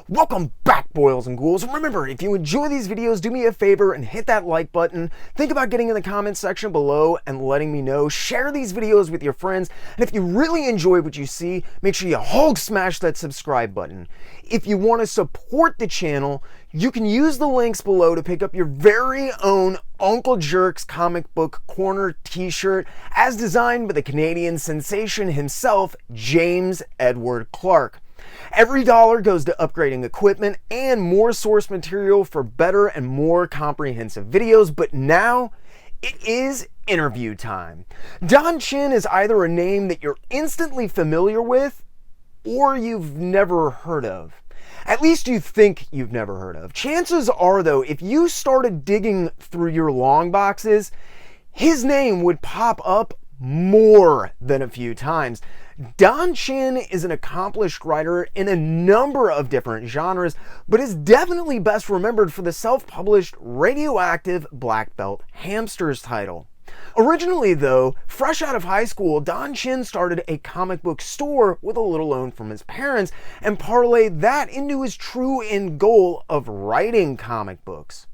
Welcome back, boils and ghouls. Remember, if you enjoy these videos, do me a favor and hit that like button. Think about getting in the comments section below and letting me know. Share these videos with your friends. And if you really enjoy what you see, make sure you Hulk smash that subscribe button. If you want to support the channel, you can use the links below to pick up your very own Uncle Jerk's comic book corner t-shirt as designed by the Canadian sensation himself, James Edward Clark. Every dollar goes to upgrading equipment and more source material for better and more comprehensive videos, but now it is interview time. Don Chin is either a name that you're instantly familiar with or you've never heard of. At least you think you've never heard of. Chances are, though, if you started digging through your long boxes, his name would pop up more than a few times. Don Chin is an accomplished writer in a number of different genres, but is definitely best remembered for the self-published Radioactive Black Belt Hamsters title. Originally, though, fresh out of high school, Don Chin started a comic book store with a little loan from his parents and parlayed that into his true end goal of writing comic books.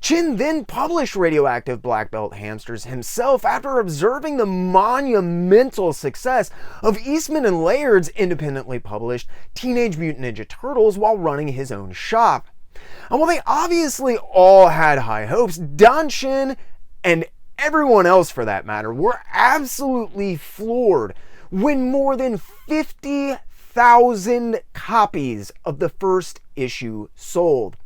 Chin then published Radioactive Black Belt Hamsters himself after observing the monumental success of Eastman and Laird's independently published Teenage Mutant Ninja Turtles while running his own shop. And while they obviously all had high hopes, Don Chin, and everyone else for that matter, were absolutely floored when more than 50,000 copies of the first issue sold.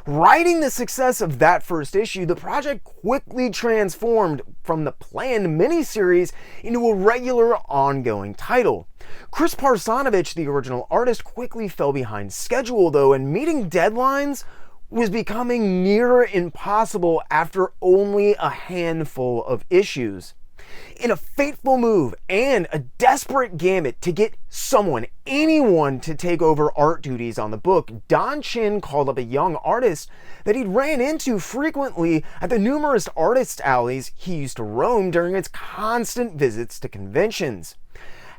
Riding the success of that first issue, the project quickly transformed from the planned miniseries into a regular ongoing title. Chris Parsonovich, the original artist, quickly fell behind schedule though, and meeting deadlines was becoming near impossible after only a handful of issues. In a fateful move and a desperate gambit to get anyone to take over art duties on the book, Don Chin called up a young artist that he'd ran into frequently at the numerous artist alleys he used to roam during its constant visits to conventions.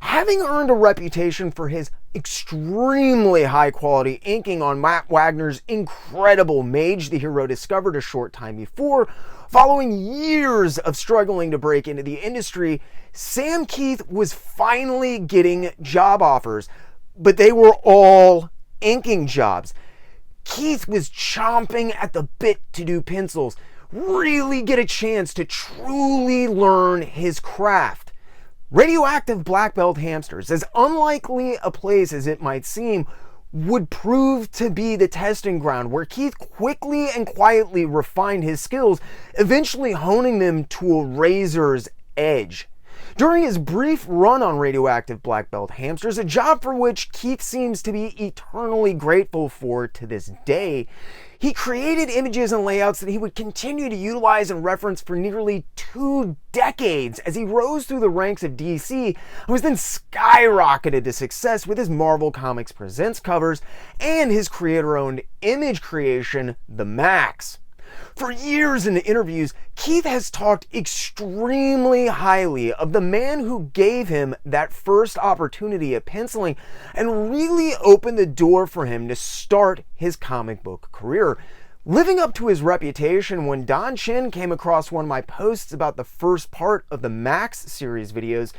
Having earned a reputation for his extremely high-quality inking on Matt Wagner's incredible Mage the hero discovered a short time before, following years of struggling to break into the industry, Sam Kieth was finally getting job offers, but they were all inking jobs. Kieth was chomping at the bit to do pencils, really get a chance to truly learn his craft. Radioactive Black Belt Hamsters, as unlikely a place as it might seem, would prove to be the testing ground where Kieth quickly and quietly refined his skills, eventually honing them to a razor's edge. During his brief run on Radioactive Black Belt Hamsters, a job for which Kieth seems to be eternally grateful for to this day, he created images and layouts that he would continue to utilize and reference for nearly 2 decades as he rose through the ranks of DC and was then skyrocketed to success with his Marvel Comics Presents covers and his creator-owned image creation, The Maxx. For years in interviews, Kieth has talked extremely highly of the man who gave him that first opportunity at penciling and really opened the door for him to start his comic book career. Living up to his reputation, when Don Chin came across one of my posts about the first part of the Max series videos,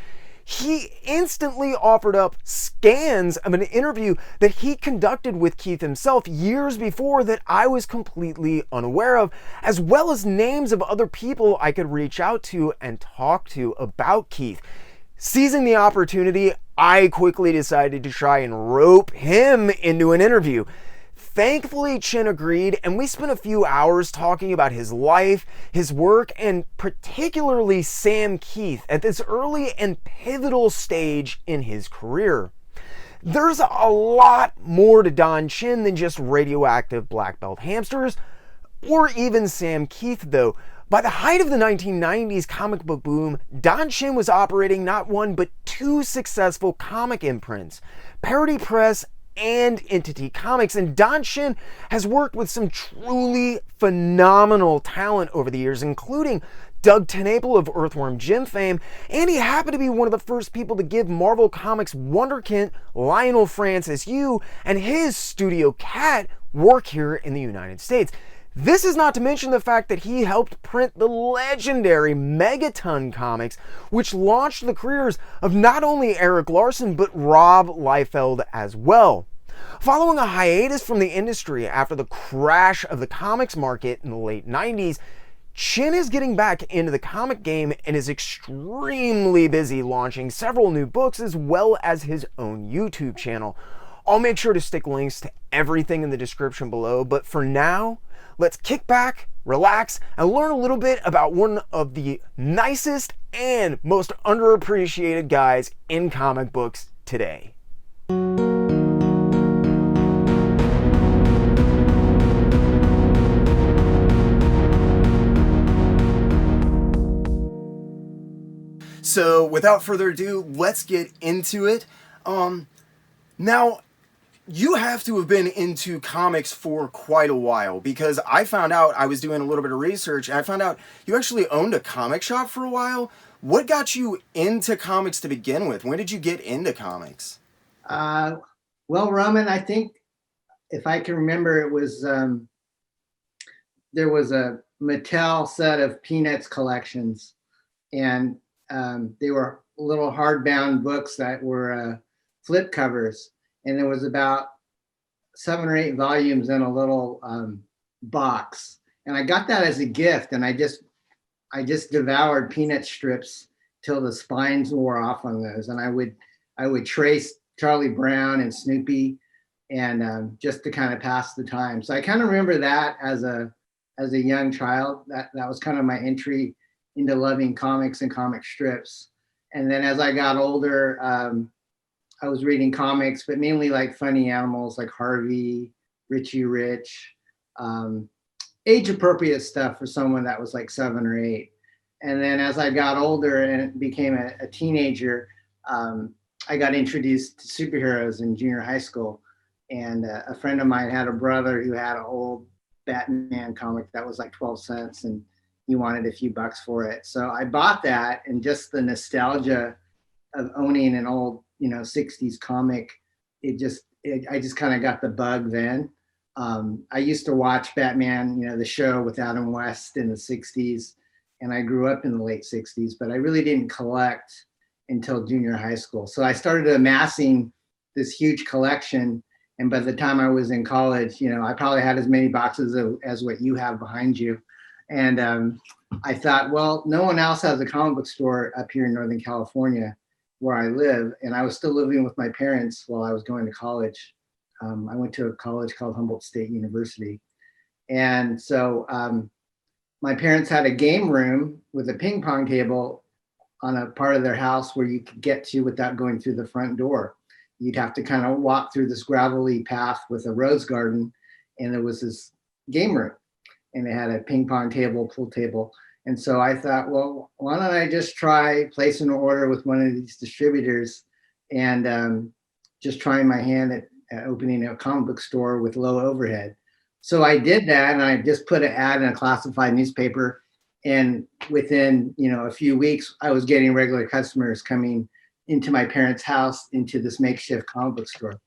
he instantly offered up scans of an interview that he conducted with Kieth himself years before that I was completely unaware of, as well as names of other people I could reach out to and talk to about Kieth. Seizing the opportunity, I quickly decided to try and rope him into an interview. Thankfully, Chin agreed, and we spent a few hours talking about his life, his work, and particularly Sam Kieth at this early and pivotal stage in his career. There's a lot more to Don Chin than just Radioactive Black Belt Hamsters, or even Sam Kieth, though. By the height of the 1990s comic book boom, Don Chin was operating not one but 2 successful comic imprints, Parody Press and Entity Comics, and Don Chin has worked with some truly phenomenal talent over the years, including Doug TenNapel of Earthworm Jim fame, and he happened to be one of the first people to give Marvel Comics wonderkind Leinel Francis Yu and his studio Cat work here in the United States. This is not to mention the fact that he helped print the legendary Megaton comics, which launched the careers of not only Erik Larsen, but Rob Liefeld as well. Following a hiatus from the industry after the crash of the comics market in the late 90s, Chin is getting back into the comic game and is extremely busy launching several new books as well as his own YouTube channel. I'll make sure to stick links to everything in the description below, but for now, let's kick back, relax, and learn a little bit about one of the nicest and most underappreciated guys in comic books today. So without further ado, let's get into it. Now, you have to have been into comics for quite a while, because I found out, I was doing a little bit of research, and I found out you actually owned a comic shop for a while. What got you into comics to begin with? When did you get into comics? Well, Roman, I think if I can remember, it was there was a Mattel set of Peanuts collections, and they were little hardbound books that were flip covers, and there was about 7 or 8 volumes in a little box, and I got that as a gift, and I just devoured Peanut strips till the spines wore off on those, and I would trace Charlie Brown and Snoopy, and just to kind of pass the time. So I kind of remember that as a young child. That was kind of my entry into loving comics and comic strips. And then as I got older, I was reading comics, but mainly like funny animals like Harvey, Richie Rich, age appropriate stuff for someone that was like 7 or 8. And then as I got older and became a teenager, I got introduced to superheroes in junior high school. And a friend of mine had a brother who had an old Batman comic that was like 12 cents, and he wanted a few bucks for it. So I bought that, and just the nostalgia of owning an old, 60s comic, I just kind of got the bug then. I used to watch Batman, the show with Adam West in the 60s, and I grew up in the late 60s, but I really didn't collect until junior high school. So I started amassing this huge collection, and by the time I was in college, I probably had as many boxes as what you have behind you. And I thought, well, no one else has a comic book store up here in Northern California where I live. And I was still living with my parents while I was going to college. I went to a college called Humboldt State University. And so my parents had a game room with a ping pong table on a part of their house where you could get to without going through the front door. You'd have to kind of walk through this gravelly path with a rose garden, and there was this game room, and they had a ping pong table, pool table. And so I thought, well, why don't I just try placing an order with one of these distributors, and just trying my hand at opening a comic book store with low overhead. So I did that, and I just put an ad in a classified newspaper. And within, a few weeks, I was getting regular customers coming into my parents' house, into this makeshift comic book store.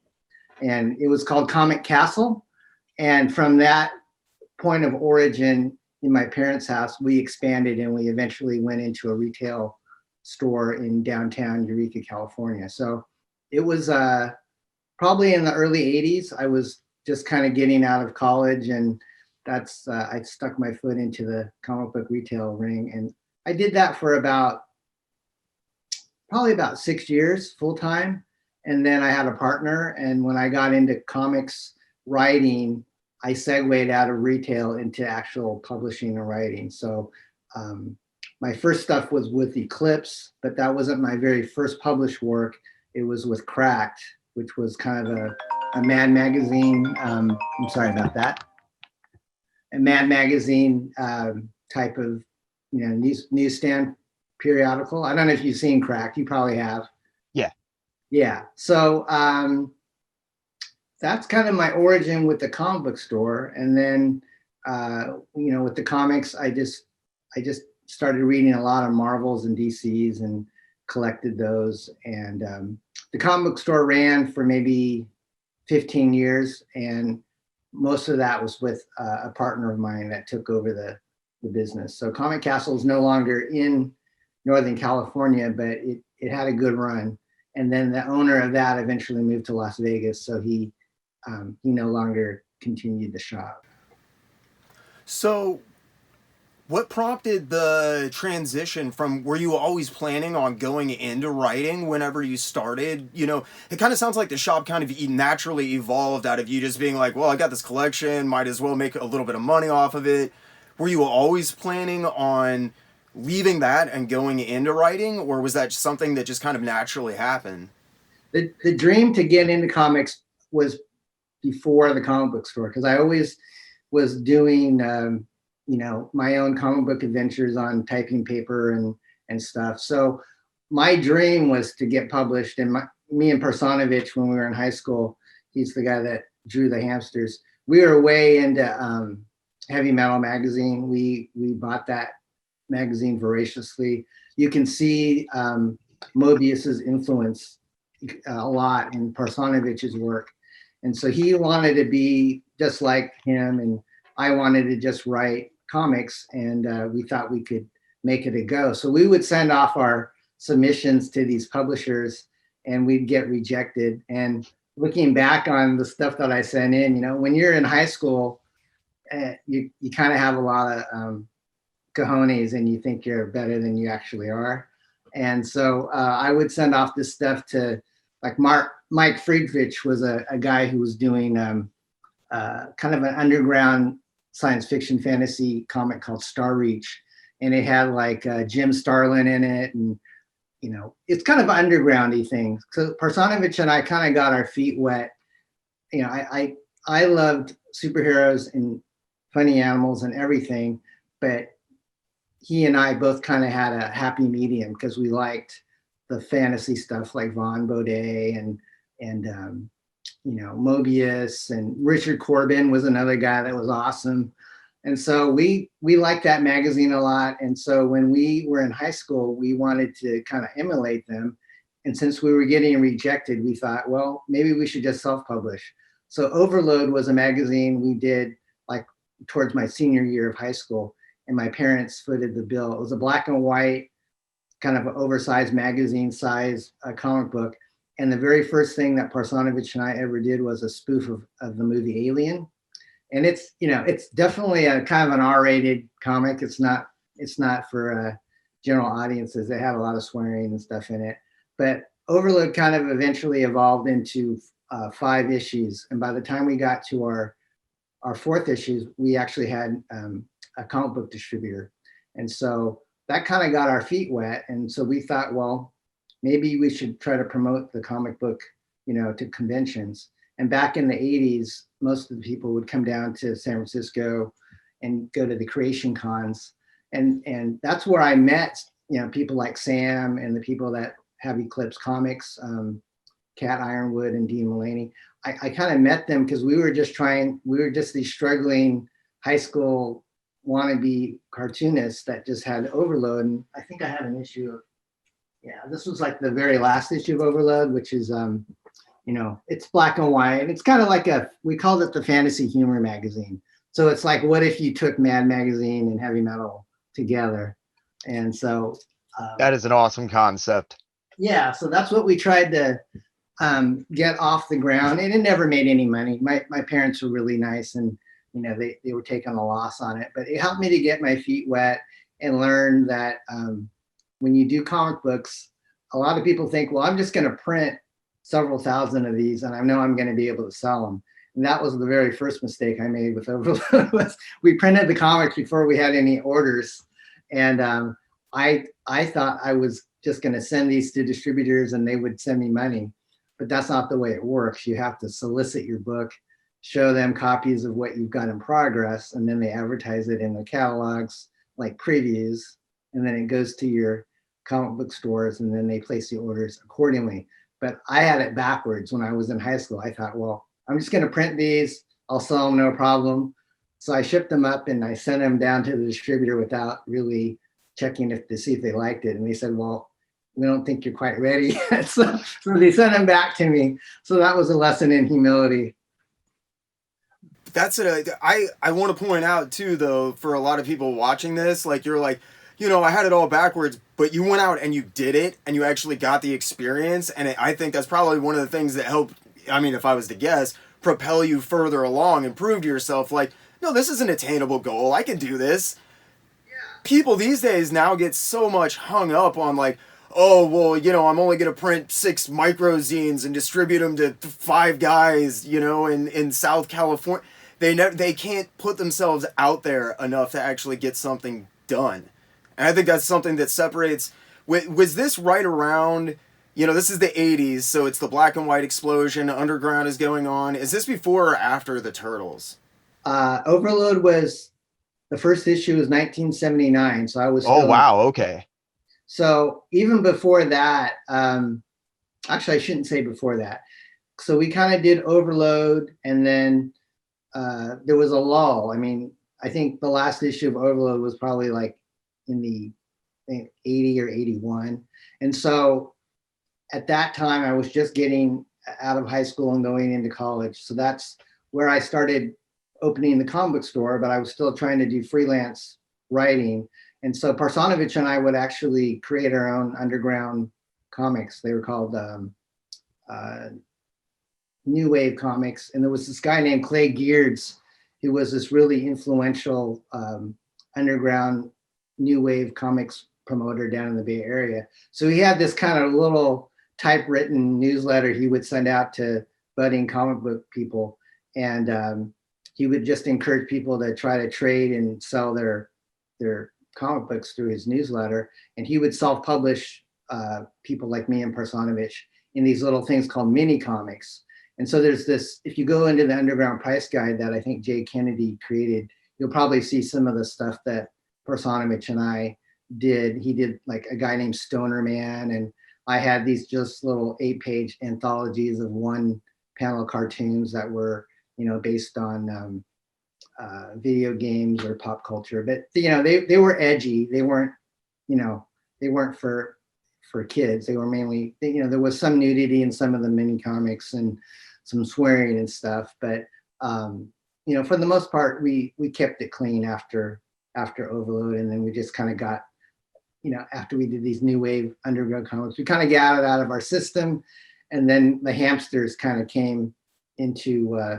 And it was called Comic Castle. And from that point of origin in my parents' house, we expanded, and we eventually went into a retail store in downtown Eureka, California. So it was probably in the early 80s. I was just kind of getting out of college, and that's I stuck my foot into the comic book retail ring, and I did that for probably about 6 years full time. And then I had a partner, and when I got into comics writing, I segued out of retail into actual publishing and writing. So my first stuff was with Eclipse, but that wasn't my very first published work. It was with Cracked, which was kind of a Mad Magazine. I'm sorry about that. A Mad Magazine type of, newsstand periodical. I don't know if you've seen Cracked. You probably have. Yeah. Yeah. So that's kind of my origin with the comic book store. And then, with the comics, I just started reading a lot of Marvels and DCs and collected those. And the comic book store ran for maybe 15 years. And most of that was with a partner of mine that took over the business. So Comic Castle is no longer in Northern California, but it had a good run. And then the owner of that eventually moved to Las Vegas. So he no longer continued the shop. So what prompted the transition from, were you always planning on going into writing whenever you started? You know, it kind of sounds like the shop kind of naturally evolved out of you just being like, well, I got this collection, might as well make a little bit of money off of it. Were you always planning on leaving that and going into writing, or was that something that just kind of naturally happened? The dream to get into comics was before the comic book store, because I always was doing my own comic book adventures on typing paper and stuff. So my dream was to get published. And me and Personovich, when we were in high school, he's the guy that drew the hamsters. We were way into Heavy Metal magazine. We bought that magazine voraciously. You can see Mobius's influence a lot in Personovich's work. And so he wanted to be just like him, and I wanted to just write comics, and we thought we could make it a go. So we would send off our submissions to these publishers and we'd get rejected. And looking back on the stuff that I sent in, when you're in high school, you kind of have a lot of cojones and you think you're better than you actually are. And so I would send off this stuff to like Mike Friedrich was a guy who was doing kind of an underground science fiction fantasy comic called Star Reach, and it had like Jim Starlin in it, and it's kind of an undergroundy thing. So Personovich and I kind of got our feet wet. I loved superheroes and funny animals and everything, but he and I both kind of had a happy medium because we liked the fantasy stuff like Von Baudet and Mobius, and Richard Corbin was another guy that was awesome. And so we liked that magazine a lot. And so when we were in high school, we wanted to kind of emulate them. And since we were getting rejected, we thought, well, maybe we should just self-publish. So Overload was a magazine we did like towards my senior year of high school, and my parents footed the bill. It was a black and white, kind of an oversized magazine size comic book. And the very first thing that Personovich and I ever did was a spoof of the movie Alien. And it's definitely a kind of an R-rated comic. It's not for general audiences. They had a lot of swearing and stuff in it. But Overload kind of eventually evolved into 5 issues. And by the time we got to our 4th issues, we actually had a comic book distributor. And so that kind of got our feet wet. And so we thought, well, maybe we should try to promote the comic book, to conventions. And back in the 80s, most of the people would come down to San Francisco and go to the creation cons. And that's where I met, people like Sam and the people that have Eclipse Comics, Kat Ironwood and Dean Mullaney. I kind of met them because we were just these struggling high school wannabe cartoonists that just had Overload. And I think I had an issue of, this was like the very last issue of Overload, which is, it's black and white. And it's kind of like we called it the fantasy humor magazine. So it's like, what if you took Mad Magazine and Heavy Metal together? And so. That is an awesome concept. Yeah, so that's what we tried to get off the ground. And it never made any money. My parents were really nice, and they were taking a loss on it. But it helped me to get my feet wet and learn that when you do comic books, a lot of people think, well, I'm just going to print several thousand of these and I know I'm going to be able to sell them. And that was the very first mistake I made with Overload. Was we printed the comics before we had any orders. And I thought I was just going to send these to distributors and they would send me money. But that's not the way it works. You have to solicit your book, show them copies of what you've got in progress, and then they advertise it in the catalogs like previews. And then it goes to your comic book stores, and then they place the orders accordingly. But I had it backwards when I was in high school. I thought, well, I'm just going to print these. I'll sell them, no problem. So I shipped them up and I sent them down to the distributor without really checking to see if they liked it. And they said, well, we don't think you're quite ready. so they sent them back to me. So that was a lesson in humility. That's it. I want to point out too, though, for a lot of people watching this, like you're like, I had it all backwards, but you went out and you did it, and you actually got the experience, and I think that's probably one of the things that helped. I mean, if I was to guess, propel you further along and prove to yourself, like, no, this is an attainable goal. I can do this. People these days now get so much hung up on like, oh, well, I'm only going to print 6 microzines and distribute them to 5 guys, in South California. They can't put themselves out there enough to actually get something done. And I think that's something that separates. Was this right around, this is the 80s, so it's the black and white explosion, underground is going on. Is this before or after the Turtles? Overload was, the first issue was 1979, so I was Oh, wow, okay. So even before that, actually I shouldn't say before that. So we kind of did Overload, and then there was a lull. I mean, I think the last issue of Overload was probably like in the 80 or 81. And so at that time I was just getting out of high school and going into college. So that's where I started opening the comic book store, but I was still trying to do freelance writing. And so Parsonovich and I would actually create our own underground comics. They were called New Wave comics. And there was this guy named Clay Geertz, who was this really influential underground New Wave comics promoter down in the Bay Area. So he had this kind of little typewritten newsletter he would send out to budding comic book people. And he would just encourage people to try to trade and sell their comic books through his newsletter. And he would self-publish people like me and Parsonovich in these little things called mini comics. And so there's this, if you go into the underground price guide that I think Jay Kennedy created, you'll probably see some of the stuff that Parsonovich and I did. He did like a guy named Stoner Man, and I had these just little 8-page anthologies of 1-panel cartoons that were, based on video games or pop culture. But they were edgy. They weren't, they weren't for kids. They were mainly, there was some nudity in some of the mini comics and some swearing and stuff. But for the most part, we kept it clean after Overload, and then we just kind of got, after we did these New Wave underground comics, we kind of got it out of our system, and then the Hamsters kind of came into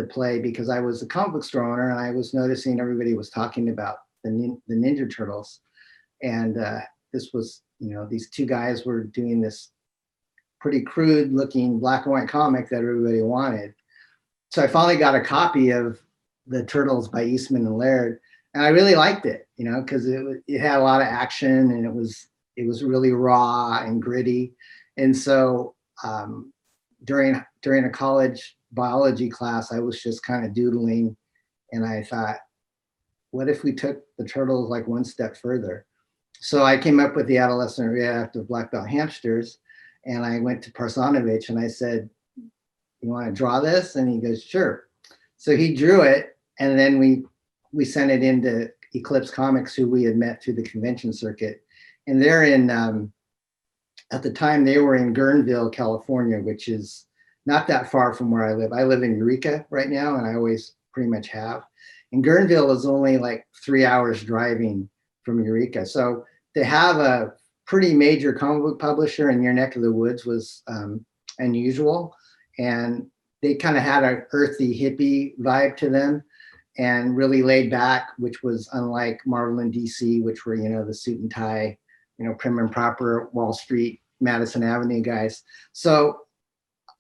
play because I was a comic book store owner, and I was noticing everybody was talking about the Ninja Turtles, and this was, these 2 guys were doing this pretty crude looking black and white comic that everybody wanted. So I finally got a copy of the Turtles by Eastman and Laird, and I really liked it, because it had a lot of action, and it was really raw and gritty. And so during a college biology class, I was just kind of doodling, and I thought, what if we took the Turtles like one step further? So I came up with the Adolescent Radioactive Black Belt Hamsters, and I went to Parsonovich and I said, you want to draw this? And he goes, sure. So he drew it, and then we sent it into Eclipse Comics, who we had met through the convention circuit. And they're in, at the time they were in Guerneville, California, which is not that far from where I live. I live in Eureka right now, and I always pretty much have. And Guerneville is only like 3 hours driving from Eureka. So to have a pretty major comic book publisher in your neck of the woods was unusual. And they kind of had an earthy hippie vibe to them, and really laid back, which was unlike Marvel and DC, which were, the suit and tie, prim and proper Wall Street, Madison Avenue guys. So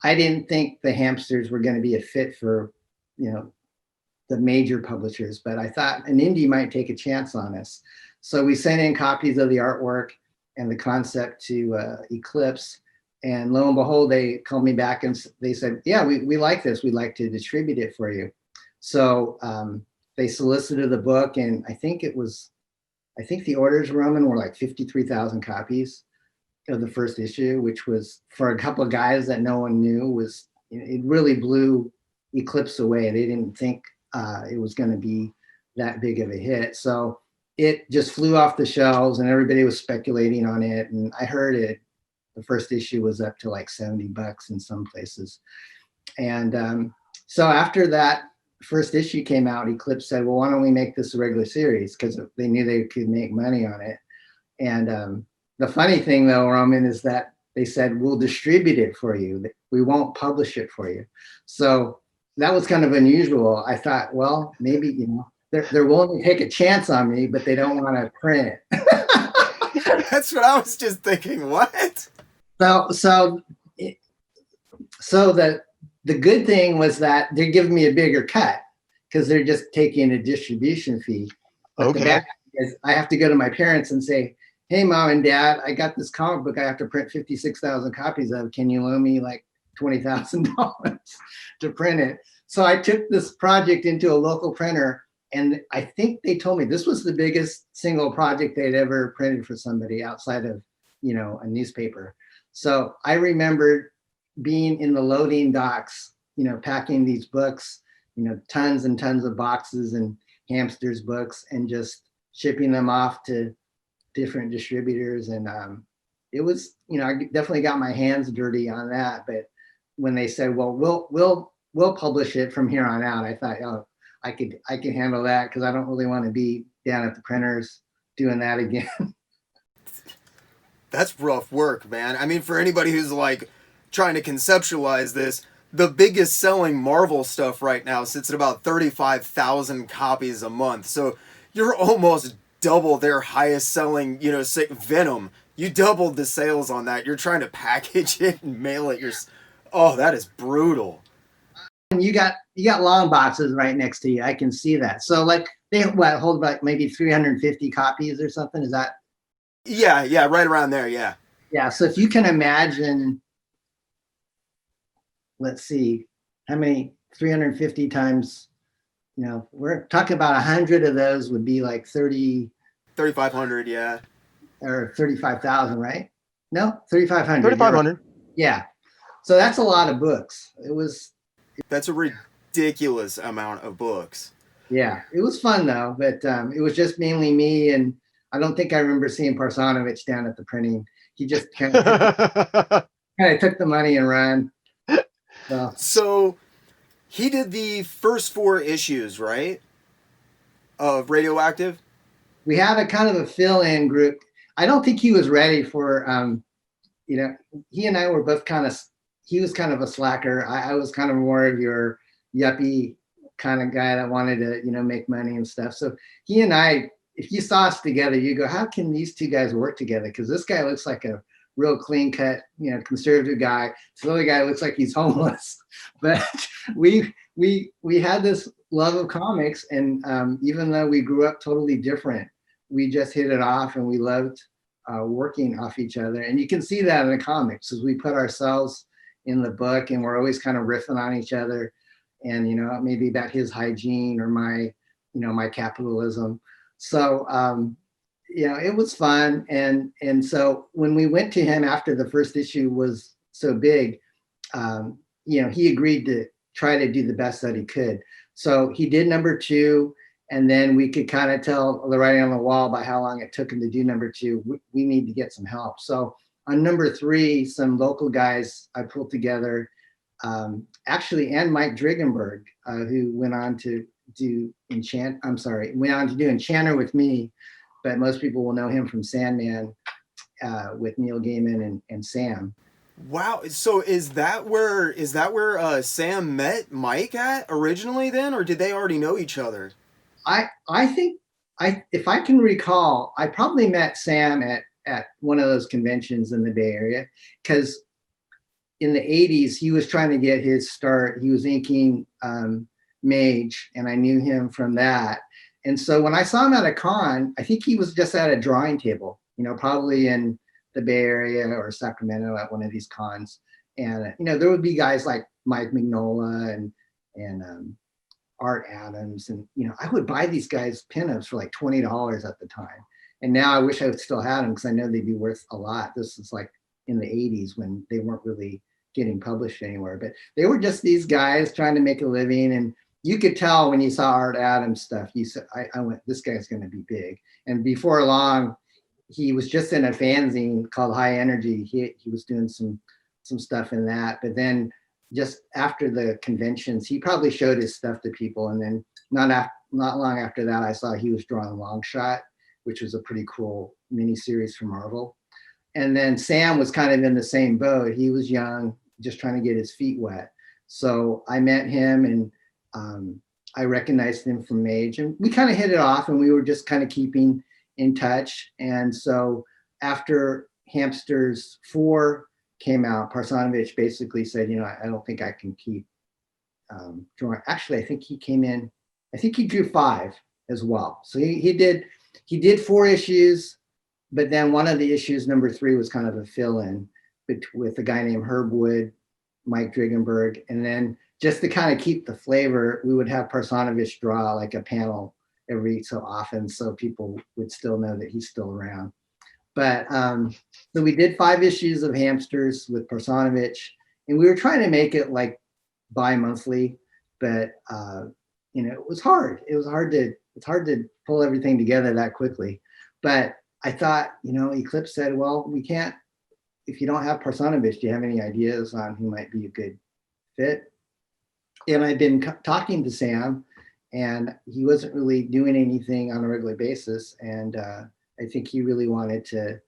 I didn't think the Hamsters were going to be a fit for, the major publishers, but I thought an indie might take a chance on us. So we sent in copies of the artwork and the concept to Eclipse, and lo and behold, they called me back and they said, yeah, we like this. We'd like to distribute it for you. So they solicited the book, and I think the orders, Roman, were like 53,000 copies of the first issue, which was, for a couple of guys that no one knew, it really blew Eclipse away. They didn't think it was going to be that big of a hit. So it just flew off the shelves and everybody was speculating on it. And I heard it, the first issue was up to like $70 in some places. And so after that first issue came out, Eclipse said, well, why don't we make this a regular series? Because they knew they could make money on it. And the funny thing though, Roman, is that they said, we'll distribute it for you. We won't publish it for you. So that was kind of unusual. I thought, well, maybe, you know, they're willing to take a chance on me, but they don't want to print it. That's what I was just thinking. What? So the good thing was that they're giving me a bigger cut because they're just taking a distribution fee. But Okay. the bad thing is I have to go to my parents and say, hey, Mom and Dad, I got this comic book I have to print 56,000 copies of. Can you loan me like $20,000 to print it? So I took this project into a local printer, and I think they told me this was the biggest single project they'd ever printed for somebody outside of, you know, a newspaper. So I remembered being in the loading docks, you know, packing these books, you know, tons and tons of boxes and Hamsters books, and just shipping them off to different distributors. And it was, you know, I definitely got my hands dirty on that. But when they said, well, we'll publish it from here on out, I thought, oh, I could handle that, because I don't really want to be down at the printers doing that again. That's rough work, man. I mean, for anybody who's like trying to conceptualize this, the biggest selling Marvel stuff right now sits at about 35,000 copies a month. So you're almost double their highest selling, you know, say Venom. You doubled the sales on that. You're trying to package it and mail it. Oh, that is brutal. And you got long boxes right next to you. I can see that. So like they hold about maybe 350 copies or something. Is that? Yeah, right around there. Yeah. Yeah. So if you can imagine, let's see, how many 350 times, you know, we're talking about 100 of those would be like 3,500. Yeah. Or 35,000, right? No, 3,500. 3,500. Yeah. So that's a lot of books. That's a ridiculous amount of books. Yeah, it was fun though, but it was just mainly me, and I don't think I remember seeing Parsanovich down at the printing. He just kind of took the money and ran. So he did the first 4 issues, right? Of Radioactive? We had a kind of a fill-in group. I don't think he was ready for, you know, he and I were both he was kind of a slacker. I was kind of more of your yuppie kind of guy that wanted to, you know, make money and stuff. So he and I, if you saw us together, you go, how can these two guys work together? Because this guy looks like a real clean cut, you know, conservative guy. This other guy looks like he's homeless. But we had this love of comics, and even though we grew up totally different, we just hit it off, and we loved working off each other. And you can see that in the comics, as we put ourselves in the book, and we're always kind of riffing on each other, and, you know, maybe about his hygiene or my, you know, my capitalism. So you know, it was fun. And so when we went to him after the first issue was so big, you know, he agreed to try to do the best that he could. So he did number 2, and then we could kind of tell the writing on the wall by how long it took him to do number 2. We need to get some help. So on number 3, some local guys I pulled together, actually, and Mike Dringenberg, who went on to do Enchanter with me, but most people will know him from Sandman with Neil Gaiman and Sam. Wow. So is that where Sam met Mike at originally then, or did they already know each other? I think if I can recall, I probably met Sam at one of those conventions in the Bay Area, because in the 80s he was trying to get his start. He was inking Mage, and I knew him from that. And so when I saw him at a con, I think he was just at a drawing table, you know, probably in the Bay Area or Sacramento at one of these cons. And, you know, there would be guys like Mike Mignola and Art Adams. And, you know, I would buy these guys pinups for like $20 at the time. And now I wish I would still have them, because I know they'd be worth a lot. This is like in the 80s when they weren't really getting published anywhere. But they were just these guys trying to make a living. And you could tell when you saw Art Adams stuff, you said, I went, this guy's going to be big. And before long, he was just in a fanzine called High Energy. He was doing some stuff in that. But then just after the conventions, he probably showed his stuff to people. And then not long after that, I saw he was drawing Longshot, which was a pretty cool miniseries from Marvel. And then Sam was kind of in the same boat. He was young, just trying to get his feet wet. So I met him, and I recognized him from Mage, and we kind of hit it off, and we were just kind of keeping in touch. And so after Hamsters 4 came out, Parsanovich basically said, I don't think I can keep drawing. Actually, I think he came in, I think he drew 5 as well. So he did 4 issues, but then one of the issues, number 3, was kind of a fill-in with a guy named Herb Wood, Mike Dringenberg, and then just to kind of keep the flavor, we would have Parsanovich draw like a panel every so often, so people would still know that he's still around. But so we did 5 issues of Hamsters with Parsanovich, and we were trying to make it like bi-monthly, but it was hard. It's hard to pull everything together that quickly. But I thought, Eclipse said, well, we can't, if you don't have Parsanovich, do you have any ideas on who might be a good fit? And I've been talking to Sam, and he wasn't really doing anything on a regular basis. And I think he really wanted to,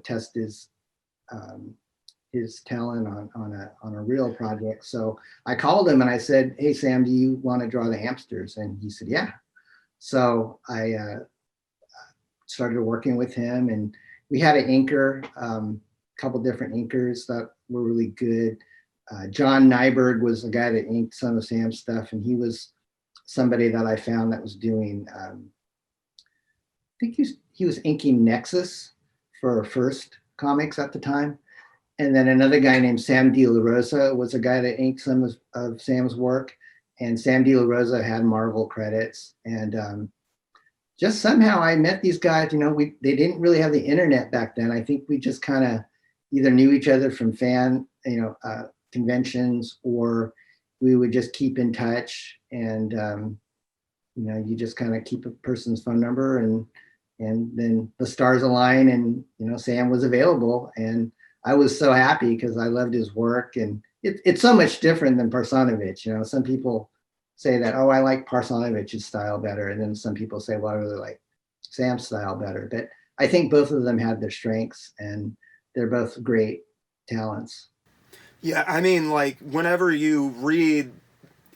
test his talent on a real project. So I called him and I said, hey, Sam, do you want to draw the Hamsters? And he said, yeah. So I started working with him, and we had an inker, a couple different inkers that were really good. John Nyberg was the guy that inked some of Sam's stuff, and he was somebody that I found that was doing, I think he was inking Nexus for First Comics at the time. And then another guy named Sam De La Rosa was a guy that inked some of Sam's work. And Sam De La Rosa had Marvel credits. And just somehow I met these guys, they didn't really have the internet back then. I think we just kind of either knew each other from fan, conventions, or we would just keep in touch. And, you just kind of keep a person's phone number, and then the stars align, and, Sam was available. And I was so happy because I loved his work, and it's so much different than Parsanovich. Some people say that, oh, I like Parsanovich's style better. And then some people say, well, I really like Sam's style better. But I think both of them had their strengths, and they're both great talents. Yeah, I mean, like, whenever you read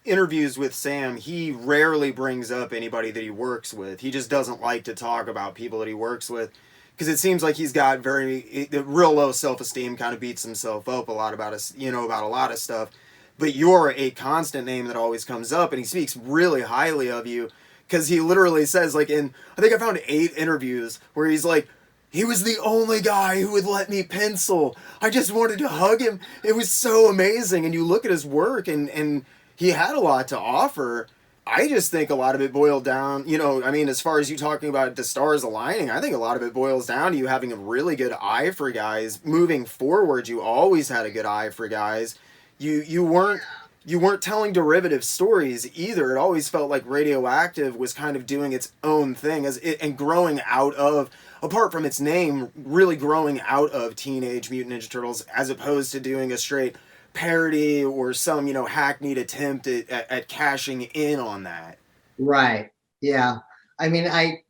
interviews with Sam, he rarely brings up anybody that he works with. He just doesn't like to talk about people that he works with, because it seems like he's got real low self-esteem, kind of beats himself up a lot about about a lot of stuff. But you're a constant name that always comes up, and he speaks really highly of you, because he literally says, like, I think I found 8 interviews where he's like, he was the only guy who would let me pencil. I just wanted to hug him. It was so amazing. And you look at his work, and he had a lot to offer. I just think a lot of it boiled down, as far as you talking about the stars aligning, I think a lot of it boils down to you having a really good eye for guys. Moving forward, you always had a good eye for guys. You weren't telling derivative stories either. It always felt like Radioactive was kind of doing its own thing and growing out of, apart from its name, really growing out of Teenage Mutant Ninja Turtles, as opposed to doing a straight parody or some, hackneyed attempt at cashing in on that. Right. Yeah. I mean, I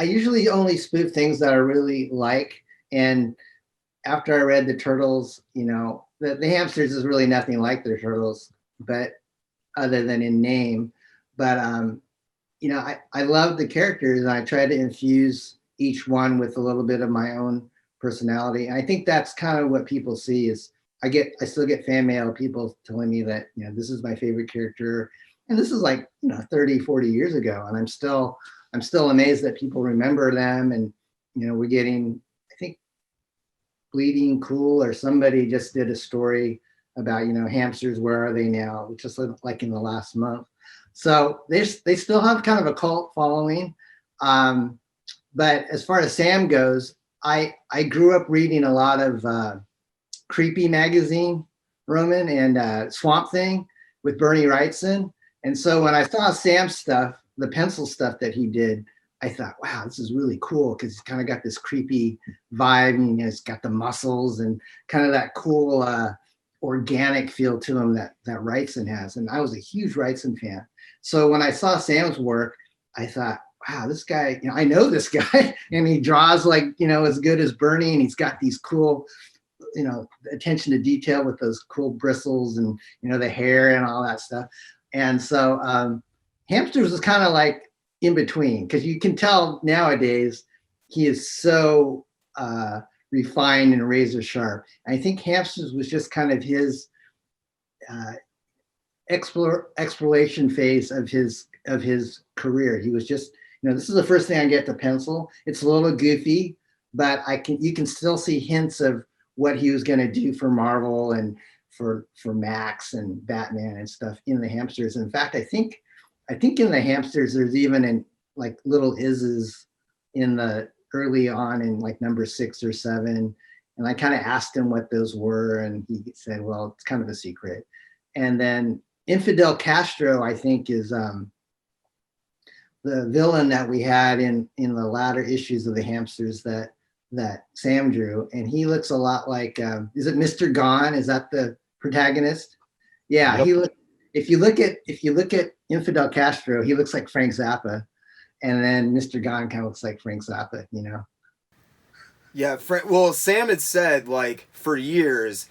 usually only spoof things that I really like. And after I read the Turtles, the Hamsters is really nothing like the Turtles, but other than in name. But I love the characters, and I try to infuse each one with a little bit of my own personality. And I think that's kind of what people see is I still get fan mail, people telling me that, this is my favorite character. And this is like, 30, 40 years ago. And I'm still amazed that people remember them. And, we're getting, I think Bleeding Cool or somebody just did a story about, hamsters, where are they now? Just like in the last month. So they still have kind of a cult following. But as far as Sam goes, I grew up reading a lot of Creepy magazine, Roman, and Swamp Thing with Bernie Wrightson. And so when I saw Sam's stuff, the pencil stuff that he did, I thought, wow, this is really cool because he's kind of got this creepy vibe, and he's got the muscles and kind of that cool organic feel to him that Wrightson has. And I was a huge Wrightson fan. So when I saw Sam's work, I thought, wow, this guy, I know this guy, and he draws like, as good as Bernie, and he's got these cool, attention to detail with those cool bristles and, the hair and all that stuff. And so Hamsters is kind of like in between, because you can tell nowadays he is so refined and razor sharp. And I think Hamsters was just kind of his exploration phase of his career. He was just, this is the first thing I get to pencil. It's a little goofy, but you can still see hints of what he was going to do for Marvel and for Max and Batman and stuff in the Hamsters. In fact, I think in the Hamsters there's even like little Iz's in the early on in like number 6 or 7, and I kind of asked him what those were, and he said, well, it's kind of a secret. And then Infidel Castro, I think, is the villain that we had in the latter issues of the Hamsters that Sam drew, and he looks a lot like is it Mr. Gone? Is that the protagonist? Yeah, Yep. If you look at Infidel Castro, he looks like Frank Zappa, and then Mr. Gone kind of looks like Frank Zappa, Yeah, well, Sam had said, like, for years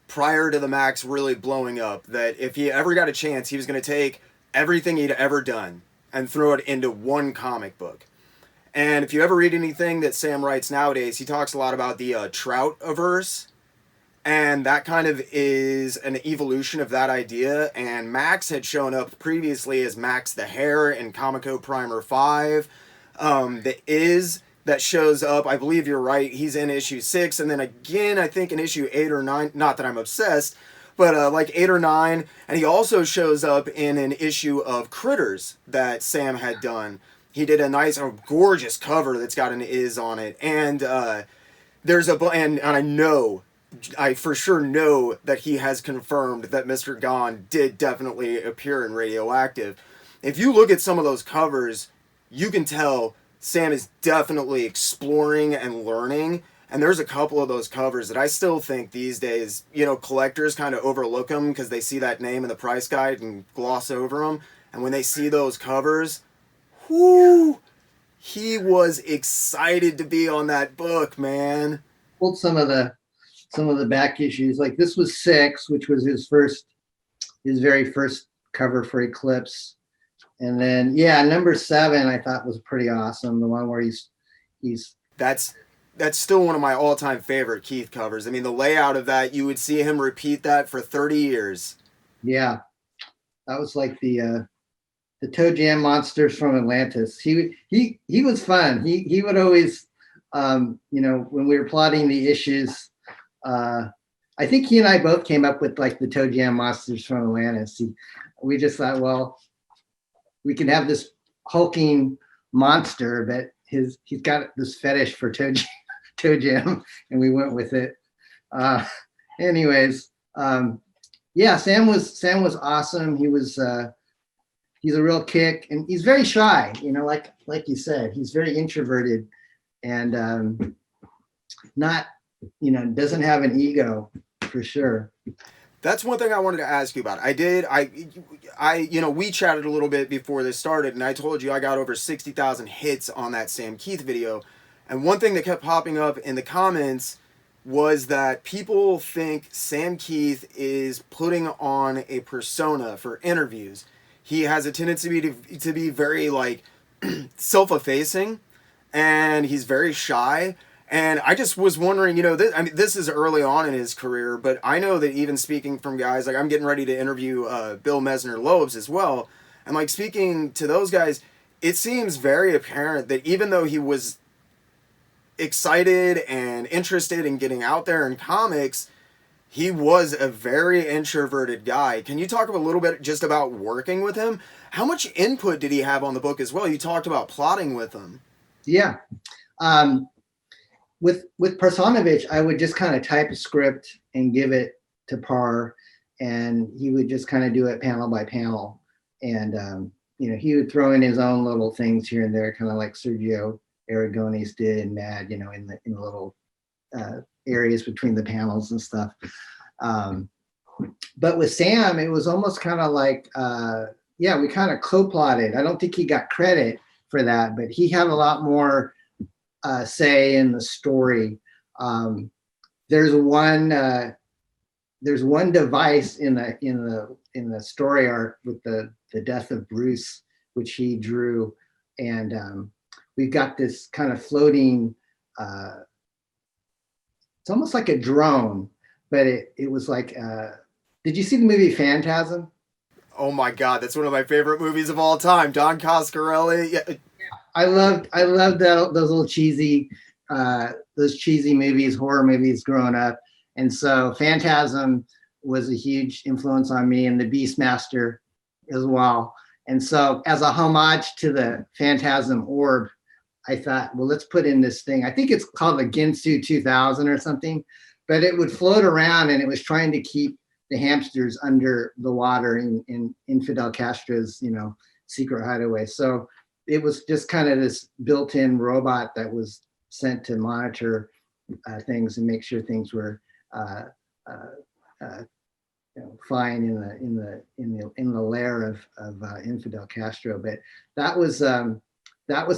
prior to the Max really blowing up, that if he ever got a chance, he was going to take everything he'd ever done and throw it into one comic book. And if you ever read anything that Sam writes nowadays, he talks a lot about the Trout-averse, and that kind of is an evolution of that idea. And Max had shown up previously as Max the Hare in Comico Primer 5. The Is that shows up, I believe you're right, he's in issue 6, and then again, I think in issue 8 or 9, not that I'm obsessed, but like 8 or 9, and he also shows up in an issue of Critters that Sam had done. He did a gorgeous cover that's got an Is on it, and there's and I for sure know that he has confirmed that Mr. Gone did definitely appear in Radioactive. If you look at some of those covers, you can tell Sam is definitely exploring and learning. And there's a couple of those covers that I still think these days, collectors kind of overlook them because they see that name in the price guide and gloss over them. And when they see those covers, whoo, he was excited to be on that book, man. Pulled some of the back issues. Like this was 6, which was his very first cover for Eclipse. And then number 7 I thought was pretty awesome. The one where he's that's still one of my all-time favorite Kieth covers. I mean, the layout of that, you would see him repeat that for 30 years. Yeah, that was like the Toe Jam monsters from Atlantis. He was fun. He would always, when we were plotting the issues, I think he and I both came up with like the Toe Jam monsters from Atlantis. We just thought, well, we can have this hulking monster, but he's got this fetish for Toe Jam, and we went with it. Anyways, Sam was awesome. He's a real kick, and he's very shy. Like you said, he's very introverted, and not, doesn't have an ego for sure. That's one thing I wanted to ask you about. We chatted a little bit before this started, and I told you I got over 60,000 hits on that Sam Kieth video. And one thing that kept popping up in the comments was that people think Sam Kieth is putting on a persona for interviews. He has a tendency to be very, like, self-effacing, and he's very shy. And I just was wondering, this is early on in his career, but I know that even speaking from guys, like I'm getting ready to interview Bill Messner-Loebs as well, and like speaking to those guys, it seems very apparent that even though he was excited and interested in getting out there in comics, he was a very introverted guy. Can you talk a little bit just about working with him? How much input did he have on the book as well? You talked about plotting with him. Yeah. With Parsonovich, I would just kind of type a script and give it to Par, and he would just kind of do it panel by panel. And he would throw in his own little things here and there, kind of like Sergio Aragonés did in Mad, in the little areas between the panels and stuff. But with Sam, it was almost kind of like, we kind of co-plotted. I don't think he got credit for that, but he had a lot more say in the story. There's one device in the story arc with the death of Bruce, which he drew, and we've got this kind of floating. It's almost like a drone, but it was like. Did you see the movie Phantasm? Oh my God, that's one of my favorite movies of all time. Don Coscarelli. Yeah. I loved those little cheesy movies, horror movies growing up. And so Phantasm was a huge influence on me, and the Beastmaster as well. And so as a homage to the Phantasm orb, I thought, well, let's put in this thing. I think it's called the Ginsu 2000 or something, but it would float around and it was trying to keep the hamsters under the water in Fidel Castro's, secret hideaway. So it was just kind of this built-in robot that was sent to monitor things and make sure things were fine in the lair of infidel Castro. But that was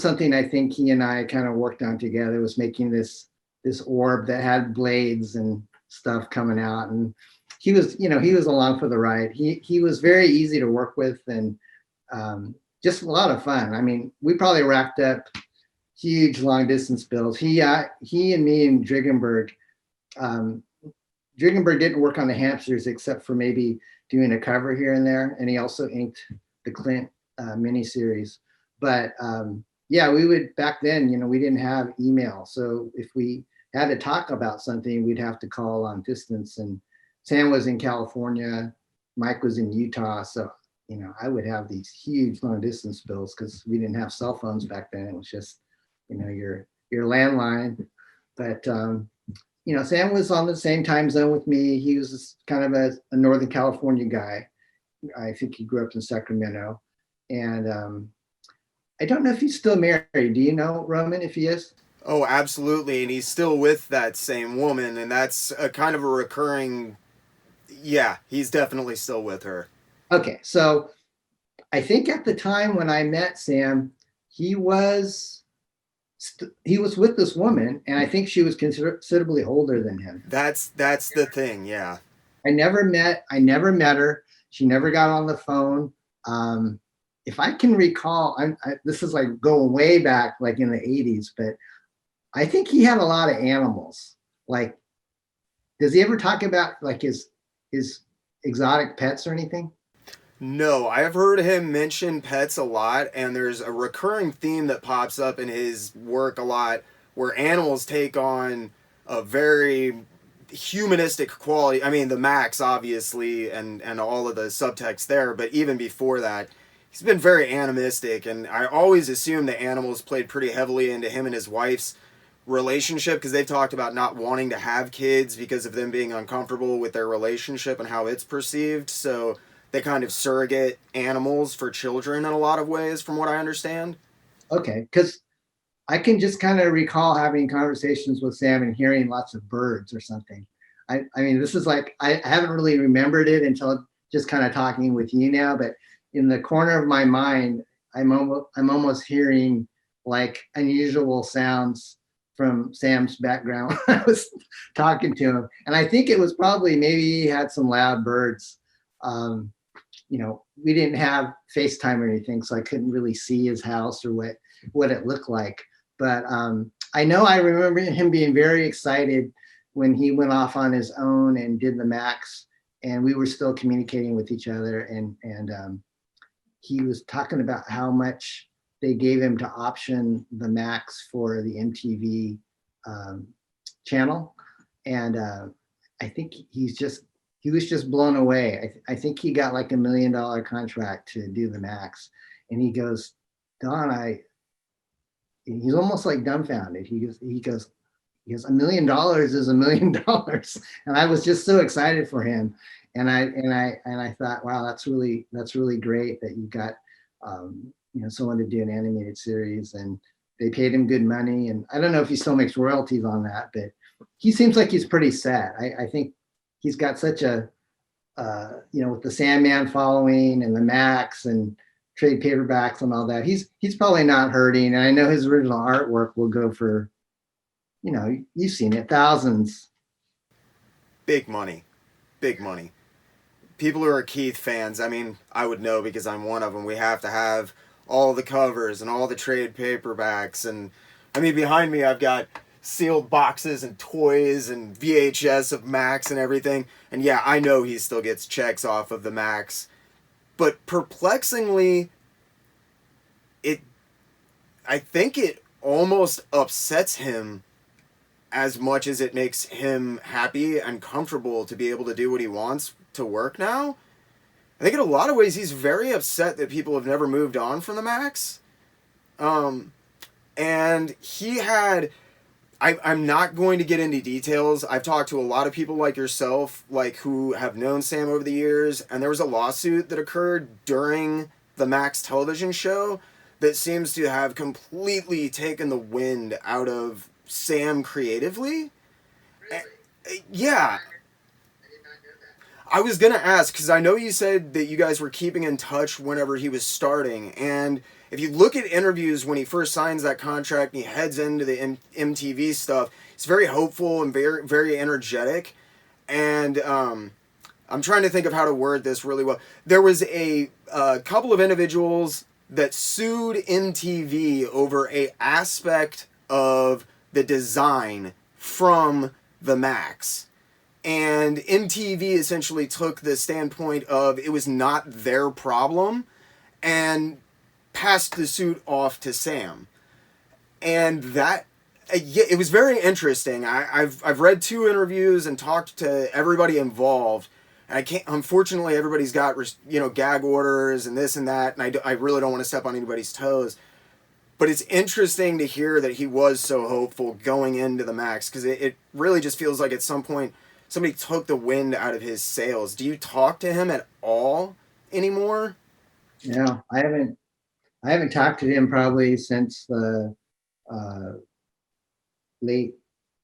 something I think he and I kind of worked on together, was making this orb that had blades and stuff coming out. And he was along for the ride. He was very easy to work with, and just a lot of fun. I mean, we probably racked up huge long distance bills. He and me and Dringenberg. Dringenberg didn't work on the hamsters except for maybe doing a cover here and there, and he also inked the Clint miniseries. But we would, back then, we didn't have email, so if we had to talk about something, we'd have to call long distance. And Sam was in California, Mike was in Utah, so I would have these huge long distance bills because we didn't have cell phones back then. It was just your landline. But Sam was on the same time zone with me. He was kind of a Northern California guy. I think he grew up in Sacramento, and I don't know if he's still married. Do you know, Roman, if he is? Oh, absolutely, and he's still with that same woman, and that's a kind of a recurring. Yeah, he's definitely still with her. Okay, so I think at the time when I met Sam, he was with this woman, and I think she was considerably older than him. That's the thing, yeah. I never met her. She never got on the phone. If I can recall, this is like going way back, like in the 80s, but I think he had a lot of animals. Like, does he ever talk about like his exotic pets or anything? No, I've heard him mention pets a lot, and there's a recurring theme that pops up in his work a lot where animals take on a very humanistic quality. I mean, the Maxx, obviously, and all of the subtext there, but even before that, he's been very animistic, and I always assumed the animals played pretty heavily into him and his wife's relationship, because they've talked about not wanting to have kids because of them being uncomfortable with their relationship and how it's perceived. So they kind of surrogate animals for children in a lot of ways, from what I understand. Okay, because I can just kind of recall having conversations with Sam and hearing lots of birds or something. I mean, this is like, I haven't really remembered it until just kind of talking with you now, but in the corner of my mind, I'm almost hearing like unusual sounds from Sam's background when I was talking to him. And I think it was probably, maybe he had some loud birds. We didn't have FaceTime or anything, so I couldn't really see his house or what it looked like. But I know I remember him being very excited when he went off on his own and did the Maxx, and we were still communicating with each other. And he was talking about how much they gave him to option the Maxx for the MTV channel. And I think he was just blown away. I think he got like $1 million contract to do the Maxx. And he goes, Don, he's almost like dumbfounded. He goes, he goes, $1 million is $1 million. And I was just so excited for him. And I thought, wow, that's really great that you got, someone to do an animated series, and they paid him good money. And I don't know if he still makes royalties on that, but he seems like he's pretty set. I think he's got such a, with the Sandman following and the Maxx and trade paperbacks and all that, he's probably not hurting. And I know his original artwork will go for, you've seen it, thousands. Big money. People who are Kieth fans, I mean, I would know because I'm one of them. We have to have all the covers and all the trade paperbacks. And I mean, behind me, I've got sealed boxes and toys and VHS of Maxx and everything. And yeah, I know he still gets checks off of the Maxx. But perplexingly, I think it almost upsets him as much as it makes him happy and comfortable to be able to do what he wants to work now. I think in a lot of ways he's very upset that people have never moved on from the Maxx. And he had... I'm not going to get into details. I've talked to a lot of people like yourself, like who have known Sam over the years, and there was a lawsuit that occurred during the Maxx television show that seems to have completely taken the wind out of Sam creatively. Really? Yeah. I was going to ask, because I know you said that you guys were keeping in touch whenever he was starting, and if you look at interviews when he first signs that contract and he heads into the MTV stuff, he's very hopeful and very, very energetic. And I'm trying to think of how to word this really well. There was a couple of individuals that sued MTV over a aspect of the design from the Maxx. And MTV essentially took the standpoint of it was not their problem and passed the suit off to Sam. And that, it was very interesting. I've read 2 interviews and talked to everybody involved. And I can't, unfortunately, everybody's got, gag orders and this and that. And I really don't want to step on anybody's toes. But it's interesting to hear that he was so hopeful going into the Maxx, because it really just feels like at some point somebody took the wind out of his sails. Do you talk to him at all anymore? No, I haven't talked to him probably since the late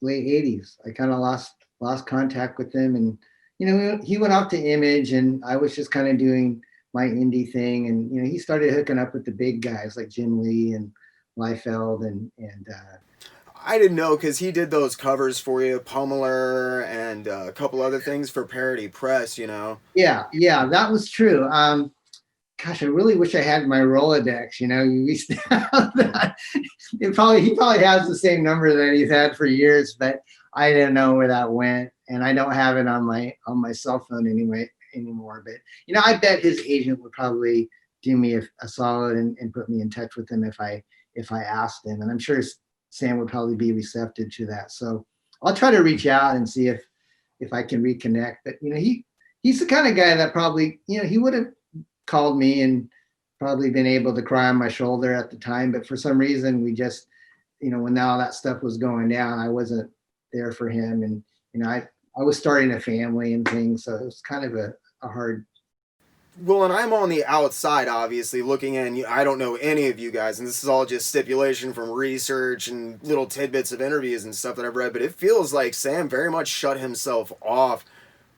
80s. I kind of lost contact with him, and he went off to Image, and I was just kind of doing my indie thing, and he started hooking up with the big guys like Jim Lee and Liefeld and I didn't know, because he did those covers for you, Pummeler and a couple other things for Parody Press, Yeah, that was true. Gosh, I really wish I had my Rolodex. You used to have that. He probably has the same number that he's had for years, but I didn't know where that went, and I don't have it on my cell phone anymore. But I bet his agent would probably do me a solid and put me in touch with him if I asked him, and I'm sure Sam would probably be receptive to that. So I'll try to reach out and see if I can reconnect. But he's the kind of guy that probably he would have called me and probably been able to cry on my shoulder at the time, but for some reason we just when all that stuff was going down, I wasn't there for him, and I was starting a family and things, so it was kind of a hard. Well, and I'm on the outside, obviously, looking in. I don't know any of you guys, and this is all just stipulation from research and little tidbits of interviews and stuff that I've read, but it feels like Sam very much shut himself off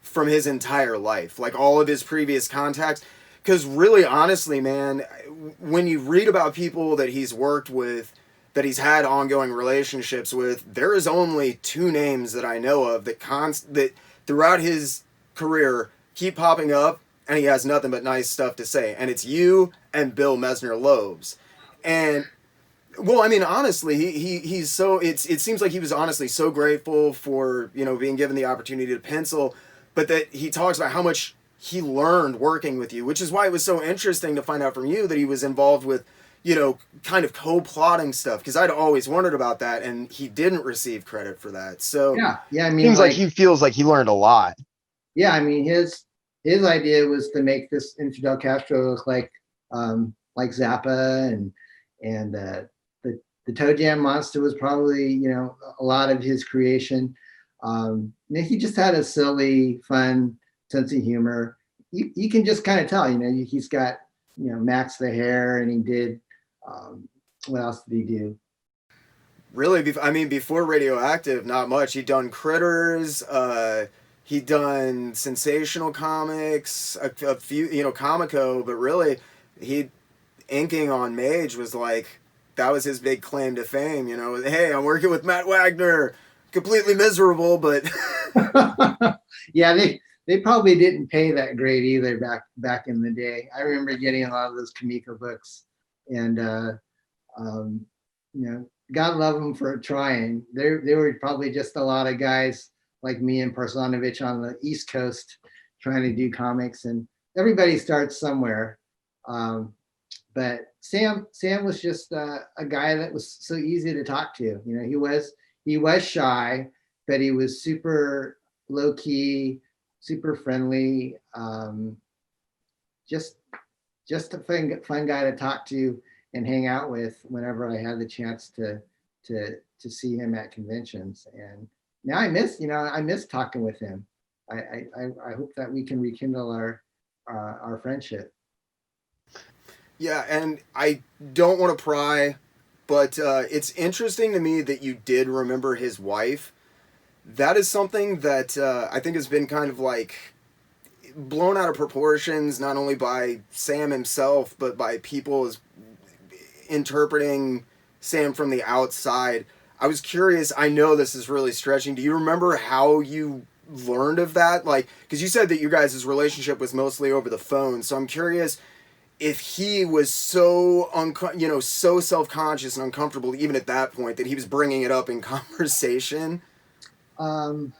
from his entire life, like all of his previous contacts. Because really, honestly, man, when you read about people that he's worked with, that he's had ongoing relationships with, there is only 2 names that I know of that throughout his career keep popping up, and he has nothing but nice stuff to say. And it's you and Bill Messner-Loebs. And, well, I mean, honestly, he's so, it seems like he was honestly so grateful for, being given the opportunity to pencil, but that he talks about how much he learned working with you, which is why it was so interesting to find out from you that he was involved with, kind of co-plotting stuff, because I'd always wondered about that, and he didn't receive credit for that. So yeah, I mean, Seems like he feels like he learned a lot. Yeah, I mean, his idea was to make this Fidel Castro look like Zappa and the the Toe Jam Monster was probably, you know, a lot of his creation. He just had a silly, fun sense of humor. You can just kind of tell, you know, he's got, you know, Max the Hare, and he did, what else did he do? Really, I mean, before Radioactive, not much. He'd done Critters, he'd done Sensational Comics, a few, you know, Comico, but really, he inking on Mage was like, that was his big claim to fame, you know. Hey, I'm working with Matt Wagner, completely miserable, but Yeah, they probably didn't pay that great either back in the day. I remember getting a lot of those Kamiko books, and you know, God love them for trying. They were probably just a lot of guys like me and Parsonovich on the East Coast trying to do comics, and everybody starts somewhere. But Sam was just a guy that was so easy to talk to. You know, he was shy, but he was super low key, super friendly. Just a fun guy to talk to and hang out with whenever I had the chance to see him at conventions. And now I miss talking with him. I hope that we can rekindle our friendship. yeah, and I don't want to pry, but it's interesting to me that you did remember his wife. That is something that I think has been kind of like blown out of proportions, not only by Sam himself, but by people as interpreting Sam from the outside. I was curious, I know this is really stretching. Do you remember how you learned of that? Like, because you said that you guys' relationship was mostly over the phone, so I'm curious if he was so so self-conscious and uncomfortable even at that point that he was bringing it up in conversation. Um,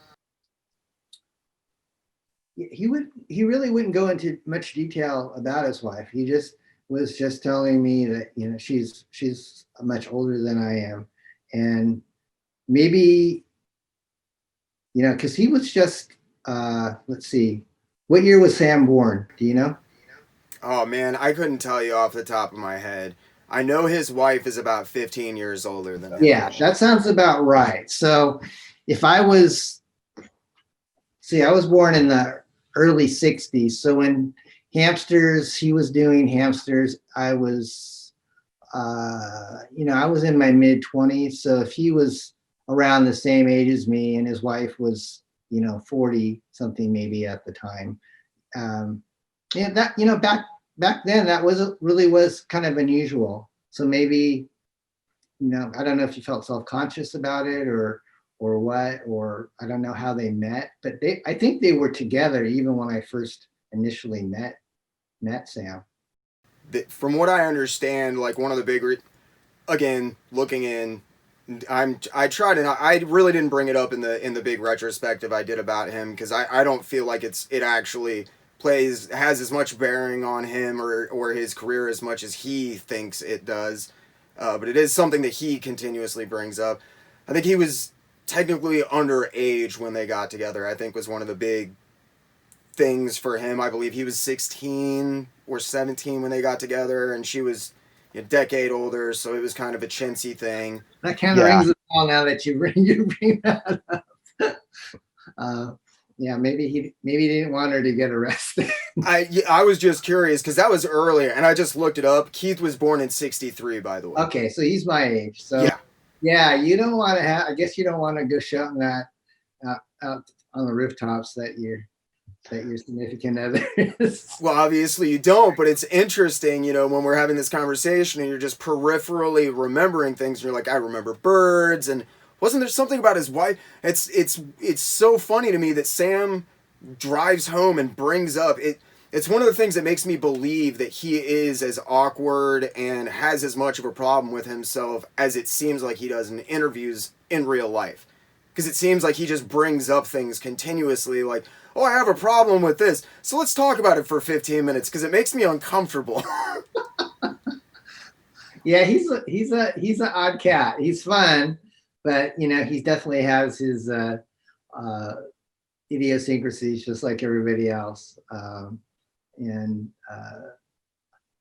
he really wouldn't go into much detail about his wife. He was just telling me that, you know, she's much older than I am, and maybe, you know, because he was just let's see, what year was Sam born? Do you know? Oh man, I couldn't tell you off the top of my head. I know his wife is about 15 years older than him. Yeah, that sounds about right. So if I was, see, I was born in the early 60s. So when he was doing Hamsters, I was, you know, I was in my mid 20s. So if he was around the same age as me and his wife was, you know, 40 something maybe at the time. Yeah, that, you know, back then that was kind of unusual. So maybe, you know, I don't know if he felt self-conscious about it or what, or I don't know how they met, but I think they were together even when I first initially met Sam. From what I understand, like one of the big, again, looking in, I tried and I really didn't bring it up in the big retrospective I did about him because I don't feel like it actually has as much bearing on him or his career as much as he thinks it does, but it is something that he continuously brings up. I think he was technically underage when they got together. I think was one of the big things for him. I believe he was 16 or 17 when they got together, and she was a decade older, so it was kind of a chintzy thing. That kind of rings a bell now that you bring that up. Yeah, maybe he didn't want her to get arrested. I was just curious because that was earlier, and I just looked it up. Keith was born in 63, by the way. Okay, so he's my age. So yeah, you don't want to have. I guess you don't want to go shouting that out on the rooftops that your significant other is. Well, obviously you don't, but it's interesting, you know, when we're having this conversation and you're just peripherally remembering things. And you're like, I remember birds, and wasn't there something about his wife? It's so funny to me that Sam drives home and brings up it. It's one of the things that makes me believe that he is as awkward and has as much of a problem with himself as it seems like he does in interviews in real life. Because it seems like he just brings up things continuously like, oh, I have a problem with this, so let's talk about it for 15 minutes because it makes me uncomfortable. Yeah, he's an odd cat. He's fun, but you know, he definitely has his idiosyncrasies just like everybody else. And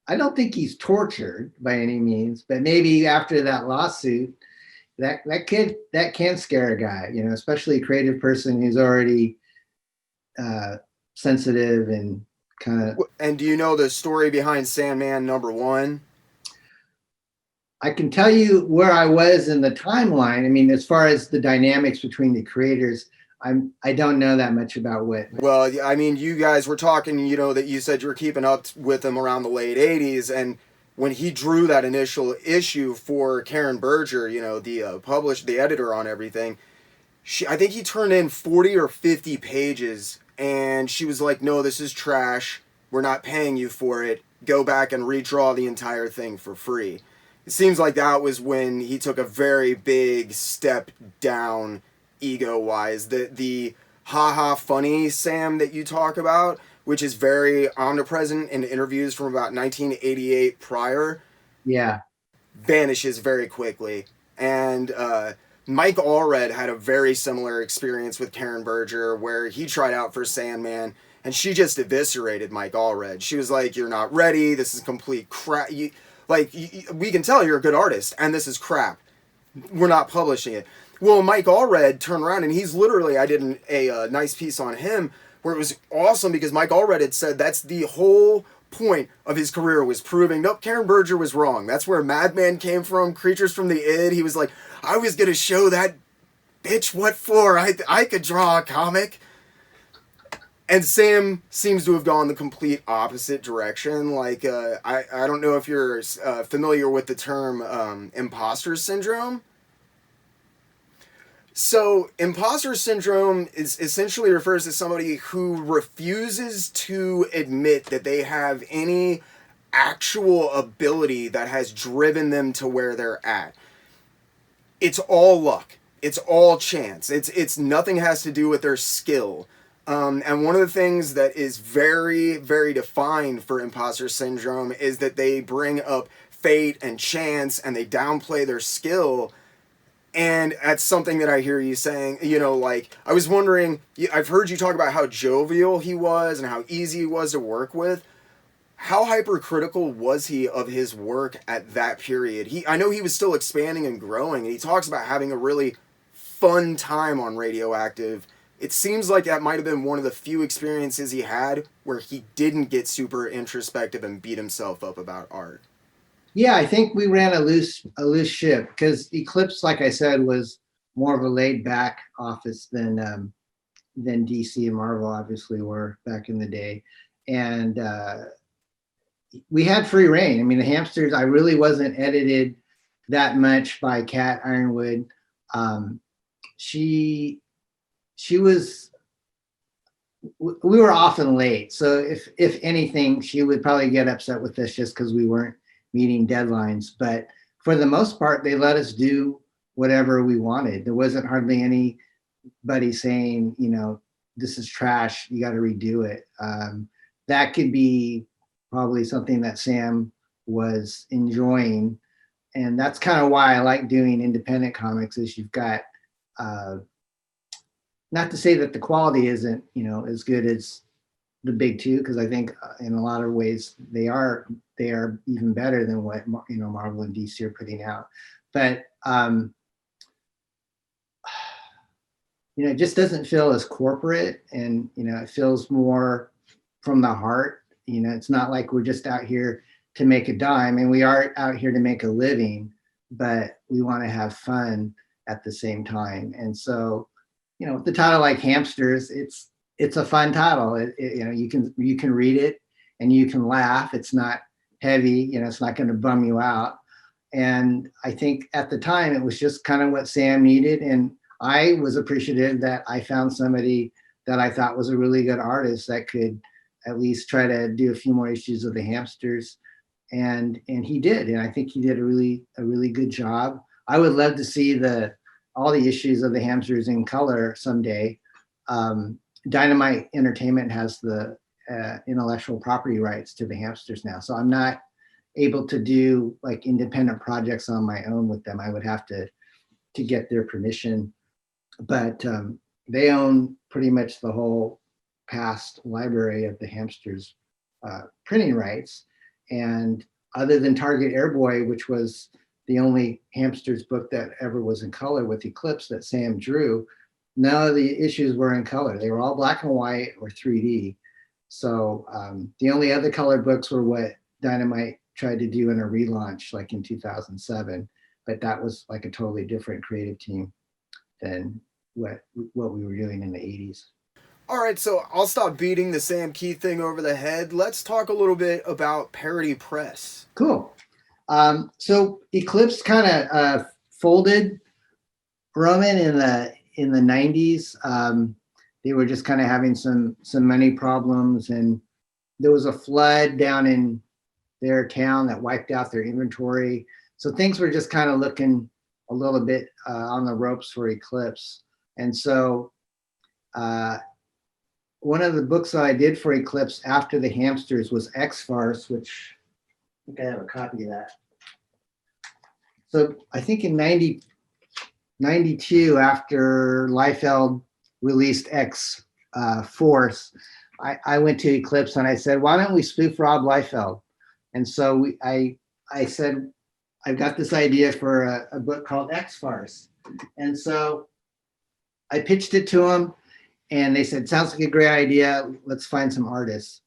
I don't think he's tortured by any means, but maybe after that lawsuit, that can scare a guy, especially a creative person who's already sensitive and kind of. And do you know the story behind Sandman #1? I can tell you where I was in the timeline. I mean, as far as the dynamics between the creators, I don't know that much about what. Well, I mean, you guys were talking, that you said you were keeping up with him around the late 80s, and when he drew that initial issue for Karen Berger, the editor on everything, I think he turned in 40 or 50 pages, and she was like, "No, this is trash. We're not paying you for it. Go back and redraw the entire thing for free." It seems like that was when he took a very big step down ego-wise. The ha-ha funny Sam that you talk about, which is very omnipresent in interviews from about 1988 prior, Yeah. vanishes very quickly. And Mike Allred had a very similar experience with Karen Berger, where he tried out for Sandman, and she just eviscerated Mike Allred. She was like, "You're not ready. This is complete crap. We can tell you're a good artist, and this is crap. We're not publishing it." Well, Mike Allred turned around, and he's literally, I did a nice piece on him where it was awesome because Mike Allred had said that's the whole point of his career, was proving, nope, Karen Berger was wrong. That's where Madman came from, Creatures from the Id. He was like, I was going to show that bitch what for. I could draw a comic. And Sam seems to have gone the complete opposite direction. Like, I don't know if you're familiar with the term Imposter Syndrome. So, Imposter Syndrome is essentially refers to somebody who refuses to admit that they have any actual ability that has driven them to where they're at. It's all luck. It's all chance. It's nothing has to do with their skill. And one of the things that is very, very defined for Imposter Syndrome is that they bring up fate and chance, and they downplay their skill. And that's something that I hear you saying, I was wondering, I've heard you talk about how jovial he was and how easy he was to work with. How hypercritical was he of his work at that period? I know he was still expanding and growing, and he talks about having a really fun time on Radioactive. It seems like that might have been one of the few experiences he had where he didn't get super introspective and beat himself up about art. Yeah, I think we ran a loose ship because Eclipse, like I said, was more of a laid back office than DC and Marvel obviously were back in the day. And we had free reign. I mean, the Hamsters, I really wasn't edited that much by Kat Ironwood. She was, we were often late. So if anything, she would probably get upset with us just because we weren't meeting deadlines. But for the most part, they let us do whatever we wanted. There wasn't hardly anybody saying, this is trash, you got to redo it. That could be probably something that Sam was enjoying. And that's kind of why I like doing independent comics, is you've got, not to say that the quality isn't, as good as the big two, because I think in a lot of ways they are even better than what Marvel and DC are putting out. But it just doesn't feel as corporate, and it feels more from the heart. It's not like we're just out here to make a dime, and we are out here to make a living, but we want to have fun at the same time. And so, with the title like Hamsters, it's a fun title. You can read it and you can laugh. It's not heavy. It's not going to bum you out. And I think at the time it was just kind of what Sam needed. And I was appreciative that I found somebody that I thought was a really good artist that could at least try to do a few more issues of the Hamsters. And he did. And I think he did a really good job. I would love to see all the issues of the Hamsters in color someday. Dynamite Entertainment has the intellectual property rights to the Hamsters now. So I'm not able to do like independent projects on my own with them. I would have to get their permission, but they own pretty much the whole past library of the Hamsters printing rights. And other than Target Airboy, which was the only Hamsters book that ever was in color with Eclipse that Sam drew, none of the issues were in color. They were all black and white or 3D. So the only other color books were what Dynamite tried to do in a relaunch, like in 2007. But that was like a totally different creative team than what we were doing in the 80s. All right, so I'll stop beating the Sam Kieth thing over the head. Let's talk a little bit about Parody Press. Cool. So Eclipse kind of folded, Roman, in the 90s. They were just kind of having some money problems, and there was a flood down in their town that wiped out their inventory. So things were just kind of looking a little bit on the ropes for Eclipse. And so one of the books that I did for Eclipse after the Hamsters was X-Farce, which I think I have a copy of that. So I think in 92, after Liefeld released X-Force, I went to Eclipse and I said, why don't we spoof Rob Liefeld? And so I said, I've got this idea for a book called X-Farce. And so I pitched it to them and they said, sounds like a great idea. Let's find some artists.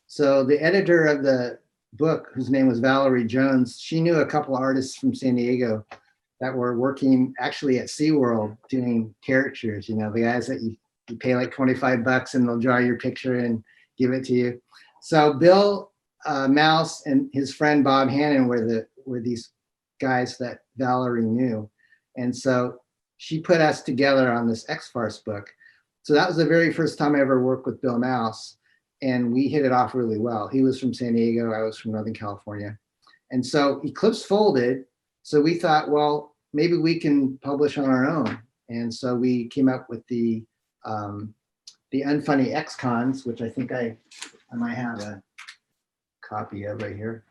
So the editor of the book, whose name was Valerie Jones, she knew a couple of artists from San Diego that were working actually at SeaWorld doing caricatures, the guys that you pay like $25 and they'll draw your picture and give it to you. So Bill Mouse and his friend Bob Hannon were these guys that Valerie knew. And so she put us together on this X-Farce book. So that was the very first time I ever worked with Bill Mouse, and we hit it off really well. He was from San Diego, I was from Northern California. And so Eclipse folded. So we thought, well, maybe we can publish on our own. And so we came up with the Unfunny X-Cons, which I think I might have a copy of right here.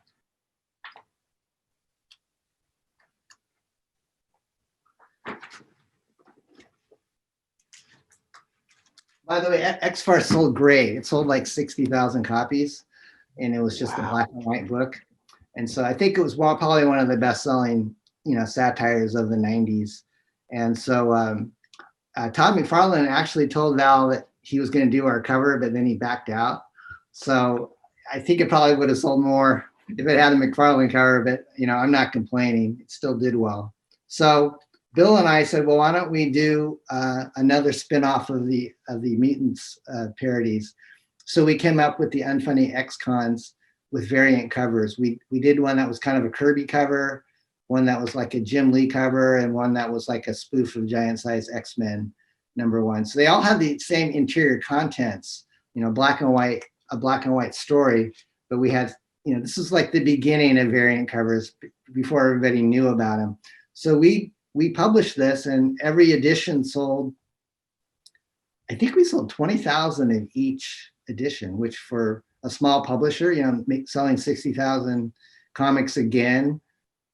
By the way, X-Farce sold great. It sold like 60,000 copies, and it was just a black and white book. And so I think it was probably one of the best-selling, satires of the 90s. And so Todd McFarlane actually told Val that he was going to do our cover, but then he backed out. So I think it probably would have sold more if it had a McFarlane cover, but I'm not complaining. It still did well. So Bill and I said, well, why don't we do another spin-off of the Mutants parodies? So we came up with the Unfunny X-Cons with variant covers. We did one that was kind of a Kirby cover, one that was like a Jim Lee cover, and one that was like a spoof of Giant Size X-Men #1. So they all had the same interior contents, black and white, a black and white story, but we had, this is like the beginning of variant covers before everybody knew about them. So we published this, and every edition sold, I think we sold 20,000 in each edition, which for a small publisher, selling 60,000 comics again.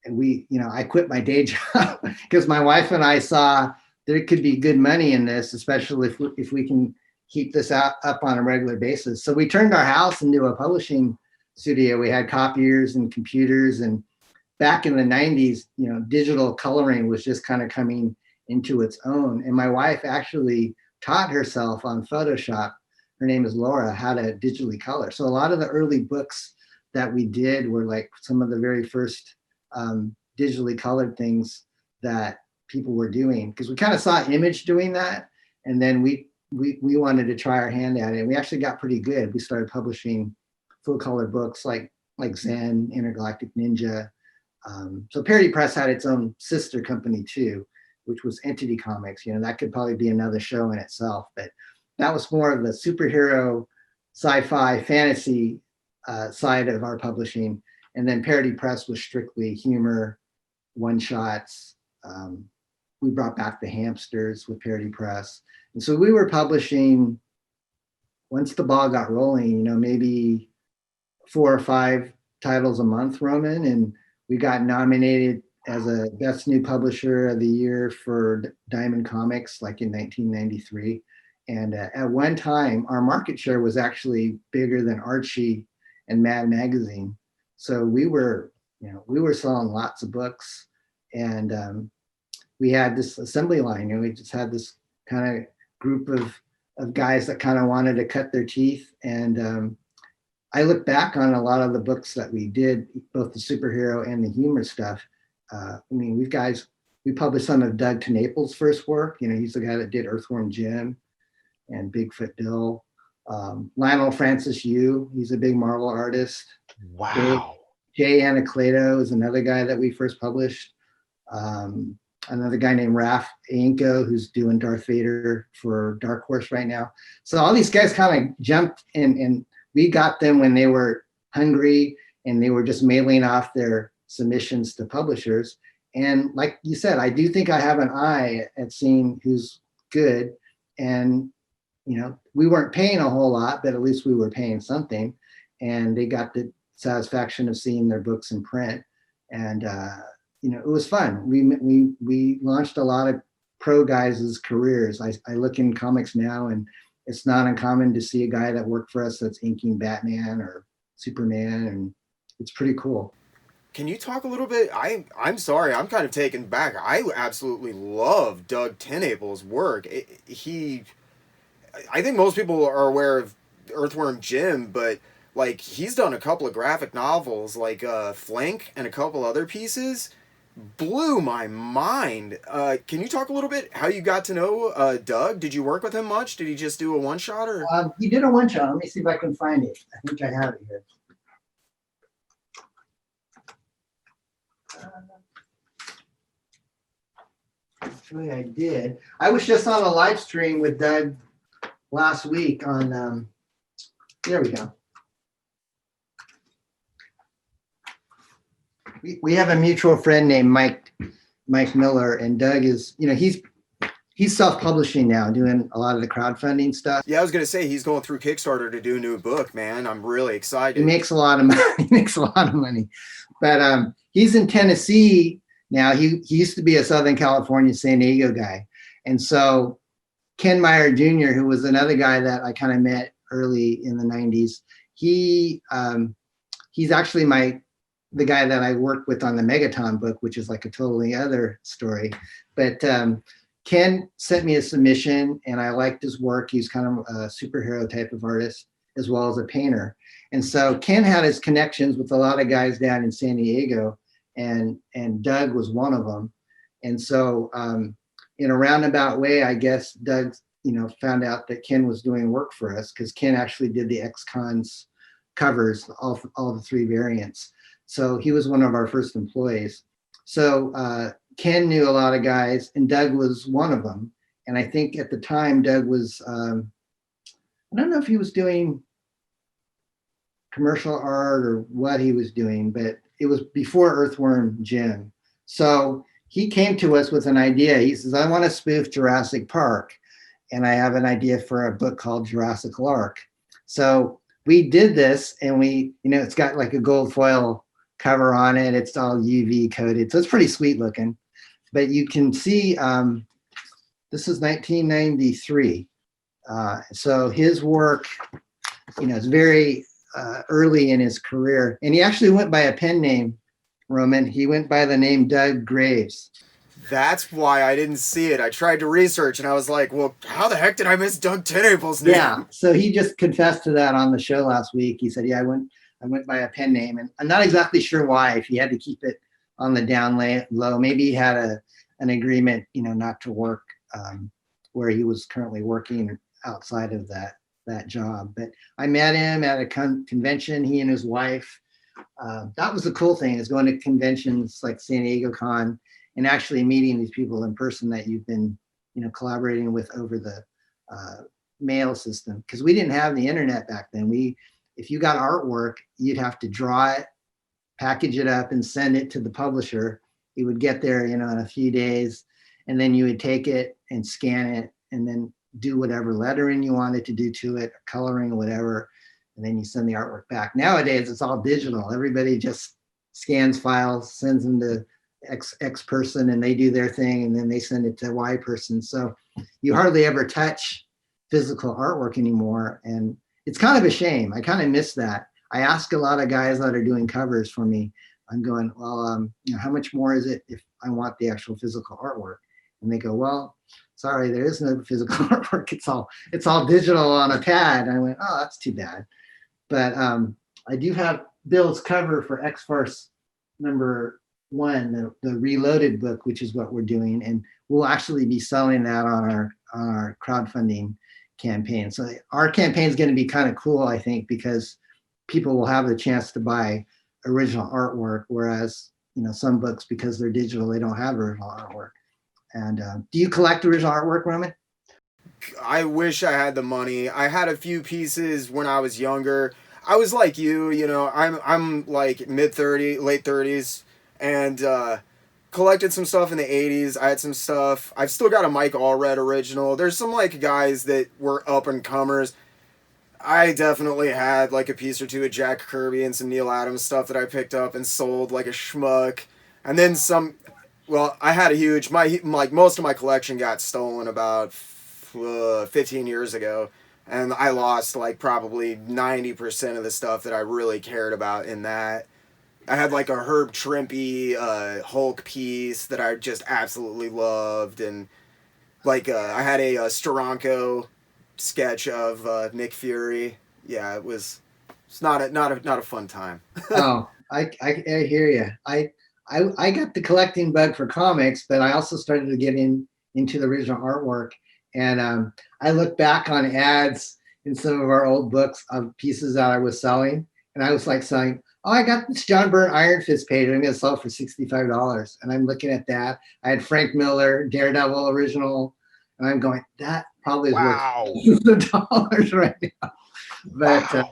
And I quit my day job because my wife and I saw there could be good money in this, especially if we can keep this up on a regular basis. So we turned our house into a publishing studio. We had copiers and computers, and back in the 90s, digital coloring was just kind of coming into its own. And my wife actually taught herself on Photoshop. Her name is Laura, how to digitally color. So a lot of the early books that we did were like some of the very first digitally colored things that people were doing, because we kind of saw Image doing that. And then we wanted to try our hand at it. And we actually got pretty good. We started publishing full color books like Zen, Intergalactic Ninja. So Parody Press had its own sister company too, which was Entity Comics. That could probably be another show in itself, but that was more of the superhero, sci-fi, fantasy side of our publishing. And then Parody Press was strictly humor, one-shots. We brought back the Hamsters with Parody Press. And so we were publishing, once the ball got rolling, maybe 4 or 5 titles a month, Roman, and we got nominated as a Best New Publisher of the Year for Diamond Comics, like in 1993. And at one time, our market share was actually bigger than Archie and Mad Magazine. So we were selling lots of books, and we had this assembly line, and we just had this kind of group of guys that kind of wanted to cut their teeth. And I look back on a lot of the books that we did, both the superhero and the humor stuff. I mean, we published some of Doug TenNapel's first work. He's the guy that did Earthworm Jim and Bigfoot Bill. Leinel Francis Yu, he's a big Marvel artist. Wow. Jay Anacleto is another guy that we first published. Another guy named Raph Ainko, who's doing Darth Vader for Dark Horse right now. So all these guys kind of jumped in, and we got them when they were hungry and they were just mailing off their submissions to publishers. And like you said, I do think I have an eye at seeing who's good. And, we weren't paying a whole lot, but at least we were paying something. And they got the satisfaction of seeing their books in print. And, it was fun. We launched a lot of pro guys' careers. I look in comics now, and it's not uncommon to see a guy that worked for us that's inking Batman or Superman, and it's pretty cool. Can you talk a little bit? I'm sorry, I'm kind of taken back. I absolutely love Doug TenNapel's work. I think most people are aware of Earthworm Jim, but like he's done a couple of graphic novels, like Flank and a couple other pieces. Blew my mind. Can you talk a little bit how you got to know Doug? Did you work with him much? Did he just do a one-shot? Or he did a one-shot. Let me see if I can find it. I think I have it here. Actually, I did. I was just on a live stream with Doug last week on, there we go. We have a mutual friend named Mike Miller, and Doug is, he's self-publishing now, doing a lot of the crowdfunding stuff. Yeah, I was gonna say he's going through Kickstarter to do a new book, man. I'm really excited. He makes a lot of money. But he's in Tennessee now. He used to be a Southern California, San Diego guy, and so Ken Meyer Jr., who was another guy that I kind of met early in the '90s, he's actually the guy that I worked with on the Megaton book, which is like a totally other story. But Ken sent me a submission, and I liked his work. He's kind of a superhero type of artist, as well as a painter. And so Ken had his connections with a lot of guys down in San Diego, and Doug was one of them. And so in a roundabout way, I guess Doug, found out that Ken was doing work for us, because Ken actually did the X-Cons covers, all the three variants. So he was one of our first employees. So Ken knew a lot of guys, and Doug was one of them. And I think at the time, Doug was, I don't know if he was doing commercial art or what he was doing, but it was before Earthworm Jim. So he came to us with an idea. He says, I want to spoof Jurassic Park, and I have an idea for a book called Jurassic Lark. So we did this, and it's got like a gold foil cover on it. It's all UV coated, so it's pretty sweet looking. But you can see this is 1993. So his work, is very early in his career, and he actually went by a pen name, Roman. He went by the name Doug Graves. That's why I didn't see it. I tried to research, and I was like, well, how the heck did I miss Doug TenNapel's name? Yeah, so he just confessed to that on the show last week. He said, yeah, I went by a pen name, and I'm not exactly sure why, if he had to keep it on the down low. Maybe he had an agreement, not to work where he was currently working outside of that job. But I met him at a convention, he and his wife. That was the cool thing, is going to conventions like San Diego Con and actually meeting these people in person that you've been, collaborating with over the mail system. Because we didn't have the internet back then. If you got artwork, you'd have to draw it, package it up, and send it to the publisher. It would get there, in a few days, and then you would take it and scan it, and then do whatever lettering you wanted to do to it, coloring or whatever, and then you send the artwork back. Nowadays, it's all digital. Everybody just scans files, sends them to X person, and they do their thing, and then they send it to Y person. So you hardly ever touch physical artwork anymore, and it's kind of a shame. I kind of miss that. I ask a lot of guys that are doing covers for me. I'm going, well, how much more is it if I want the actual physical artwork? And they go, well, sorry, there is no physical artwork. It's all digital on a pad. And I went, oh, that's too bad. But I do have Bill's cover for X-Farce #1, the Reloaded book, which is what we're doing, and we'll actually be selling that on our crowdfunding campaign. So our campaign is going to be kind of cool, I think, because people will have the chance to buy original artwork, whereas some books, because they're digital, they don't have original artwork. And do you collect original artwork, Roman? I wish I had the money. I had a few pieces when I was younger. I was like you, I'm like mid-30s, late 30s, and collected some stuff in the 80s. I had some stuff. I've still got a Mike Allred original. There's some like guys that were up and comers. I definitely had like a piece or two of Jack Kirby and some Neil Adams stuff that I picked up and sold like a schmuck. And then some, well, I had a huge, most of my collection got stolen about 15 years ago. And I lost like probably 90% of the stuff that I really cared about in that. I had like a Herb Trimpe Hulk piece that I just absolutely loved, and like I had a Steranko sketch of Nick Fury. Yeah, it's not a fun time. Oh, I hear you. I got the collecting bug for comics, but I also started to get into the original artwork. And I look back on ads in some of our old books of pieces that I was selling. And I was like saying, oh, I got this John Byrne Iron Fist page. I'm going to sell it for $65. And I'm looking at that. I had Frank Miller, Daredevil original. And I'm going, that probably is worth dollars right now. But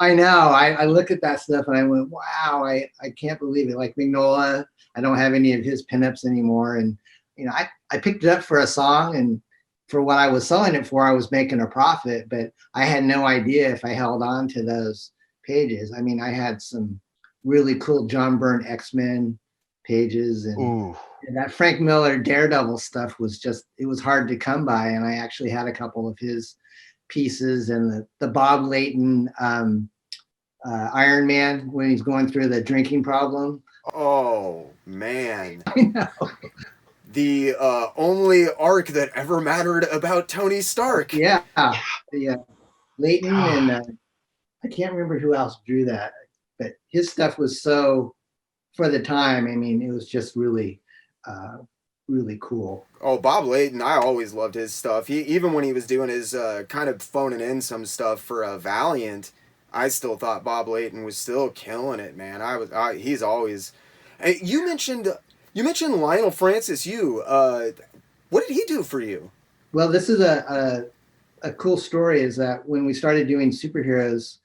I know, I look at that stuff and I went, wow, I can't believe it. Like Mignola, I don't have any of his pinups anymore. And, I picked it up for a song, and for what I was selling it for, I was making a profit, but I had no idea if I held on to those pages. I mean, I had some really cool John Byrne X-Men pages, and that Frank Miller Daredevil stuff was it was hard to come by. And I actually had a couple of his pieces, and the Bob Layton Iron Man when he's going through the drinking problem. Oh, man. I know. The only arc that ever mattered about Tony Stark. Yeah. Layton and I can't remember who else drew that, but his stuff was so, for the time, I mean, it was just really, really cool. Oh, Bob Layton, I always loved his stuff. Even when he was doing his kind of phoning in some stuff for Valiant, I still thought Bob Layton was still killing it, man. He's always. You mentioned Leinel Francis Yu. What did he do for you? Well, this is a cool story. Is that when we started doing superheroes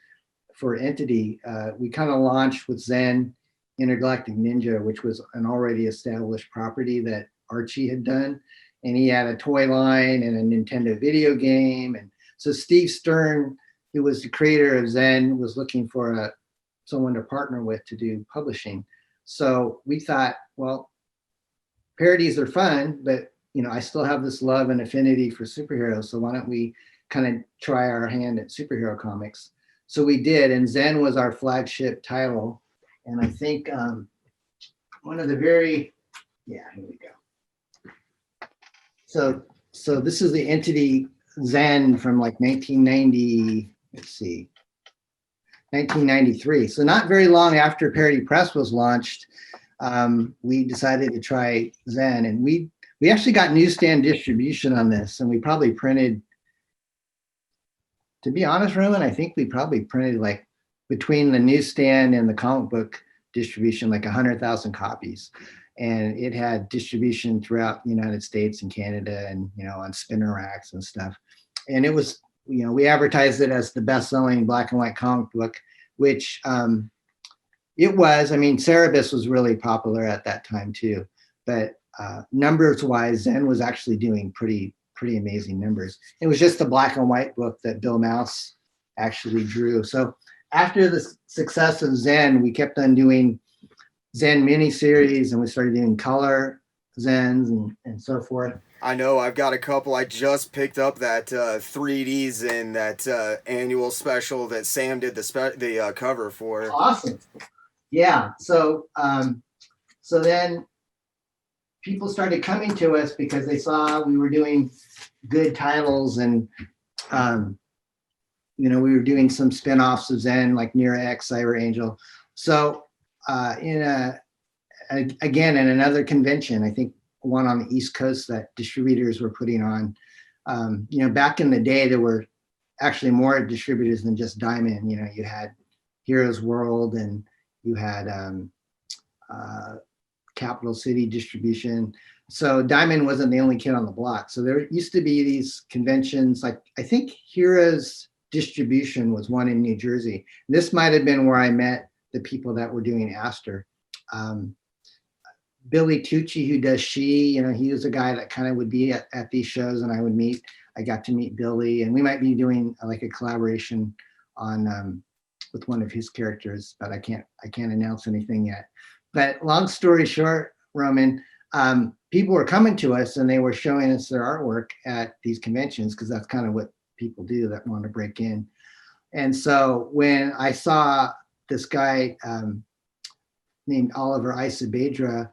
for Entity, we kind of launched with Zen Intergalactic Ninja, which was an already established property that Archie had done, and he had a toy line and a Nintendo video game. And so Steve Stern, who was the creator of Zen, was looking for someone to partner with to do publishing. So we thought, well, parodies are fun, but I still have this love and affinity for superheroes. So why don't we kind of try our hand at superhero comics? So we did, and Zen was our flagship title. And I think one of the here we go. So this is the Entity Zen from like 1993. So not very long after Parody Press was launched, we decided to try Zen, and we actually got newsstand distribution on this, and we probably printed, to be honest, Roman, I think we probably printed like between the newsstand and the comic book distribution, like 100,000 copies. And it had distribution throughout the United States and Canada, and, on spinner racks and stuff. And it was, we advertised it as the best-selling black and white comic book, which it was. I mean, Cerebus was really popular at that time too, but numbers-wise, Zen was actually doing pretty amazing numbers. It was just a black and white book that Bill Mouse actually drew. So after the success of Zen, we kept on doing Zen miniseries, and we started doing color Zens and so forth. I know, I've got a couple. I just picked up that 3Ds in that annual special that Sam did the cover for. Awesome. Yeah. So then people started coming to us because they saw we were doing good titles, and we were doing some spin-offs of Zen, like Near X, Cyber Angel. So again, in another convention, I think one on the East Coast that distributors were putting on, back in the day, there were actually more distributors than just Diamond. You had Heroes World, and you had Capital City Distribution. So Diamond wasn't the only kid on the block. So there used to be these conventions, like I think Heroes Distribution was one in New Jersey. This might have been where I met the people that were doing Aster. Billy Tucci, who does She, he was a guy that kind of would be at these shows, and I got to meet Billy, and we might be doing like a collaboration on with one of his characters, but I can't announce anything yet. But long story short, Roman, people were coming to us and they were showing us their artwork at these conventions, because that's kind of what people do that want to break in. And so when I saw this guy named Oliver Isabedra,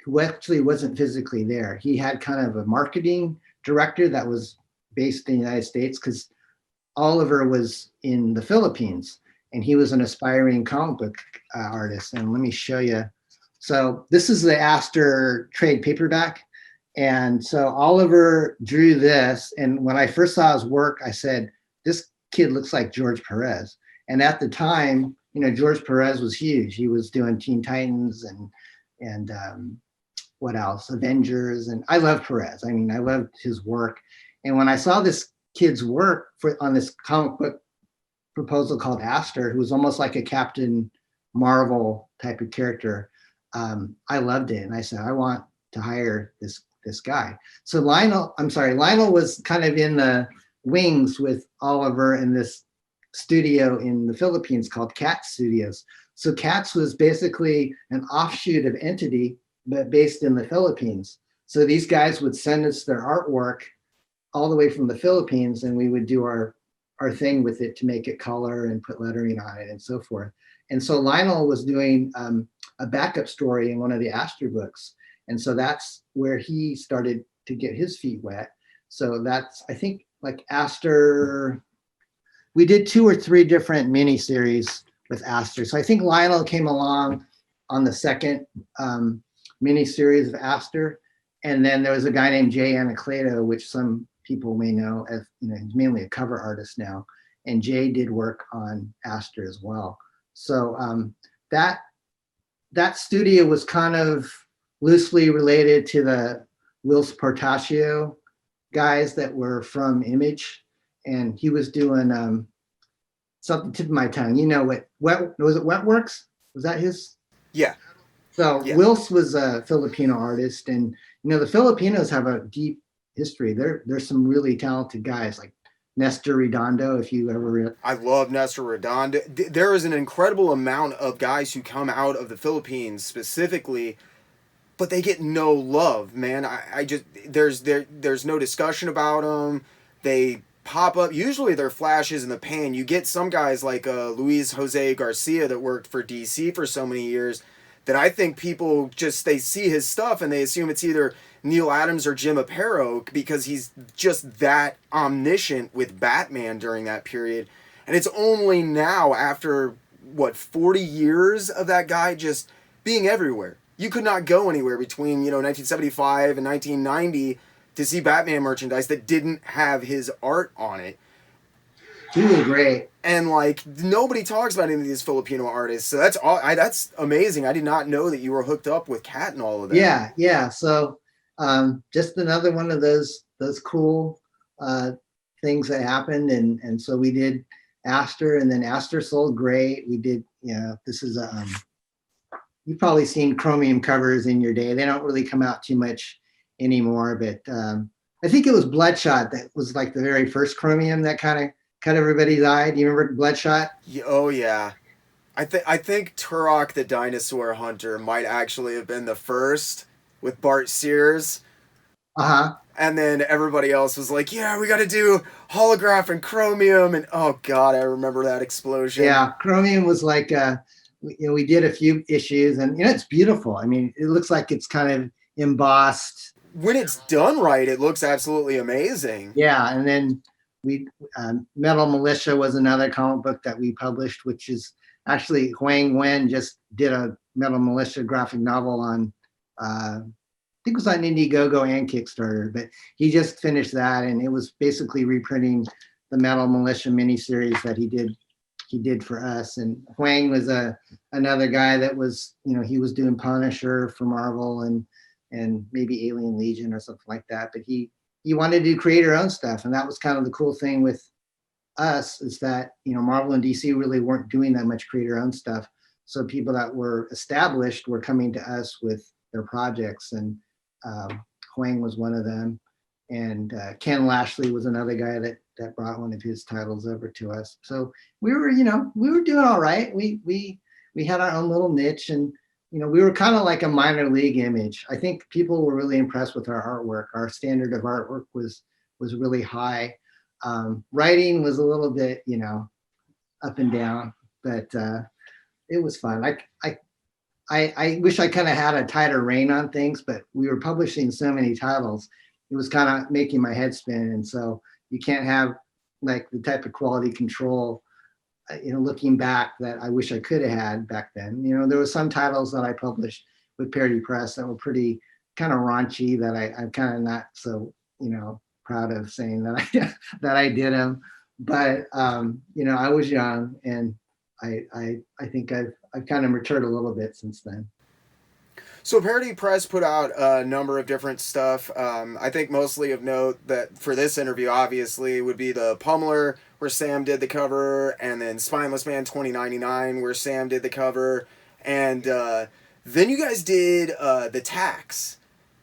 who actually wasn't physically there, he had kind of a marketing director that was based in the United States, because Oliver was in the Philippines and he was an aspiring comic book artist. And let me show you. So this is the Aster trade paperback. And so Oliver drew this. And when I first saw his work, I said, this kid looks like George Perez. And at the time, George Perez was huge. He was doing Teen Titans and what else? Avengers. And I love Perez. I mean, I loved his work. And when I saw this kid's work on this comic book proposal called Aster, who was almost like a Captain Marvel type of character, I loved it. And I said, I want to hire this guy. So Leinel was kind of in the wings with Oliver in this studio in the Philippines called Cats Studios. So Cats was basically an offshoot of Entity, but based in the Philippines. So these guys would send us their artwork all the way from the Philippines, and we would do our thing with it to make it color and put lettering on it and so forth. And so Leinel was doing a backup story in one of the Aster books. And so that's where he started to get his feet wet. So that's, I think, like Aster, we did 2 or 3 different miniseries with Aster. So I think Leinel came along on the second miniseries of Aster. And then there was a guy named Jay Anacleto, which some people may know as, he's mainly a cover artist now. And Jay did work on Aster as well. So that studio was kind of loosely related to the Whilce Portacio guys that were from Image. And he was doing something tip of my tongue. What was it? Wetworks? Was that his? Yeah. So yeah. Whilce was a Filipino artist, and the Filipinos have a deep history. There's some really talented guys like Nestor Redondo, if you ever I love Nestor Redondo. There is an incredible amount of guys who come out of the Philippines specifically, but they get no love, man. I just there's no discussion about them. They pop up. Usually they're flashes in the pan. You get some guys like Luis Jose Garcia that worked for DC for so many years that I think people they see his stuff and they assume it's either Neil Adams or Jim Aparo because he's just that omniscient with Batman during that period. And it's only now after 40 years of that guy just being everywhere. You could not go anywhere between 1975 and 1990 to see Batman merchandise that didn't have his art on it. He was great. And nobody talks about any of these Filipino artists. So that's amazing. I did not know that you were hooked up with Cat and all of that. Yeah. So just another one of those cool things that happened. And so we did Aster, and then Aster sold great. We did, this is you've probably seen Chromium covers in your day. They don't really come out too much anymore, but I think it was Bloodshot that was like the very first Chromium that kind of cut everybody's eye. Do you remember Bloodshot? Oh yeah, I think Turok the Dinosaur Hunter might actually have been the first, with Bart Sears. Uh-huh. And then everybody else was like, yeah, we got to do holograph and chromium. And oh, God, I remember that explosion. Yeah, chromium was like, we did a few issues, and it's beautiful. I mean, it looks like it's kind of embossed. When it's done right, it looks absolutely amazing. Yeah, and then Metal Militia was another comic book that we published, which is actually Huang Wen just did a Metal Militia graphic novel on, I think it was on Indiegogo and Kickstarter, but he just finished that, and it was basically reprinting the Metal Militia miniseries that he did for us. And Huang was another guy that was, he was doing Punisher for Marvel and maybe Alien Legion or something like that, but he wanted to create her own stuff. And that was kind of the cool thing with us, is that, Marvel and DC really weren't doing that much create our own stuff. So people that were established were coming to us with their projects, and Huang was one of them. And Ken Lashley was another guy that brought one of his titles over to us. So we were doing all right. We had our own little niche, and we were kind of like a minor league Image. I think people were really impressed with our artwork. Our standard of artwork was really high. Writing was a little bit, up and down, but it was fun. I wish I kind of had a tighter rein on things, but we were publishing so many titles, it was kind of making my head spin. And so you can't have like the type of quality control, looking back, that I wish I could have had back then. There were some titles that I published with Parody Press that were pretty kind of raunchy, that I'm kind of not so, proud of saying that I did them. But, I was young, and I think I've kind of matured a little bit since then. So Parody Press put out a number of different stuff. I think mostly of note that for this interview, obviously, would be the Pummeler, where Sam did the cover, and then Spineless Man 2099, where Sam did the cover. And then you guys did the Tax.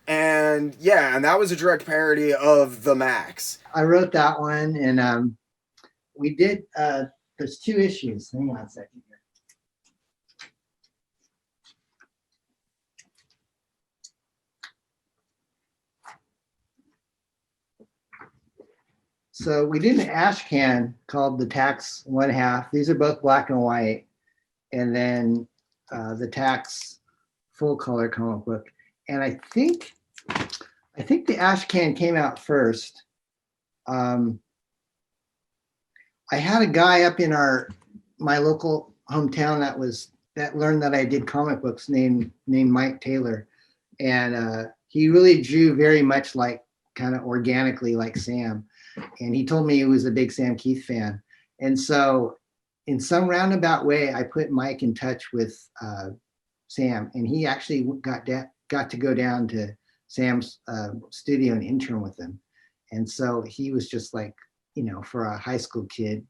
And yeah, and that was a direct parody of the Max. I wrote that one, and we did, there's 2 issues. Hang on a second here. So we did an ash can called the Tax 1/2. These are both black and white. And then the Tax full color comic book. And I think the ash can came out first. I had a guy up in my local hometown that learned that I did comic books named Mike Taylor. And he really drew very much like, kind of organically like Sam. And he told me he was a big Sam Kieth fan. And so in some roundabout way, I put Mike in touch with Sam, and he actually got to go down to Sam's studio and intern with him. And so he was just like, for a high school kid,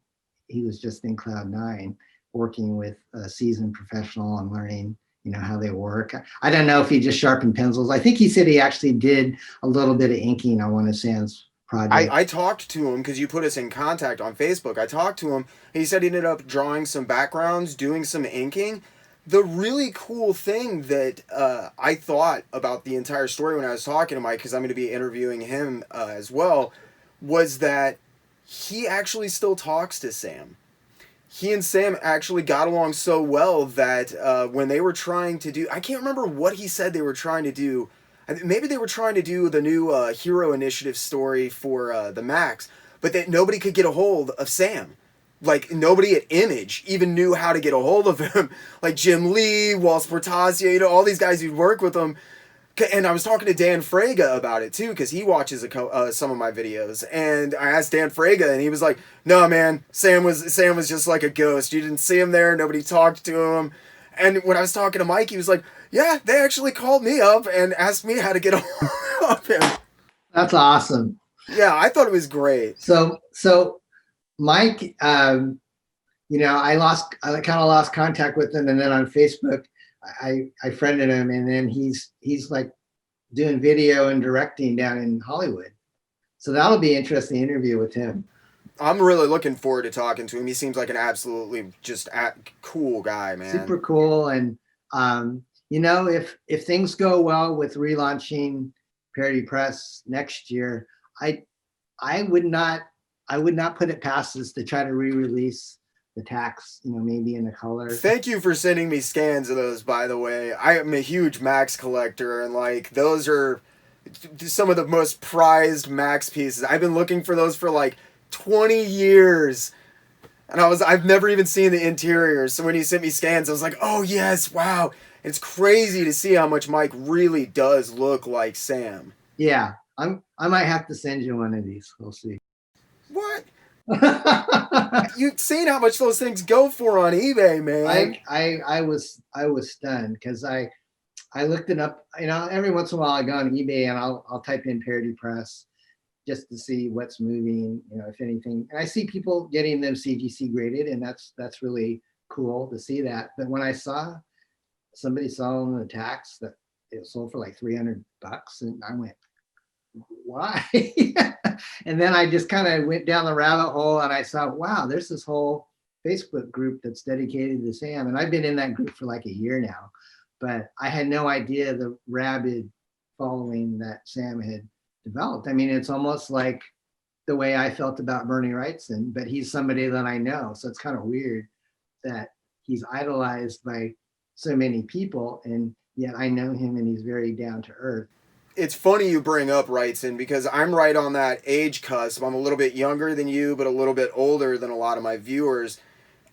he was just in cloud 9, working with a seasoned professional and learning, how they work. I don't know if he just sharpened pencils. I think he said he actually did a little bit of inking on one of Sam's project. I talked to him because you put us in contact on Facebook. I talked to him. He said he ended up drawing some backgrounds, doing some inking. The really cool thing that I thought about the entire story when I was talking to Mike, because I'm going to be interviewing him as well, was that he actually still talks to Sam. He and Sam actually got along so well that when they were trying to do, I can't remember what he said they were trying to do. Maybe they were trying to do the new Hero Initiative story for the Max, but that nobody could get a hold of Sam. Like, nobody at Image even knew how to get a hold of him. Like Jim Lee, Walt Sportazio, all these guys who'd work with him. And I was talking to Dan Fraga about it, too, because he watches some of my videos. And I asked Dan Fraga, and he was like, no, man, Sam was just like a ghost. You didn't see him there. Nobody talked to him. And when I was talking to Mike, he was like, yeah, they actually called me up and asked me how to get a hold of him. That's awesome. Yeah, I thought it was great. So Mike, I kind of lost contact with him, and then on Facebook, I friended him, and then he's like doing video and directing down in Hollywood. So that'll be an interesting interview with him. I'm really looking forward to talking to him. He seems like an absolutely just cool guy, man. Super cool, and You know, if things go well with relaunching Parody Press next year, I would not put it past us to try to re-release the Tax, you know, maybe in a color. Thank you for sending me scans of those, by the way. I am a huge Max collector, and like those are some of the most prized Max pieces. I've been looking for those for like 20 years. And I've never even seen the interior. So when he sent me scans, I was like, oh yes, wow. It's crazy to see how much Mike really does look like Sam. Yeah, I might have to send you one of these. We'll see. What? You've seen how much those things go for on eBay, man. I was stunned because I looked it up. You know, every once in a while I go on eBay and I'll type in Parody Press just to see what's moving, you know, if anything. And I see people getting them CGC graded, and that's really cool to see that. But when I saw somebody selling the Tax that it sold for like $300, and I went, why? And then I just kind of went down the rabbit hole and I saw, wow, there's this whole Facebook group that's dedicated to Sam. And I've been in that group for like a year now, but I had no idea the rabid following that Sam had developed. I mean, it's almost like the way I felt about Bernie Wrightson, but he's somebody that I know. So it's kind of weird that he's idolized by so many people, and yet I know him and he's very down to earth. It's funny you bring up Wrightson because I'm right on that age cusp. I'm a little bit younger than you, but a little bit older than a lot of my viewers.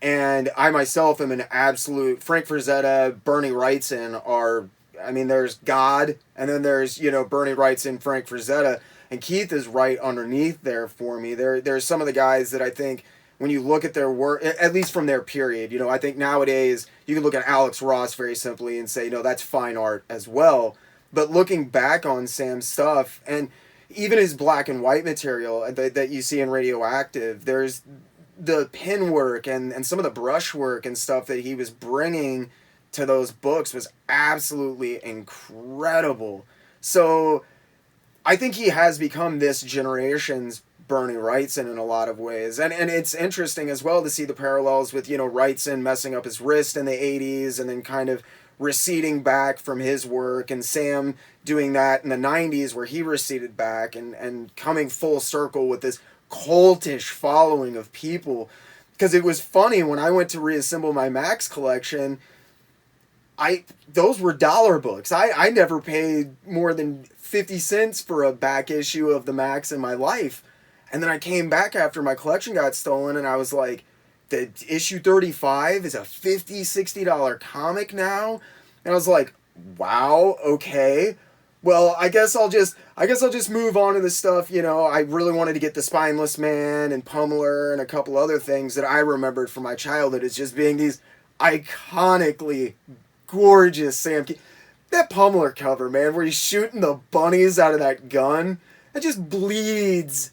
And I myself am an absolute Frank Frazetta, Bernie Wrightson are, I mean, there's God, and then there's, you know, Bernie Wrightson, Frank Frazetta, and Keith is right underneath there for me. There's some of the guys that I think when you look at their work, at least from their period, you know, I think nowadays you can look at Alex Ross very simply and say, no, that's fine art as well. But looking back on Sam's stuff, and even his black and white material that you see in Radioactive, there's the pen work and some of the brush work and stuff that he was bringing to those books was absolutely incredible. So I think he has become this generation's Bernie Wrightson in a lot of ways. And it's interesting as well to see the parallels with, you know, Wrightson messing up his wrist in the 80s and then kind of receding back from his work, and Sam doing that in the 90s where he receded back and coming full circle with this cultish following of people. Because it was funny when I went to reassemble my Max collection, those were dollar books. I never paid more than 50 cents for a back issue of the Max in my life. And then I came back after my collection got stolen and I was like, the issue 35 is a $50, $60 comic now. And I was like, wow, okay. Well, I guess I'll just move on to the stuff, you know. I really wanted to get the Spineless Man and Pummeler and a couple other things that I remembered from my childhood as just being these iconically gorgeous Sam Kieth. That Pummeler cover, man, where he's shooting the bunnies out of that gun, it just bleeds.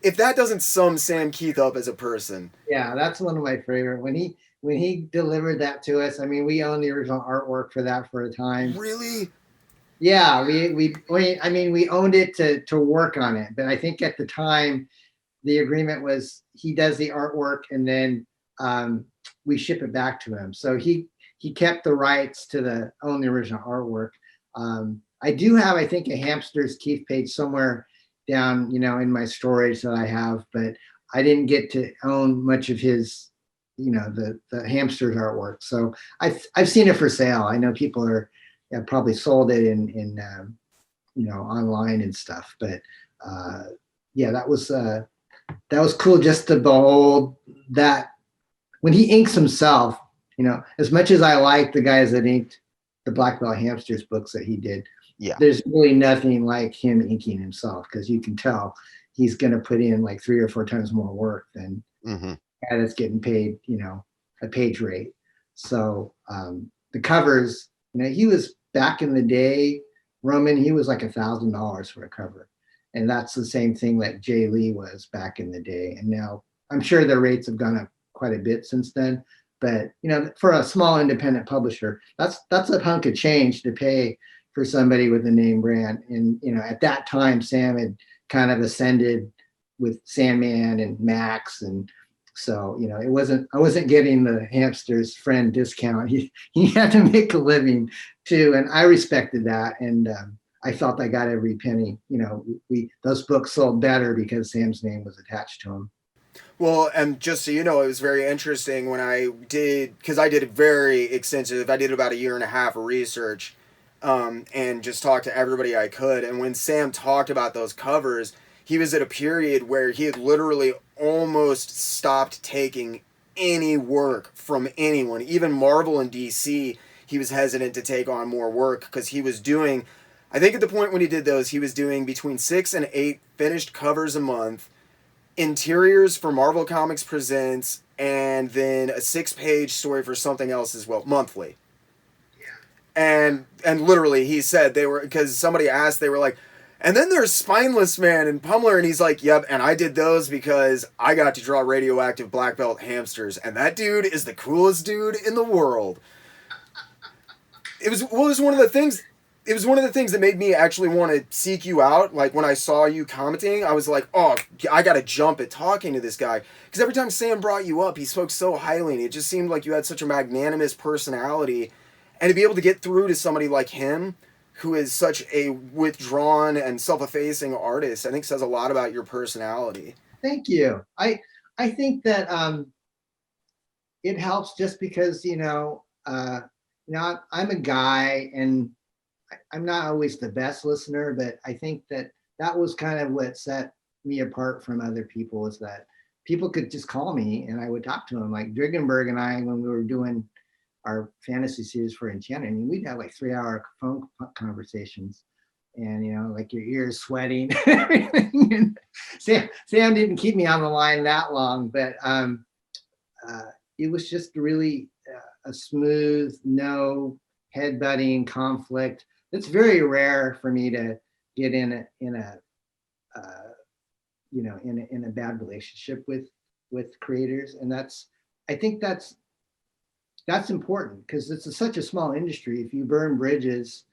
If that doesn't sum Sam Kieth up as a person. Yeah, that's one of my favorite. When he delivered that to us, I mean, we owned the original artwork for that for a time. Really? Yeah, we owned it to work on it, but I think at the time the agreement was he does the artwork and then we ship it back to him. So he kept the rights to own the original artwork. I do have, I think, a Hamsters Kieth page somewhere down, you know, in my storage that I have, but I didn't get to own much of his, you know, the Hamsters artwork. So I've seen it for sale. I know people have probably sold it in you know, online and stuff, but yeah, that was cool just to behold that when he inks himself, you know, as much as I like the guys that inked the Black Belt Hamsters books that he did, Yeah. there's really nothing like him inking himself, because you can tell he's going to put in like 3 or 4 times more work than Mm-hmm. guy that's getting paid, you know, a page rate. So the covers, you know, he was back in the day, Roman, he was like $1,000 for a cover. And that's the same thing that Jay Lee was back in the day. And now I'm sure the rates have gone up quite a bit since then. But, you know, for a small independent publisher, that's a hunk of change to pay for somebody with a name brand. And, you know, at that time, Sam had kind of ascended with Sandman and Max. And So, I wasn't getting the hamster's friend discount. He had to make a living too. And I respected that. And I felt I got every penny. Those books sold better because Sam's name was attached to them. Well, and just so you know, it was very interesting when because I did very extensive, I did about 1.5 years of research, and just talked to everybody I could. And when Sam talked about those covers, he was at a period where he had literally almost stopped taking any work from anyone, even Marvel and DC. He was hesitant to take on more work because he was doing, I think at the point when he did those, he was doing between 6 and 8 finished covers a month, interiors for Marvel Comics Presents, and then a 6-page story for something else as well, monthly. Yeah. And literally, he said they were, because somebody asked, they were like, and then there's Spineless Man and Pummeler, and he's like, yep, and I did those because I got to draw Radioactive Black Belt Hamsters, and that dude is the coolest dude in the world. It was one of the things. It was one of the things that made me actually want to seek you out. Like, when I saw you commenting, I was like, oh, I got to jump at talking to this guy. Because every time Sam brought you up, he spoke so highly, and it just seemed like you had such a magnanimous personality. And to be able to get through to somebody like him, who is such a withdrawn and self-effacing artist, I think says a lot about your personality. Thank you. I think that it helps just because, I'm a guy, and I'm not always the best listener, but I think that was kind of what set me apart from other people, is that people could just call me and I would talk to them. Like Dringenberg and I, when we were doing our fantasy series for Enchanted, we'd have like 3-hour phone conversations, and like your ears sweating. Sam didn't keep me on the line that long, but it was just really a smooth, no headbutting conflict. It's very rare for me to get in a bad relationship with creators, and I think that's important, because it's such a small industry. If you burn bridges,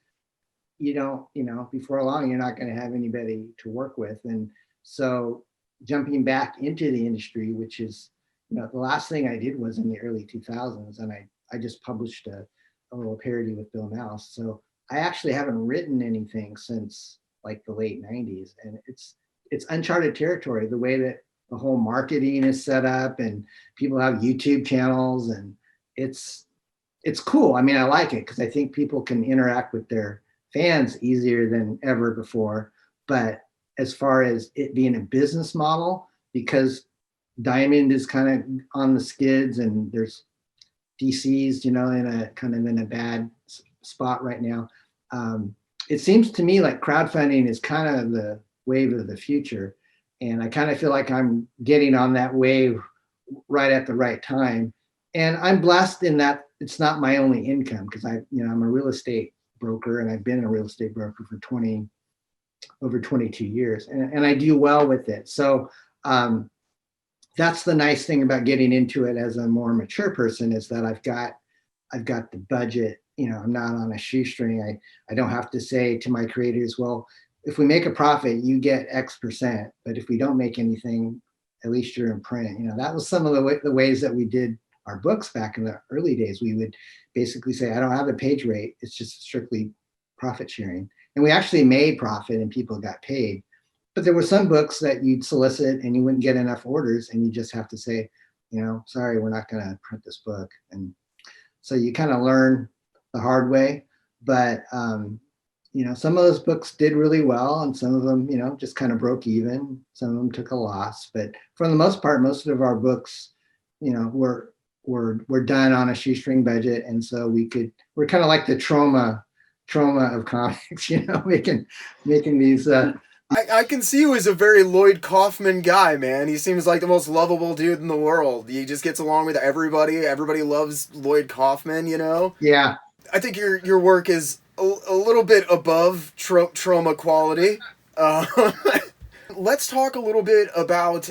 before long you're not going to have anybody to work with. And so jumping back into the industry, which is, the last thing I did was in the early 2000s, and I just published a little parody with Bill Mouse. So I actually haven't written anything since like the late 90s, and it's uncharted territory, the way that the whole marketing is set up, and people have YouTube channels, and it's cool. I mean, I like it because I think people can interact with their fans easier than ever before. But as far as it being a business model, because Diamond is kind of on the skids, and there's DC's, in a bad spot right now. It seems to me like crowdfunding is kind of the wave of the future. And I kind of feel like I'm getting on that wave right at the right time. And I'm blessed in that it's not my only income, because I'm a real estate broker, and I've been a real estate broker for over 22 years, and I do well with it. So that's the nice thing about getting into it as a more mature person, is that I've got the budget. I'm not on a shoestring. I don't have to say to my creators, well, if we make a profit, you get X%, but if we don't make anything, at least you're in print. That was some of the ways that we did our books back in the early days. We would basically say, I don't have a page rate. It's just strictly profit sharing. And we actually made profit and people got paid. But there were some books that you'd solicit and you wouldn't get enough orders, and you just have to say, sorry, we're not going to print this book. And so you kind of learn the hard way. But, some of those books did really well, and some of them, just kind of broke even. Some of them took a loss. But for the most part, most of our books, were done on a shoestring budget. And so we're kind of like the trauma of comics, making these, I can see you as a very Lloyd Kaufman guy, man. He seems like the most lovable dude in the world. He just gets along with everybody. Everybody loves Lloyd Kaufman, Yeah. I think your work is a little bit above trauma quality. Let's talk a little bit about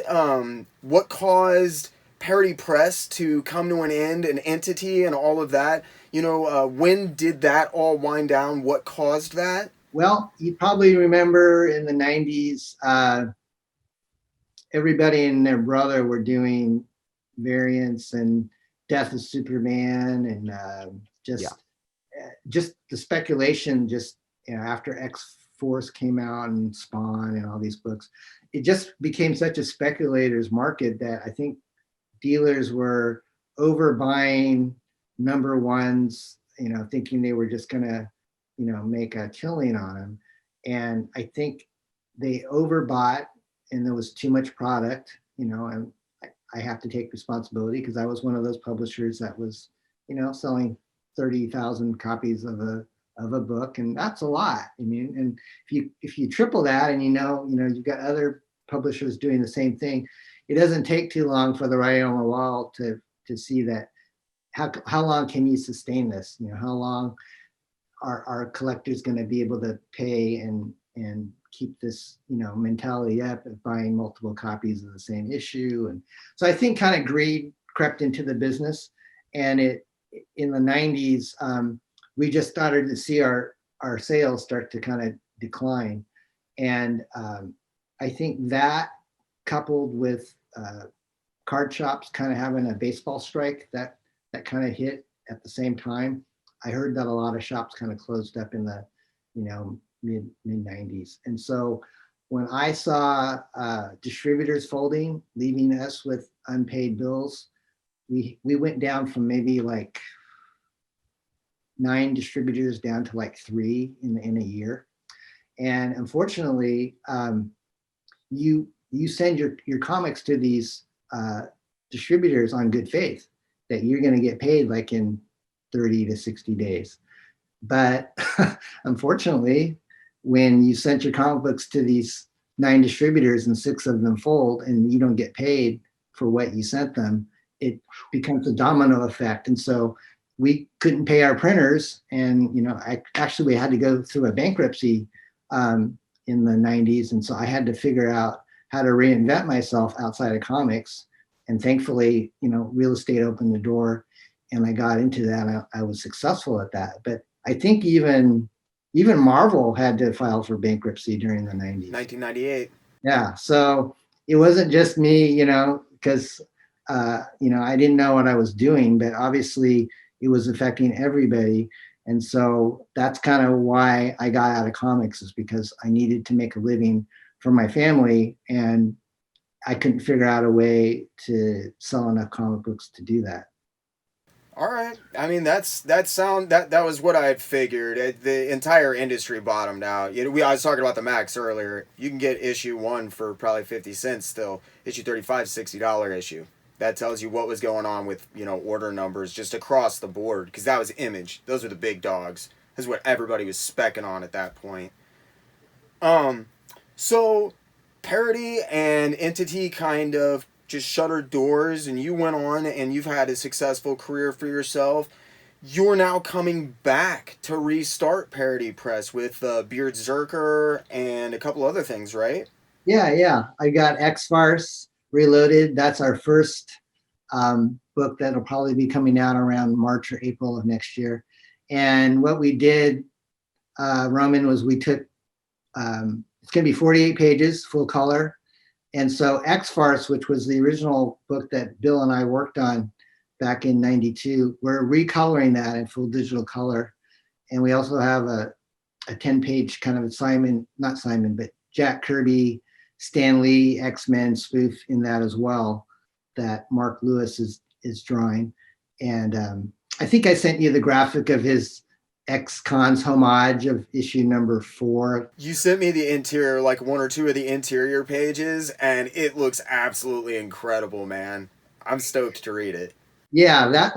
what caused Parody Press to come to an end, an entity, and all of that. When did that all wind down? What caused that? Well, you probably remember in the 90s, everybody and their brother were doing variants and Death of Superman and just the speculation, just after X-Force came out and Spawn and all these books, it just became such a speculator's market that I think dealers were overbuying number ones, thinking they were just gonna, make a killing on them. And I think they overbought and there was too much product, and I have to take responsibility because I was one of those publishers that was, selling 30,000 copies of a book, and that's a lot. I mean, and if you triple that, and you've got other publishers doing the same thing, it doesn't take too long for the writing on the wall to see that how long can you sustain this? How long are collectors going to be able to pay and keep this mentality up of buying multiple copies of the same issue? And so I think kind of greed crept into the business, and in the 90s we just started to see our sales start to kind of decline. And I think that, coupled with card shops kind of having a baseball strike that kind of hit at the same time, I heard that a lot of shops kind of closed up in the mid 90s. And so when I saw distributors folding, leaving us with unpaid bills, we went down from maybe like 9 distributors down to like 3 in a year. And unfortunately, you send your comics to these distributors on good faith that you're going to get paid like in 30 to 60 days. But unfortunately, when you sent your comic books to these 9 distributors and 6 of them fold and you don't get paid for what you sent them, it becomes a domino effect. And so we couldn't pay our printers. And, we had to go through a bankruptcy in the 90s. And so I had to figure out how to reinvent myself outside of comics. And thankfully, real estate opened the door and I got into that. I was successful at that. But I think even Marvel had to file for bankruptcy during the 90s. 1998. Yeah. So it wasn't just me, because, I didn't know what I was doing, but obviously it was affecting everybody. And so that's kind of why I got out of comics, is because I needed to make a living for my family. And I couldn't figure out a way to sell enough comic books to do that. All right. I mean, that was what I had figured. The entire industry bottomed out. I was talking about the Max earlier. You can get issue 1 for probably 50 cents still. Issue 35, $60 issue. That tells you what was going on with, order numbers just across the board, because that was Image. Those were the big dogs. That's what everybody was specking on at that point. So Parody and Entity kind of just shuttered doors, and you went on and you've had a successful career for yourself. You're now coming back to restart Parody Press with Beard Zerker and a couple other things, right? Yeah. I got X-Farce Reloaded. That's our first book that'll probably be coming out around March or April of next year. And what we did, Roman, was we took, it's going to be 48 pages, full color. And so X-Farce, which was the original book that Bill and I worked on back in 92, we're recoloring that in full digital color. And we also have a 10-page kind of but Jack Kirby, Stan Lee, X-Men spoof in that as well, that Mark Lewis is drawing. And I think I sent you the graphic of his X-Cons homage of issue number 4. You sent me the interior, like 1 or 2 of the interior pages, and it looks absolutely incredible, man. I'm stoked to read it. Yeah, that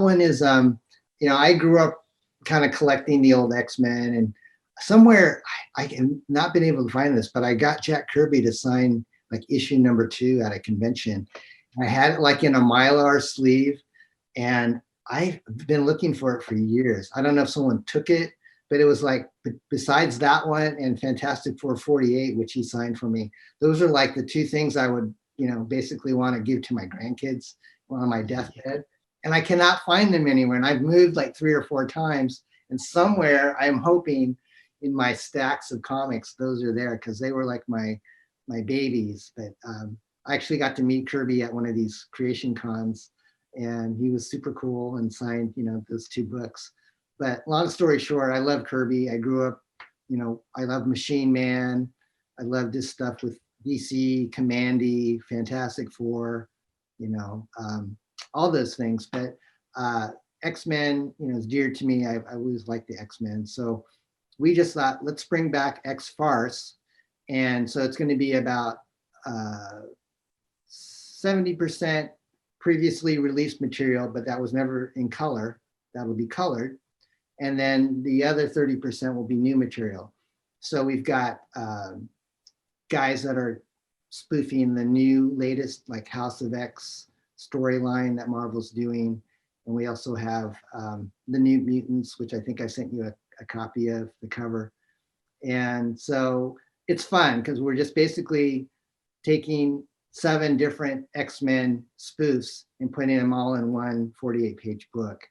one is, I grew up kind of collecting the old X-Men, and somewhere I have not been able to find this, but I got Jack Kirby to sign like issue number 2 at a convention. I had it like in a Mylar sleeve, and I've been looking for it for years. I don't know if someone took it, but it was like, besides that one and Fantastic Four 48, which he signed for me, those are like the 2 things I would, basically want to give to my grandkids on my deathbed. And I cannot find them anywhere. And I've moved like 3 or 4 times, and somewhere I'm hoping in my stacks of comics, those are there, because they were like my babies. But I actually got to meet Kirby at one of these creation cons, and he was super cool and signed, those 2 books. But long story short, I love Kirby. I grew up, I love Machine Man. I loved his stuff with DC, Commandy, Fantastic Four, all those things. But X-Men, is dear to me. I always liked the X-Men. So we just thought, let's bring back X-Farce. And so it's going to be about 70% previously released material, but that was never in color. That will be colored. And then the other 30% will be new material. So we've got guys that are spoofing the new latest like House of X storyline that Marvel's doing. And we also have the New Mutants, which I think I sent you a copy of the cover. And so it's fun because we're just basically taking 7 different X-Men spoofs and putting them all in one 48-page book.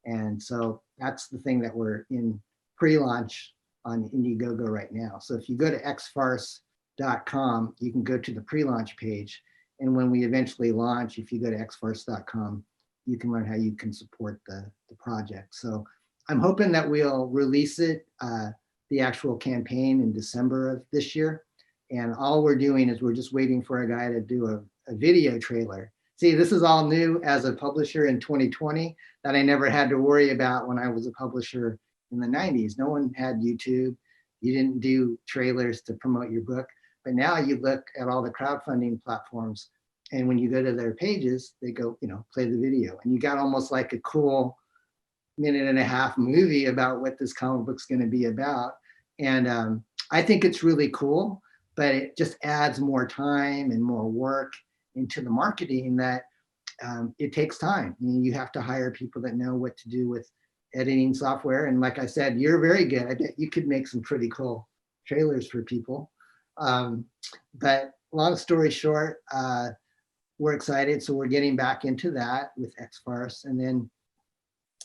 And so that's the thing that we're in pre-launch on Indiegogo right now. So if you go to xfarce.com, you can go to the pre-launch page. And when we eventually launch, if you go to xfarce.com, you can learn how you can support the project. So I'm hoping that we'll release it, the actual campaign in December of this year. And all we're doing is we're just waiting for a guy to do a video trailer. See, this is all new as a publisher in 2020 that I never had to worry about when I was a publisher in the 90s. No one had YouTube. You didn't do trailers to promote your book. But now you look at all the crowdfunding platforms, and when you go to their pages, they go, play the video. And you got almost like a cool 1.5-minute movie about what this comic book's going to be about. And I think it's really cool, but it just adds more time and more work into the marketing that it takes time. You have to hire people that know what to do with editing software. And like I said, you're very good. I bet you could make some pretty cool trailers for people. But long story short, we're excited. So we're getting back into that with X-Farce. And then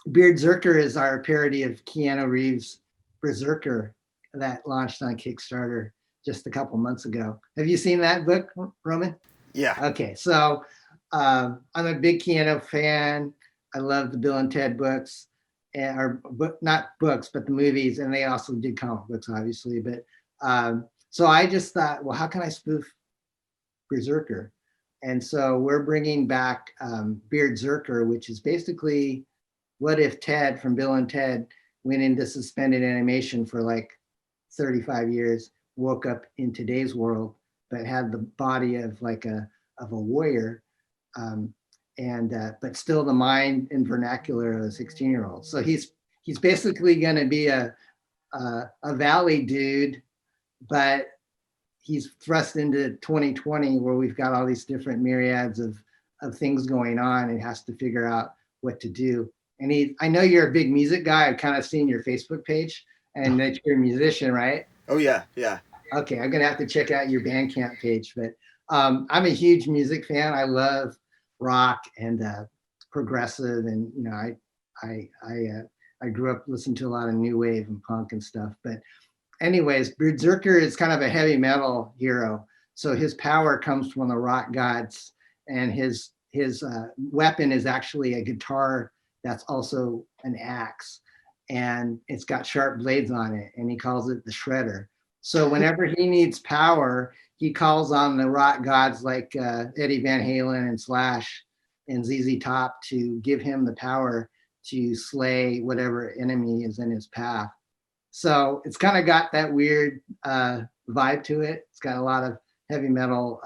Beardzerker is our parody of Keanu Reeves' Berserker that launched on Kickstarter just a couple months ago. Have you seen that book, Roman? Yeah. Okay, so I'm a big Keanu fan. I love the Bill and Ted books, not books, but the movies, and they also did comic books, obviously. But so I just thought, well, how can I spoof Berserker? And so we're bringing back Beardzerker, which is basically what if Ted from Bill and Ted went into suspended animation for like 35 years, woke up in today's world, but had the body of like a warrior, but still the mind and vernacular of a 16-year-old. So he's basically going to be a valley dude, but he's thrust into 2020 where we've got all these different myriads of things going on and has to figure out what to do. And I know you're a big music guy. I've kind of seen your Facebook page and that you're a musician, right? Oh yeah, yeah. Okay, I'm gonna have to check out your Bandcamp page, but I'm a huge music fan. I love rock and progressive, and I grew up listening to a lot of new wave and punk and stuff. But anyways, Berserker is kind of a heavy metal hero, so his power comes from the rock gods, and his weapon is actually a guitar that's also an axe, and it's got sharp blades on it, and he calls it the Shredder. So whenever he needs power, he calls on the rock gods like Eddie Van Halen and Slash and ZZ Top to give him the power to slay whatever enemy is in his path. So it's kind of got that weird vibe to it. It's got a lot of heavy metal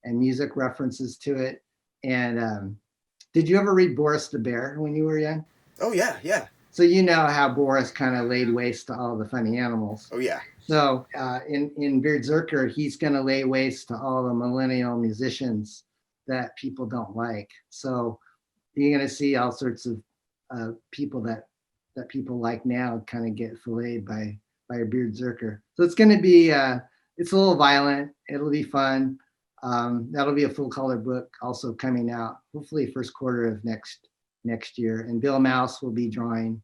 and music references to it. And did you ever read Boris the Bear when you were young? Oh yeah, yeah. So you know how Boris kind of laid waste to all the funny animals. Oh yeah. So in Beardzerker, he's going to lay waste to all the millennial musicians that people don't like. So you're going to see all sorts of people that people like now kind of get filleted by a Beardzerker. So it's going to be it's a little violent. It'll be fun. That'll be a full color book also coming out hopefully first quarter of next year. And Bill Mouse will be drawing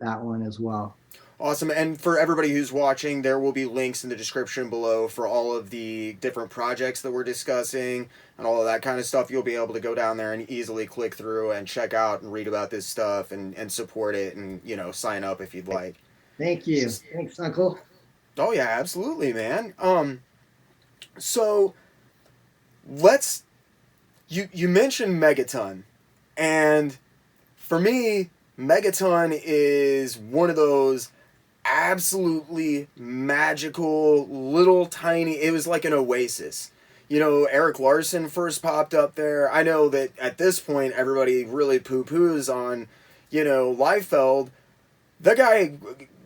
that one as well. Awesome. And for everybody who's watching, there will be links in the description below for all of the different projects that we're discussing and all of that kind of stuff. You'll be able to go down there and easily click through and check out and read about this stuff and support it and, you know, sign up if you'd like. Thank you. Thanks, Uncle. Oh yeah, absolutely, man. So let's you mentioned Megaton, and for me, Megaton is one of those absolutely magical little tiny, it was like an oasis. You know, Eric Larson first popped up there. I know that at this point everybody really poo-poos on, you know, Liefeld. That guy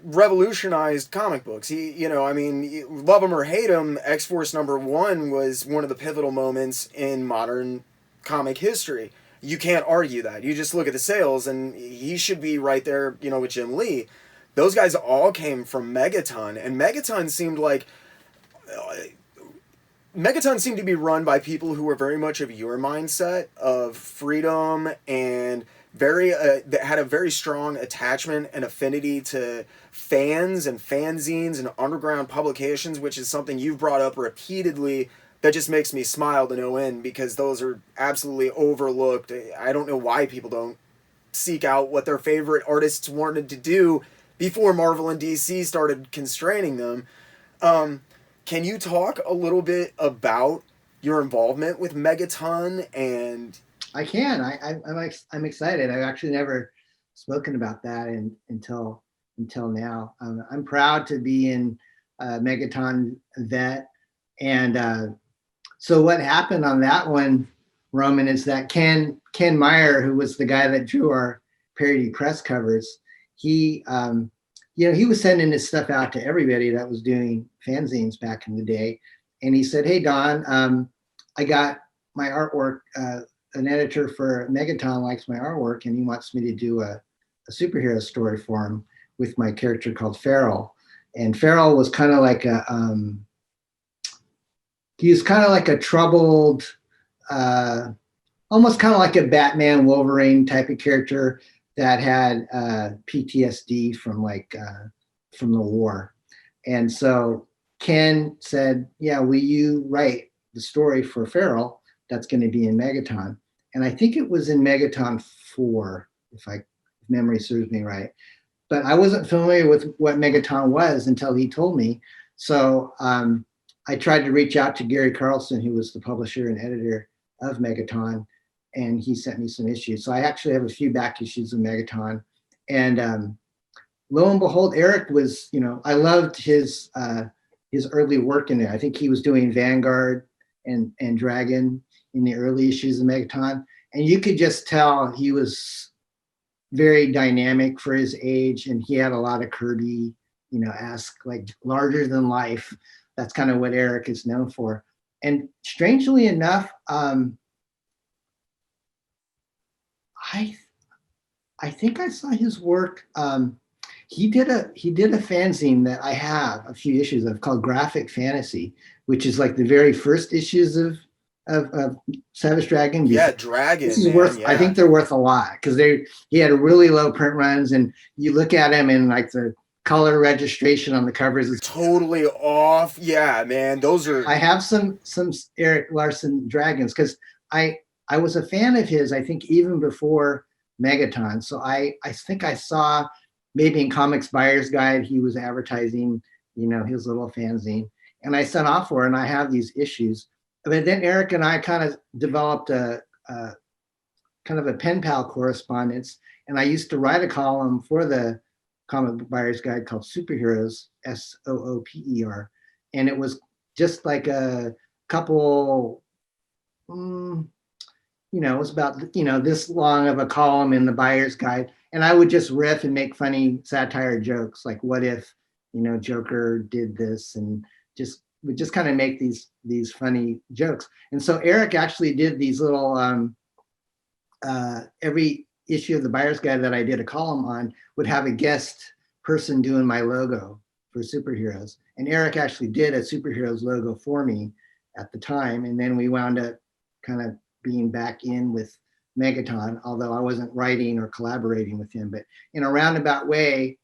revolutionized comic books. He, you know, I mean, love him or hate him, X-Force #1 was one of the pivotal moments in modern comic history. You can't argue that. You just look at the sales and he should be right there, you know, with Jim Lee. Those guys all came from Megaton, and Megaton seemed to be run by people who were very much of your mindset of freedom and very that had a very strong attachment and affinity to fans and fanzines and underground publications, which is something you've brought up repeatedly. That just makes me smile to no end, because those are absolutely overlooked. I don't know why people don't seek out what their favorite artists wanted to do before Marvel and DC started constraining them. Can you talk a little bit about your involvement with Megaton? And I can. I'm excited. I've actually never spoken about that until now. I'm proud to be in Megaton Vet, and so what happened on that one, Roman, is that Ken Meyer, who was the guy that drew our Parody press covers, he he was sending his stuff out to everybody that was doing fanzines back in the day, and he said, "Hey Don, I got my artwork. An editor for Megaton likes my artwork, and he wants me to do a superhero story for him with my character called Feral." And Feral was kind of like he was kind of like a troubled, almost kind of like a Batman Wolverine type of character that had PTSD from from the war. And so Ken said, "Yeah, will you write the story for Feral that's going to be in Megaton?" And I think it was in Megaton 4, if memory serves me right. But I wasn't familiar with what Megaton was until he told me. So I tried to reach out to Gary Carlson, who was the publisher and editor of Megaton, and he sent me some issues. So I actually have a few back issues of Megaton. And lo and behold, Eric was, I loved his early work in there. I think he was doing Vanguard and Dragon in the early issues of Megaton. And you could just tell he was very dynamic for his age, and he had a lot of Kirby, esque, like larger than life. That's kind of what Eric is known for. And strangely enough, I think I saw his work. He did a fanzine that I have a few issues of called Graphic Fantasy, which is like the very first issues of Savage Dragon. Yeah, Dragon. This is worth. Yeah. I think they're worth a lot because he had really low print runs, and you look at him and like the color registration on the covers is totally off. Yeah, man, those are. I have some Eric Larson Dragons because I was a fan of his. I think even before Megaton. So I think I saw maybe in Comics Buyer's Guide he was advertising, his little fanzine, and I sent off for it, and I have these issues. But then Eric and I kind of developed a kind of a pen pal correspondence, and I used to write a column for the Comic Buyer's Guide called Superheroes, SOOPER, and it was just like a couple, it was about this long of a column in the Buyer's Guide, and I would just riff and make funny satire jokes like, what if Joker did this, and would just kind of make these funny jokes. And so Eric actually did these little every issue of the Buyer's Guide that I did a column on would have a guest person doing my logo for superheroes. And Eric actually did a superheroes logo for me at the time. And then we wound up kind of being back in with Megaton, although I wasn't writing or collaborating with him. But in a roundabout way,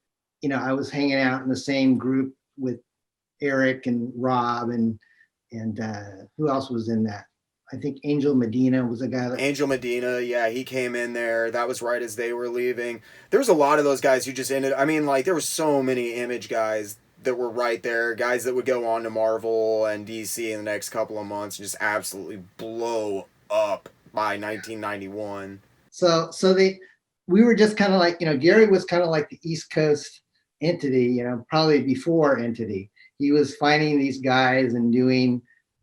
I was hanging out in the same group with Eric and Rob and who else was in that? I think Angel Medina was a guy that... Angel Medina, yeah, he came in there. That was right as they were leaving. There was a lot of those guys who just ended. I mean, like, there were so many Image guys that were right there, guys that would go on to Marvel and DC in the next couple of months and just absolutely blow up by 1991. So we were just kind of like, Gary was kind of like the East Coast Entity, probably before Entity. He was finding these guys and doing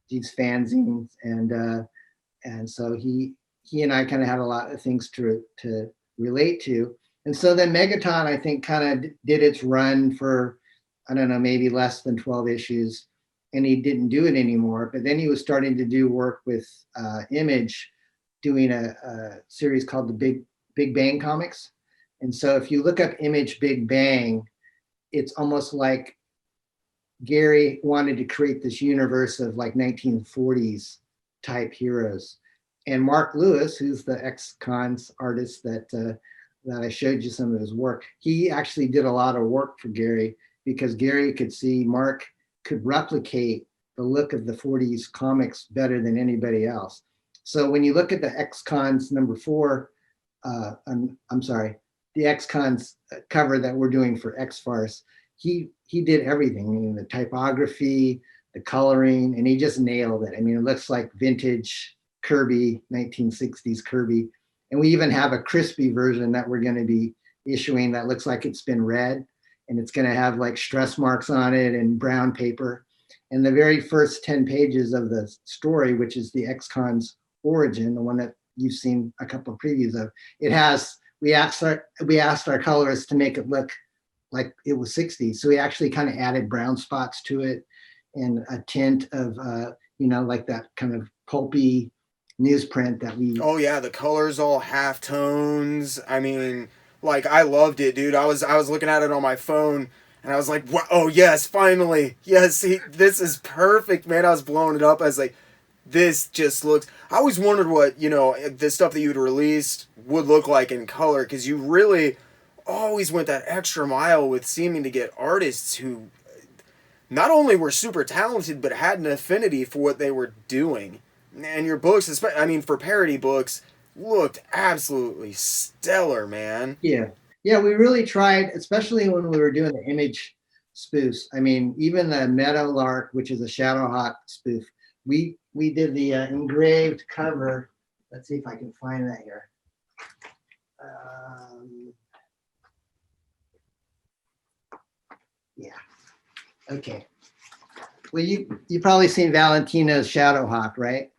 these fanzines, and so he and I kind of had a lot of things to relate to. And so then Megaton, I think, kind of did its run for, I don't know, maybe less than 12 issues, and he didn't do it anymore. But then he was starting to do work with Image, doing a series called the Big Bang Comics. And so if you look up Image Big Bang, it's almost like Gary wanted to create this universe of like 1940s type heroes. And Mark Lewis, who's the ex-cons artist that I showed you some of his work, he actually did a lot of work for Gary because Gary could see Mark could replicate the look of the 40s comics better than anybody else. So when you look at the ex-cons number 4, I'm sorry, the ex-cons cover that we're doing for X-Farce, he did everything. I mean, the typography, the coloring, and he just nailed it. I mean, it looks like vintage Kirby, 1960s Kirby. And we even have a crispy version that we're going to be issuing that looks like it's been read, and it's going to have like stress marks on it and brown paper. And the very first 10 pages of the story, which is the X-Cons origin, the one that you've seen a couple of previews of, it has, we asked our colorists to make it look like it was 60s. So we actually kind of added brown spots to it and a tint of, like that kind of pulpy newsprint that we... Oh yeah, the colors all half tones. I mean, like, I loved it, dude. I was looking at it on my phone and I was like, oh yes, finally. Yes, this is perfect, man. I was blowing it up. I was like, this just looks... I always wondered what, the stuff that you'd released would look like in color, because you really always went that extra mile with seeming to get artists who not only were super talented, but had an affinity for what they were doing. And your books, I mean, for parody books, looked absolutely stellar, man. Yeah, we really tried, especially when we were doing the Image spoofs. I mean, even the Meadowlark, which is a Shadowhawk spoof, we did the engraved cover. Let's see if I can find that here. Yeah. Okay. Well, you probably seen Valentino's Shadowhawk, right?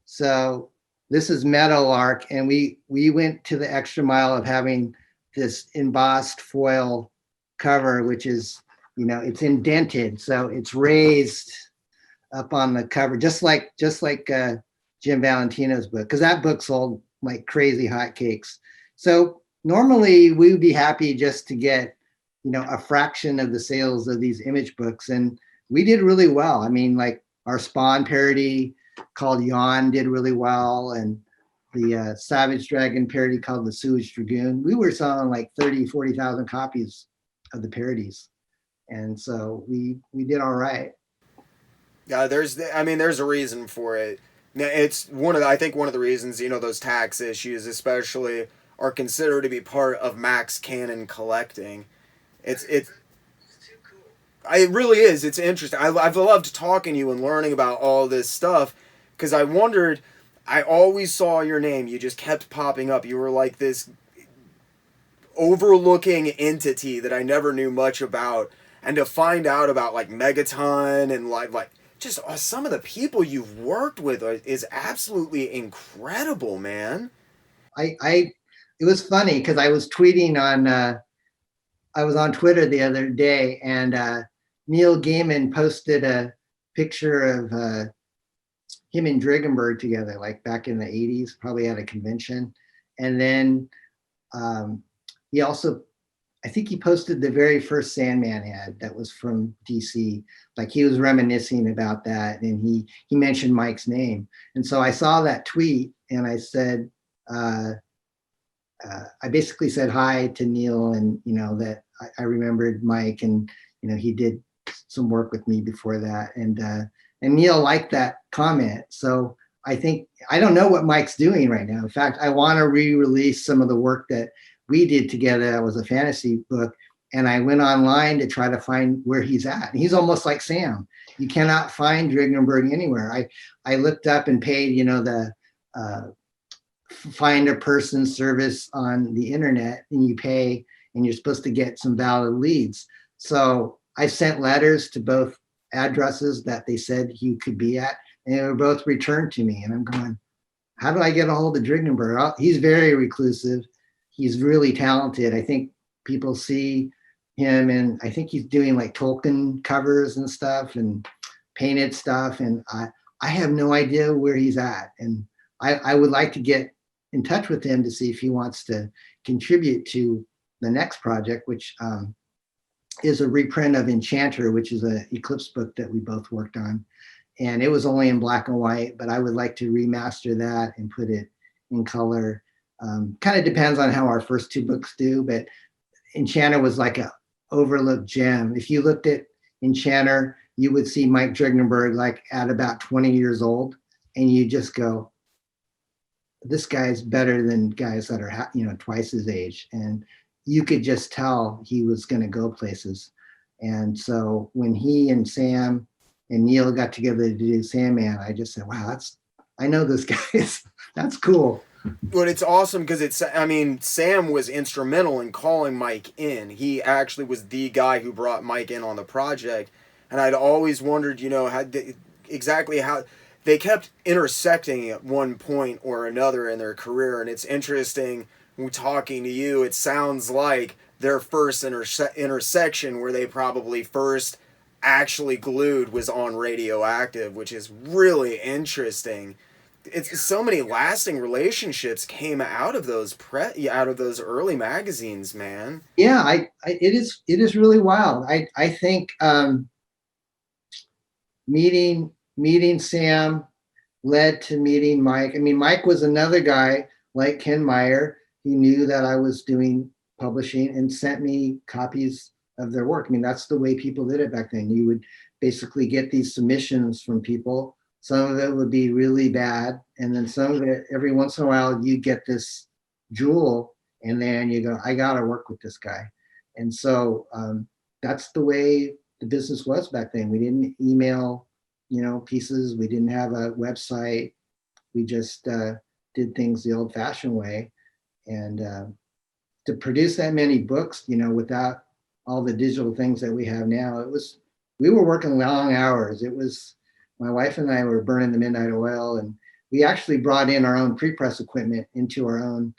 So this is Meadowlark, and we went to the extra mile of having this embossed foil cover, which is, it's indented, so it's raised up on the cover, just like Jim Valentino's book, because that book sold like crazy hotcakes. So normally we would be happy just to get, a fraction of the sales of these Image books, and we did really well. I mean, like our Spawn parody called Yawn did really well, and the Savage Dragon parody called The Sewage Dragoon, we were selling like 40,000 copies of the parodies, and so we did all right. Yeah, there's a reason for it. It's I think one of the reasons, those tax issues especially are considered to be part of Max Canon collecting. It really is. It's interesting. I've loved talking to you and learning about all this stuff, because I wondered, I always saw your name. You just kept popping up. You were like this overlooking entity that I never knew much about. And to find out about like Megaton and like just some of the people you've worked with is absolutely incredible, man. It was funny because I was tweeting on, I was on Twitter the other day, and Neil Gaiman posted a picture of him and Dringenberg together, like back in the 80s, probably at a convention. And then he also, I think he posted the very first Sandman ad that was from DC. Like he was reminiscing about that, and he mentioned Mike's name. And so I saw that tweet and I said, I basically said hi to Neil, and that I remembered Mike, and he did some work with me before that, and Neil liked that comment. So I think, I don't know what Mike's doing right now. In fact, I want to re-release some of the work that we did together. That was a fantasy book, and I went online to try to find where he's at. And he's almost like Sam. You cannot find Dringenberg anywhere. I looked up and paid, the find a person service on the internet, and you pay, and you're supposed to get some valid leads. So I sent letters to both addresses that they said he could be at, and they were both returned to me. And I'm going, how do I get a hold of Dringenberg? He's very reclusive. He's really talented. I think people see him, and I think he's doing like Tolkien covers and stuff and painted stuff. And I have no idea where he's at. And I would like to get in touch with him to see if he wants to contribute to the next project, which is a reprint of Enchanter, which is an Eclipse book that we both worked on. And it was only in black and white, but I would like to remaster that and put it in color. Kind of depends on how our first two books do, but Enchanter was like a overlooked gem. If you looked at Enchanter, you would see Mike Dringenberg like at about 20 years old, and you just go, this guy's better than guys that are twice his age. And you could just tell he was going to go places. And so when he and Sam and Neil got together to do Sandman, I just said, wow, I know this guy. That's cool. But it's awesome because Sam was instrumental in calling Mike in. He actually was the guy who brought Mike in on the project. And I'd always wondered, exactly how they kept intersecting at one point or another in their career. And it's interesting, when talking to you, it sounds like their first intersection where they probably first actually glued was on Radioactive, which is really interesting. It's so many lasting relationships came out of those early magazines, man. Yeah, it is really wild. I think meeting Sam led to meeting Mike. I mean, Mike was another guy like Ken Meyer. He knew that I was doing publishing and sent me copies of their work. I mean, that's the way people did it back then. You would basically get these submissions from people. Some of it would be really bad, and then some of it, every once in a while, you get this jewel, and then you go, I gotta work with this guy. And so that's the way the business was back then. We didn't email, pieces. We didn't have a website. We just did things the old-fashioned way. And to produce that many books, without all the digital things that we have now, we were working long hours. It was, my wife and I were burning the midnight oil, and we actually brought in our own pre-press equipment into our own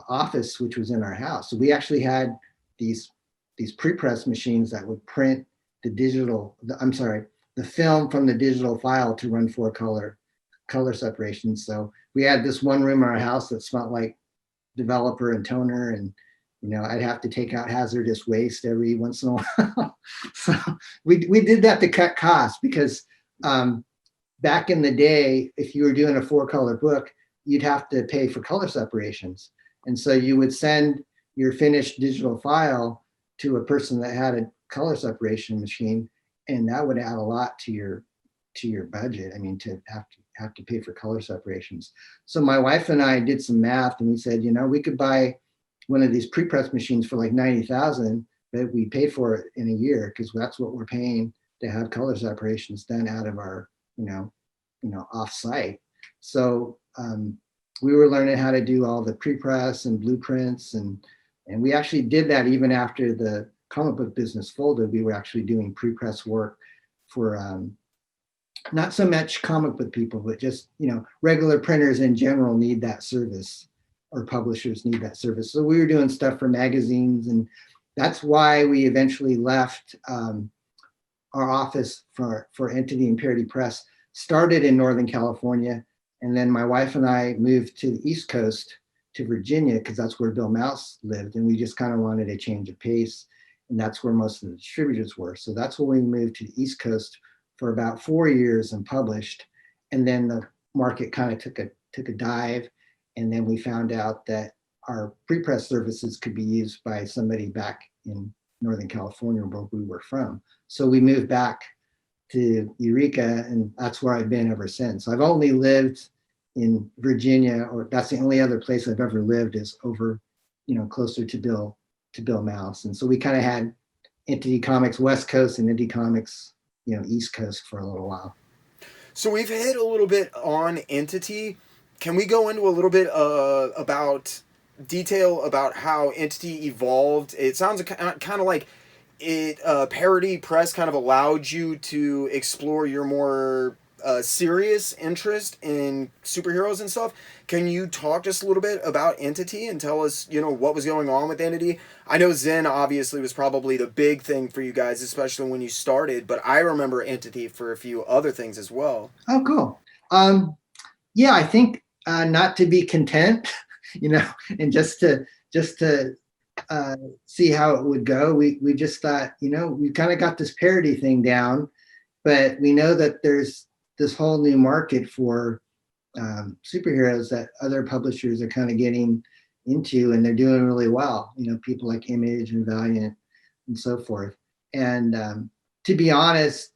office, which was in our house. So we actually had these pre-press machines that would print the film from the digital file to run for color separation. So we had this one room in our house that smelled like developer and toner, and I'd have to take out hazardous waste every once in a while. So we did that to cut costs, because back in the day, if you were doing a 4-color book, you'd have to pay for color separations. And so you would send your finished digital file to a person that had a color separation machine, and that would add a lot to your budget. I mean, to have to pay for color separations. So my wife and I did some math, and we said, we could buy one of these pre-press machines for like $90,000, but we pay for it in a year, because that's what we're paying to have color separations done out of our, off-site. So we were learning how to do all the pre-press and blueprints, and we actually did that even after the comic book business folded. We were actually doing pre-press work for not so much comic book people, but just, regular printers in general need that service, or publishers need that service. So we were doing stuff for magazines, and that's why we eventually left our office for Entity and Parody Press, started in Northern California. And then my wife and I moved to the East Coast, to Virginia, because that's where Bill Mouse lived. And we just kind of wanted a change of pace. And that's where most of the distributors were. So that's when we moved to the East Coast for about 4 years and published. And then the market kind of took a dive. And then we found out that our pre-press services could be used by somebody back in Northern California, where we were from. So we moved back to Eureka, and that's where I've been ever since. I've only lived in Virginia, or that's the only other place I've ever lived, is over, closer to Bill Mouse. And so we kind of had Entity Comics West Coast and Entity Comics, East Coast for a little while. So we've hit a little bit on Entity. Can we go into a little bit about detail about how Entity evolved? It sounds kind of like it Parody Press kind of allowed you to explore your more serious interest in superheroes and stuff. Can you talk just a little bit about Entity and tell us, what was going on with Entity? I know Zen obviously was probably the big thing for you guys, especially when you started, but I remember Entity for a few other things as well. Oh, cool. Yeah, I think not to be content, and just to see how it would go. We just thought, we kind of got this parody thing down, but we know that there's this whole new market for superheroes that other publishers are kind of getting into, and they're doing really well. People like Image and Valiant and so forth. And to be honest,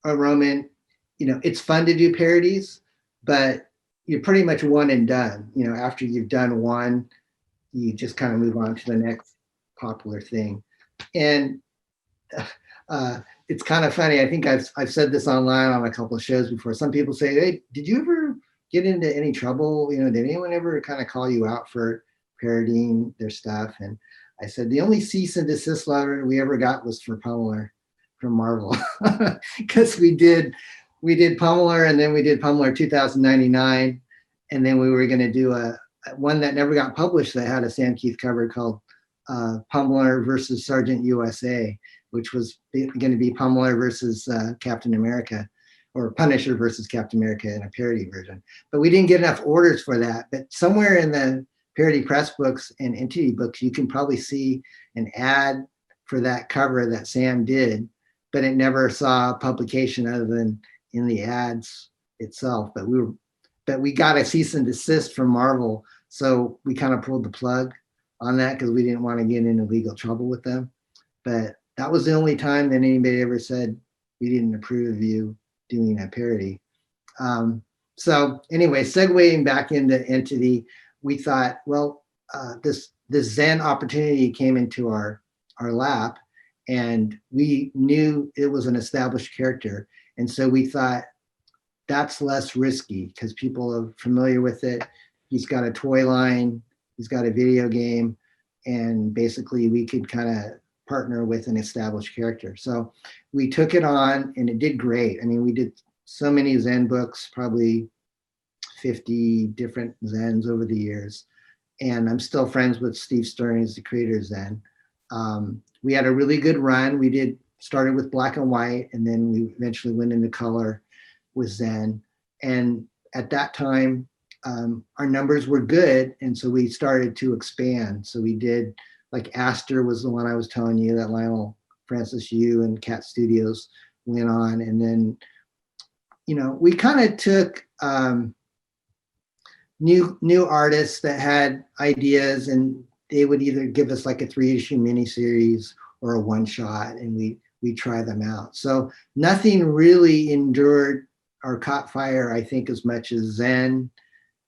Roman, it's fun to do parodies, but you're pretty much one and done. After you've done one, you just kind of move on to the next popular thing. And it's kind of funny. I think I've said this online on a couple of shows before. Some people say, "Hey, did you ever get into any trouble? Did anyone ever kind of call you out for parodying their stuff?" And I said, the only cease and desist letter we ever got was for Pummeler from Marvel, because we did Pummeler, and then we did Pummeler 2099, and then we were going to do a one that never got published that had a Sam Kieth cover called Pummeler versus Sergeant USA, which was going to be Pummeler versus Captain America, or Punisher versus Captain America in a parody version. But we didn't get enough orders for that. But somewhere in the Parody Press books and Entity books, you can probably see an ad for that cover that Sam did, but it never saw publication other than in the ads itself. But we got a cease and desist from Marvel, so we kind of pulled the plug on that because we didn't want to get into legal trouble with them. But that was the only time that anybody ever said we didn't approve of you doing a parody. So anyway, segueing back into Entity, we thought, well, this Zen opportunity came into our lap, and we knew it was an established character. And so we thought that's less risky because people are familiar with it. He's got a toy line, he's got a video game, and basically we could kind of partner with an established character. So we took it on, and it did great. I mean, we did so many Zen books, probably 50 different Zens over the years. And I'm still friends with Steve Stern, who's the creator of Zen. We had a really good run. We started with black and white, and then we eventually went into color with Zen. And at that time, our numbers were good. And so we started to expand. So we did, like Aster was the one I was telling you that Leinel Francis Yu and Cat Studios went on. And then, we kind of took new artists that had ideas, and they would either give us like a 3-issue miniseries or a one-shot, and we try them out. So nothing really endured or caught fire, I think, as much as Zen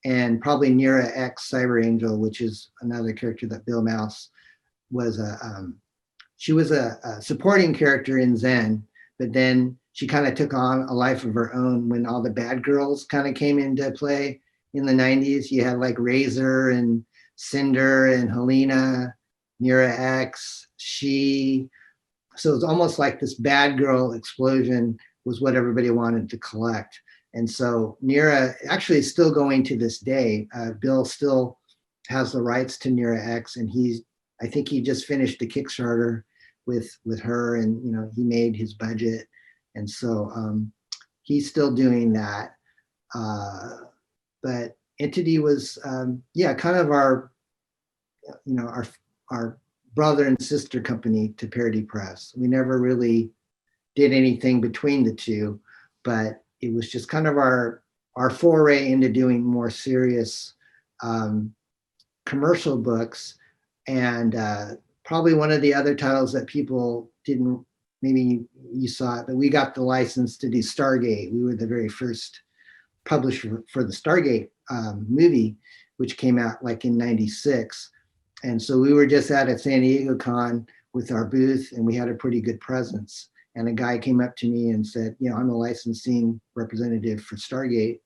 and probably Nira X Cyber Angel, which is another character that Bill Mouse was she was a supporting character in Zen, but then she kind of took on a life of her own when all the bad girls kind of came into play in the 90s. You had like Razor and Cinder and Helena, Nira X, so it's almost like this bad girl explosion was what everybody wanted to collect. And so Nira actually is still going to this day. Bill still has the rights to Nira X, and I think he just finished the Kickstarter with her, and he made his budget, and so he's still doing that. But Entity was kind of our brother and sister company to Parody Press. We never really did anything between the two, but it was just kind of our foray into doing more serious commercial books, and probably one of the other titles that people didn't, maybe you saw it, but we got the license to do Stargate. We were the very first publisher for the Stargate movie, which came out like in '96. And so we were just at a San Diego con with our booth, and we had a pretty good presence. And a guy came up to me and said, I'm the licensing representative for Stargate,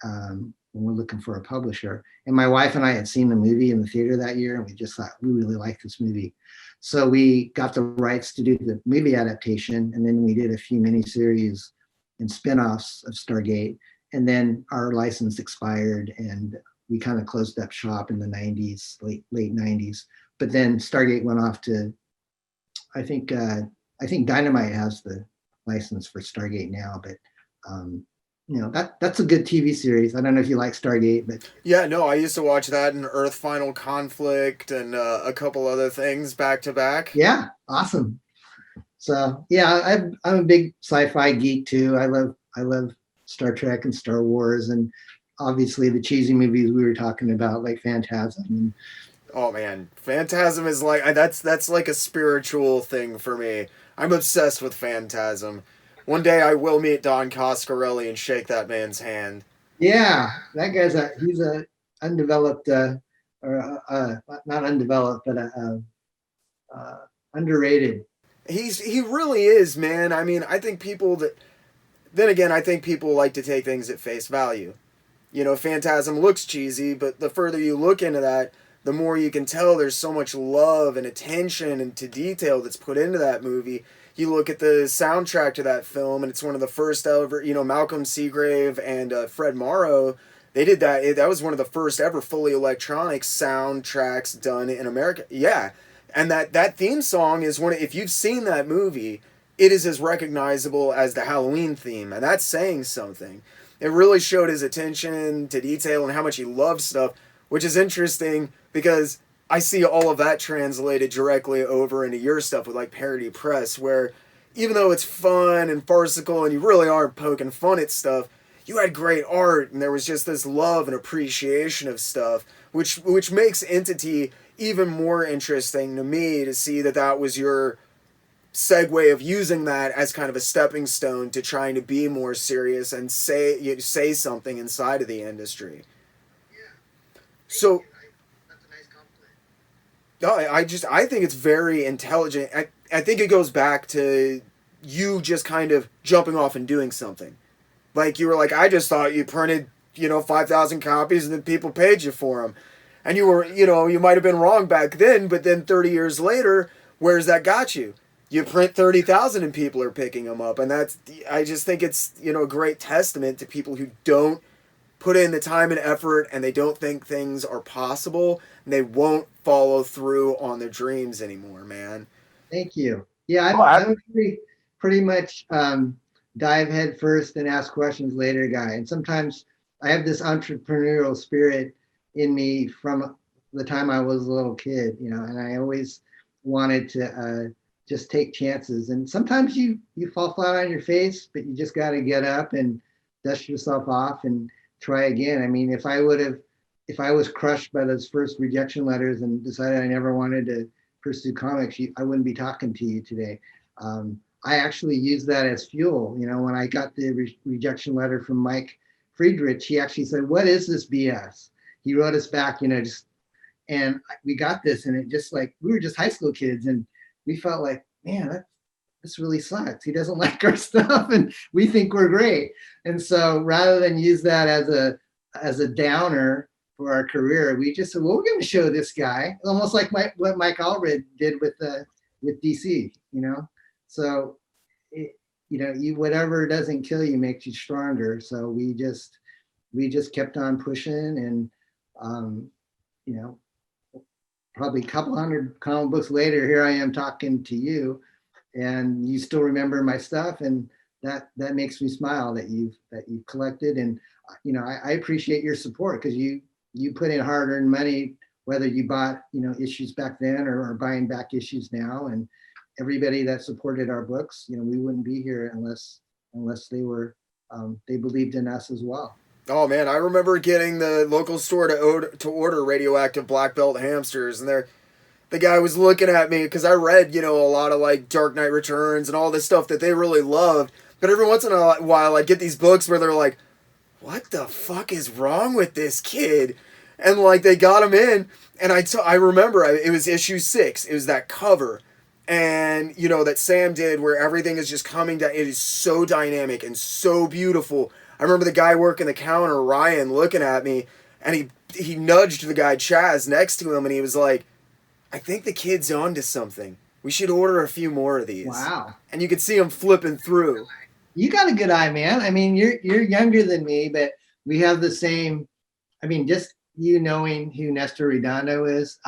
and we're looking for a publisher. And my wife and I had seen the movie in the theater that year, and we just thought, we really like this movie. So we got the rights to do the movie adaptation, and then we did a few miniseries and spin-offs of Stargate. And then our license expired, and we kind of closed up shop in the 90s, late 90s. But then Stargate went off to, I think Dynamite has the license for Stargate now, but that's a good TV series. I don't know if you like Stargate, but yeah, no, I used to watch that and Earth Final Conflict and a couple other things back to back. Yeah, awesome. So yeah, I'm a big sci-fi geek too. I love Star Trek and Star Wars, and obviously the cheesy movies we were talking about, like Phantasm. Oh man, Phantasm is like that's like a spiritual thing for me. I'm obsessed with Phantasm. One day I will meet Don Coscarelli and shake that man's hand. Yeah, that guy's he's a undeveloped, not undeveloped, but underrated. He really is, man. I mean, I think people like to take things at face value. Phantasm looks cheesy, but the further you look into that, the more you can tell there's so much love and attention and to detail that's put into that movie. You look at the soundtrack to that film, and it's one of the first ever, Malcolm Seagrave and Fred Morrow, they did that. That was one of the first ever fully electronic soundtracks done in America. Yeah. And that theme song is if you've seen that movie, it is as recognizable as the Halloween theme, and that's saying something. It really showed his attention to detail and how much he loved stuff, which is interesting because I see all of that translated directly over into your stuff with like Parody Press, where even though it's fun and farcical and you really aren't poking fun at stuff, you had great art and there was just this love and appreciation of stuff, which makes Entity even more interesting to me to see that was your segue of using that as kind of a stepping stone to trying to be more serious and say something inside of the industry. So that's a nice compliment. No, I think it's very intelligent. I think it goes back to you just kind of jumping off and doing something. Like you were like, I just thought you printed, 5,000 copies and then people paid you for them. And you were, you might have been wrong back then, but then 30 years later, where's that got you? You print 30,000 and people are picking them up. And I just think it's, a great testament to people who don't put in the time and effort and they don't think things are possible and they won't follow through on their dreams anymore, man. Thank you. Yeah, I'm pretty much dive head first and ask questions later guy. And sometimes I have this entrepreneurial spirit in me from the time I was a little kid, and I always wanted to just take chances. And sometimes you fall flat on your face, but you just got to get up and dust yourself off and try again. I mean, if I was crushed by those first rejection letters and decided I never wanted to pursue comics, I wouldn't be talking to you today. I actually used that as fuel. When I got the rejection letter from Mike Friedrich, he actually said, "What is this BS?" He wrote us back, and we got this, and it just like, we were just high school kids, and we felt like, man, this really sucks. He doesn't like our stuff, and we think we're great. And so rather than use that as a downer for our career, we just said, well, we're going to show this guy, almost like what Mike Allred did with DC, So, whatever doesn't kill you makes you stronger. So we just kept on pushing, and probably a couple hundred comic books later, here I am talking to you, and you still remember my stuff, and that makes me smile that you've collected. And I appreciate your support, because you put in hard-earned money, whether you bought issues back then or buying back issues now. And everybody that supported our books, we wouldn't be here unless they were they believed in us as well. Oh man, I remember getting the local store to order Radioactive Black Belt Hamsters, and the guy was looking at me because I read, a lot of like Dark Knight Returns and all this stuff that they really loved. But every once in a while, I'd get these books where they're like, "What the fuck is wrong with this kid?" And like they got him in, and I remember it was issue 6. It was that cover, and that Sam did where everything is just coming down. It is so dynamic and so beautiful. I remember the guy working the counter, Ryan, looking at me, and he nudged the guy Chaz next to him, and he was like, "I think the kid's onto something. We should order a few more of these." Wow. And you could see him flipping through. You got a good eye, man. I mean, you're younger than me, but we have the same. I mean, just you knowing who Nestor Redondo is,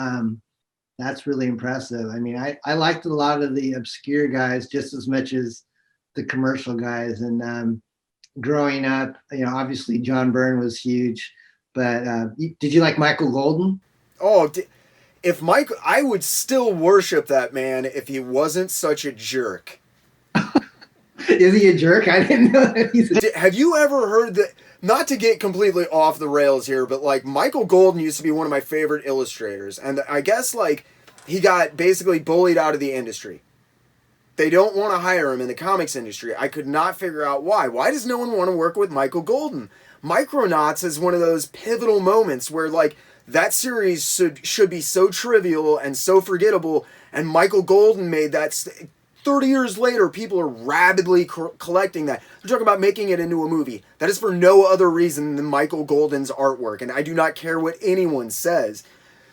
that's really impressive. I mean, I liked a lot of the obscure guys just as much as the commercial guys. And growing up, obviously John Byrne was huge, but did you like Michael Golden? Oh, if Mike, I would still worship that man if he wasn't such a jerk. Is he a jerk? I didn't know that he's a... Have you ever heard that? Not to get completely off the rails here, but like Michael Golden used to be one of my favorite illustrators, and I guess like he got basically bullied out of the industry. They don't want to hire him in the comics industry. I could not figure out why. Why does no one want to work with Michael Golden? Micronauts is one of those pivotal moments where like that series should be so trivial and so forgettable, and Michael Golden made that 30 years later, people are rapidly collecting that. They're talking about making it into a movie. That is for no other reason than Michael Golden's artwork, and I do not care what anyone says.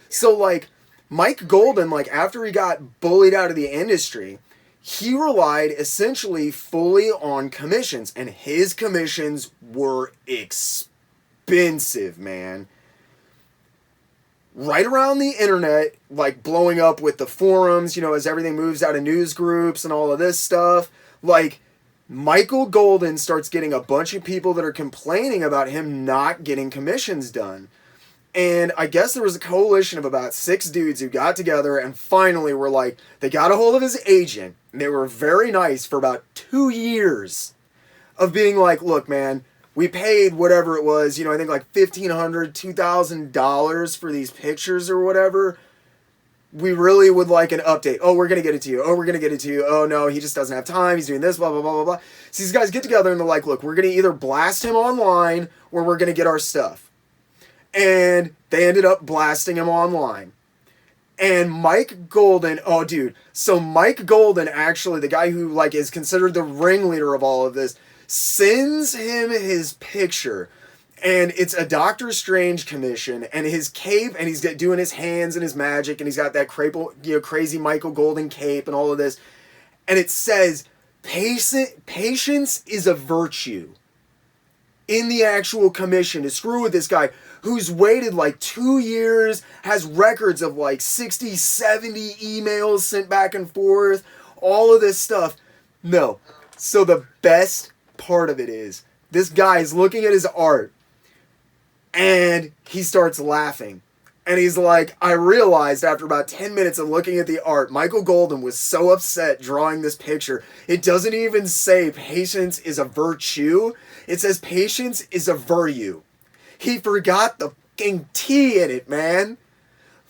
So, like, Mike Golden, like, after he got bullied out of the industry, he relied essentially fully on commissions, and his commissions were expensive, man. Right around the internet, like blowing up with the forums, as everything moves out of news groups and all of this stuff, like Michael Golden starts getting a bunch of people that are complaining about him not getting commissions done. And I guess there was a coalition of about 6 dudes who got together and finally were like, they got a hold of his agent, and they were very nice for about 2 years of being like, "Look, man, we paid whatever it was, I think like $1,500, $2,000 for these pictures or whatever. We really would like an update. Oh, we're going to get it to you. Oh, we're going to get it to you. Oh, no, he just doesn't have time. He's doing this, blah, blah, blah, blah, blah." So these guys get together and they're like, "Look, we're going to either blast him online or we're going to get our stuff." And they ended up blasting him online. And Mike Golden, oh, dude. So Mike Golden, actually, the guy who like is considered the ringleader of all of this, sends him his picture, and it's a Doctor Strange commission, and his cape, and he's doing his hands and his magic, and he's got that crazy Michael Golden cape and all of this, and it says, "Patience is a virtue," in the actual commission to screw with this guy who's waited like 2 years, has records of like 60, 70 emails sent back and forth, all of this stuff. No. So the best part of it is this guy is looking at his art and he starts laughing, and he's like, "I realized after about 10 minutes of looking at the art, Michael Golden was so upset drawing this picture. It doesn't even say patience is a virtue. It says patience is a virtue. He forgot the fucking T in it, man."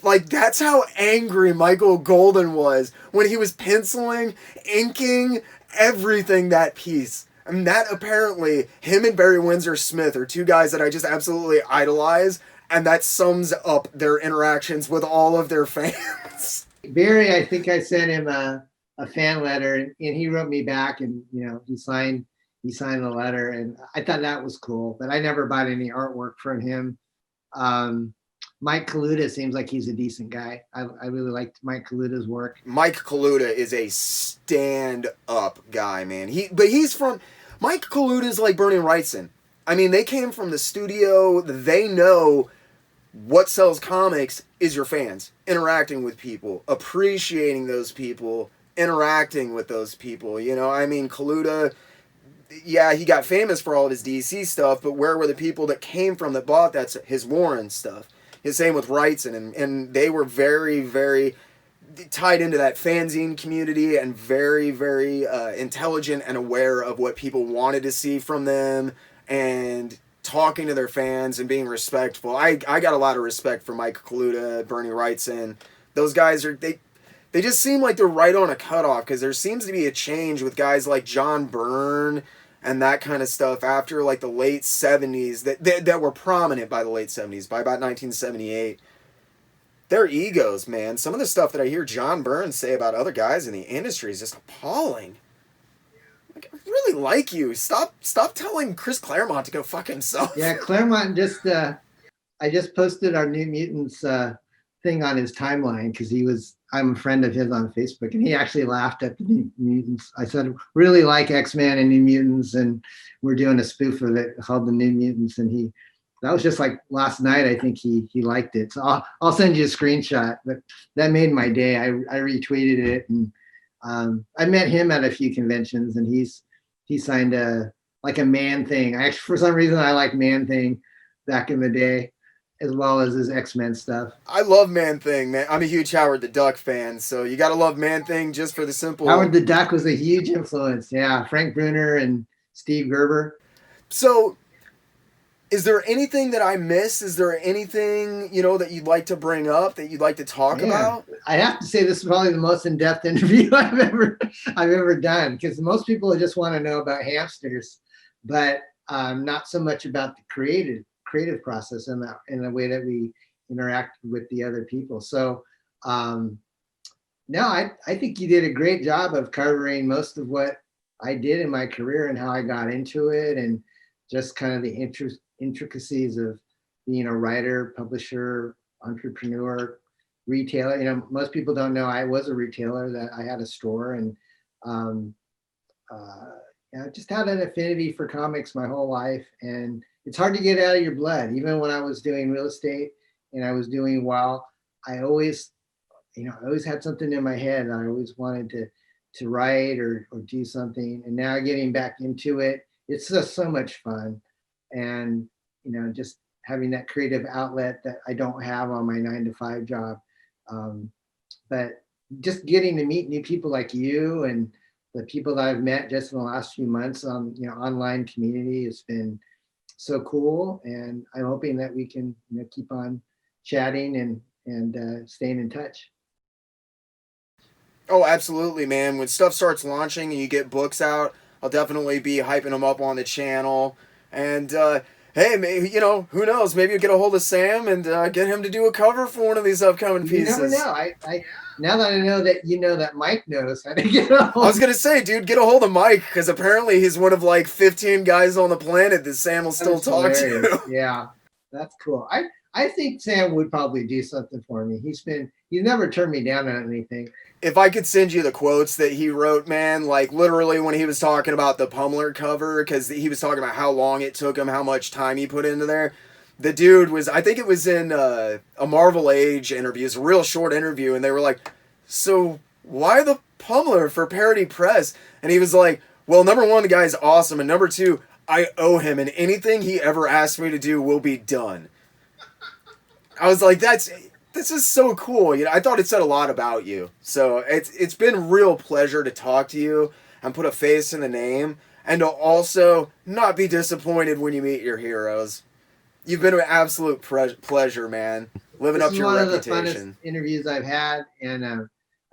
Like, that's how angry Michael Golden was when he was penciling, inking, everything that piece. And that apparently, him and Barry Windsor Smith are 2 guys that I just absolutely idolize, and that sums up their interactions with all of their fans. Barry, I think I sent him a fan letter, and he wrote me back, and he signed the letter, and I thought that was cool. But I never bought any artwork from him. Mike Kaluta seems like he's a decent guy. I really liked Mike Kaluta's work. Mike Kaluta is a stand-up guy, man. Mike Kaluta's like Bernie Wrightson. I mean, they came from the studio. They know what sells comics is your fans. Interacting with people, appreciating those people, interacting with those people. I mean, Kaluta, yeah, he got famous for all of his DC stuff, but where were the people that came from that bought his Warren stuff? His same with Wrightson, and they were very, very tied into that fanzine community and very, very intelligent and aware of what people wanted to see from them, and talking to their fans and being respectful. I got a lot of respect for Mike Kaluta, Bernie Wrightson. Those guys are they just seem like they're right on a cutoff, because there seems to be a change with guys like John Byrne and that kind of stuff after like the late 70s that were prominent by the late 70s, by about 1978. Their egos, man. Some of the stuff that I hear John Byrne say about other guys in the industry is just appalling. Like, I really like you. Stop telling Chris Claremont to go fuck himself. Yeah, Claremont just I just posted our New Mutants thing on his timeline because I'm a friend of his on Facebook, and he actually laughed at the New Mutants. I said, really like X-Men and New Mutants, and we're doing a spoof of it called the New Mutants, and that was just like last night. I think he liked it. So I'll send you a screenshot, but that made my day. I retweeted it, and I met him at a few conventions, and he signed a Man Thing. Actually, for some reason, I like Man Thing back in the day, as well as his X-Men stuff. I love Man Thing, man. I'm a huge Howard the Duck fan, so you got to love Man Thing just for the simple... Howard the Duck was a huge influence. Yeah, Frank Bruner and Steve Gerber. So, is there anything that I missed? Is there anything, that you'd like to bring up, that you'd like to talk about? I have to say this is probably the most in-depth interview I've ever done, because most people just want to know about hamsters, but not so much about the creative process and the way that we interact with the other people. So no, I think you did a great job of covering most of what I did in my career and how I got into it, and just kind of the intricacies of being a writer, publisher, entrepreneur, retailer. Most people don't know I was a retailer, that I had a store, and I just had an affinity for comics my whole life, and it's hard to get out of your blood. Even when I was doing real estate and I was doing well, I always had something in my head. I always wanted to write or do something. And now getting back into it, it's just so much fun. And, just having that creative outlet that I don't have on my 9-to-5 job. But just getting to meet new people like you and the people that I've met just in the last few months on, online community has been so cool. And I'm hoping that we can, keep on chatting and staying in touch. Oh, absolutely, man. When stuff starts launching and you get books out, I'll definitely be hyping them up on the channel. And, hey, maybe, who knows? Maybe you'll get a hold of Sam and get him to do a cover for one of these upcoming pieces. You never know. I now that I know that Mike knows how to get a hold. I was going to say, dude, get a hold of Mike, because apparently he's one of like 15 guys on the planet that Sam will still talk to. Yeah, that's cool. I think Sam would probably do something for me. He's never turned me down on anything. If I could send you the quotes that he wrote, man, like literally when he was talking about the Pummeler cover, because he was talking about how long it took him, how much time he put into there. The dude was, I think it was in a Marvel Age interview. It's a real short interview, and they were like, so why the Pummeler for Parody Press? And he was like, well, number one, the guy's awesome, and number two, I owe him, and anything he ever asked me to do will be done. I was like, this is so cool. I thought it said a lot about you. So it's been a real pleasure to talk to you and put a face in the name, and to also not be disappointed when you meet your heroes. You've been an absolute pleasure, man. Living up to your reputation. This is one of the funnest interviews I've had, and I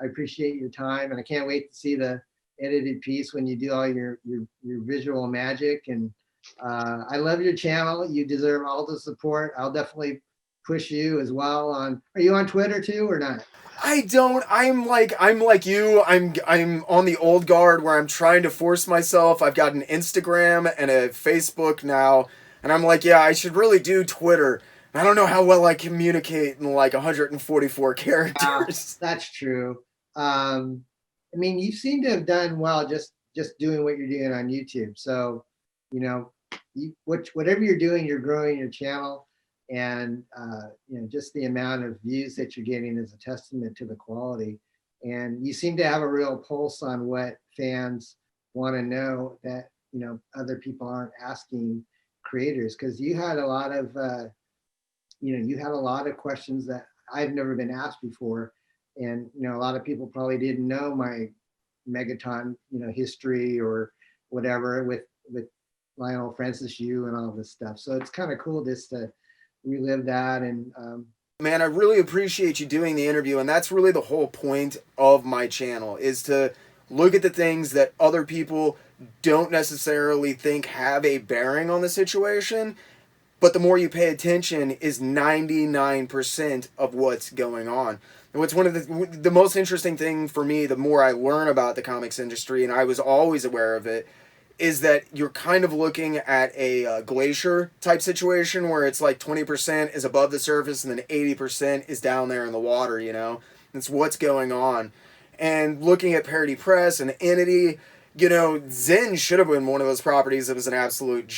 appreciate your time, and I can't wait to see the edited piece when you do all your visual magic. And I love your channel. You deserve all the support. I'll definitely push you as well are you on Twitter too or not? I don't. I'm like you. I'm on the old guard where I'm trying to force myself. I've got an Instagram and a Facebook now, and I'm like, yeah, I should really do Twitter. I don't know how well I communicate in like 144 characters. That's true. I mean, you seem to have done well just doing what you're doing on YouTube. So, whatever you're doing, you're growing your channel. And just the amount of views that you're getting is a testament to the quality. And you seem to have a real pulse on what fans want to know that other people aren't asking creators, because you had a lot of questions that I've never been asked before. And a lot of people probably didn't know my Megaton history or whatever with Leinel Francis Yu and all this stuff. So it's kind of cool just to relive that. And man, I really appreciate you doing the interview, and that's really the whole point of my channel, is to look at the things that other people don't necessarily think have a bearing on the situation, but the more you pay attention is 99% of what's going on. And what's one of the most interesting thing for me, the more I learn about the comics industry, and I was always aware of it, is that you're kind of looking at a glacier type situation where it's like 20% is above the surface and then 80% is down there in the water, you know? That's what's going on. And looking at Parody Press and Entity, you know, Zen should have been one of those properties that was an absolute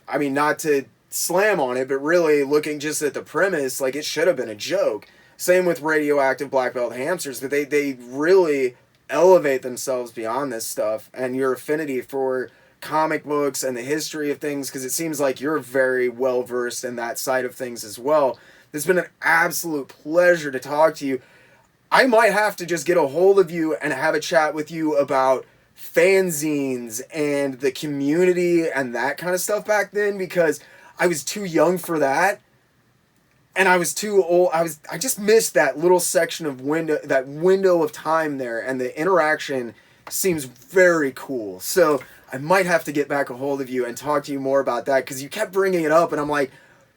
I mean, not to slam on it, but really looking just at the premise, like it should have been a joke. Same with Radioactive Black Belt Hamsters, but they really elevate themselves beyond this stuff, and your affinity for comic books and the history of things, because it seems like you're very well versed in that side of things as well. It's been an absolute pleasure to talk to you. I might have to just get a hold of you and have a chat with you about fanzines and the community and that kind of stuff back then, because I was too young for that. And I was too old. I just missed that little section of window of time there, and the interaction seems very cool. So I might have to get back a hold of you and talk to you more about that, because you kept bringing it up, and I'm like,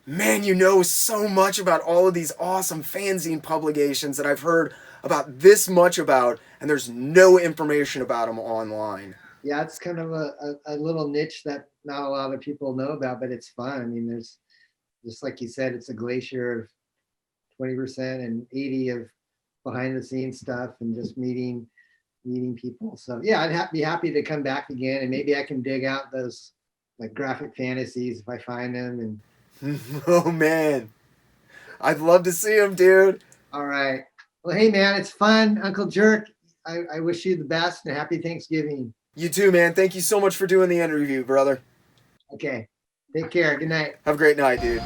man, you know so much about all of these awesome fanzine publications that I've heard about this much about, and there's no information about them online. Yeah, it's kind of a little niche that not a lot of people know about, but it's fun. I mean, there's, just like you said, it's a glacier of 20% and 80 of behind the scenes stuff and just meeting people. So yeah, I'd be happy to come back again, and maybe I can dig out those like graphic fantasies if I find them. And oh man, I'd love to see them, dude. All right. Well, hey man, it's fun. Uncle Jerk, I wish you the best and happy Thanksgiving. You too, man. Thank you so much for doing the interview, brother. Okay. Take care. Good night. Have a great night, dude.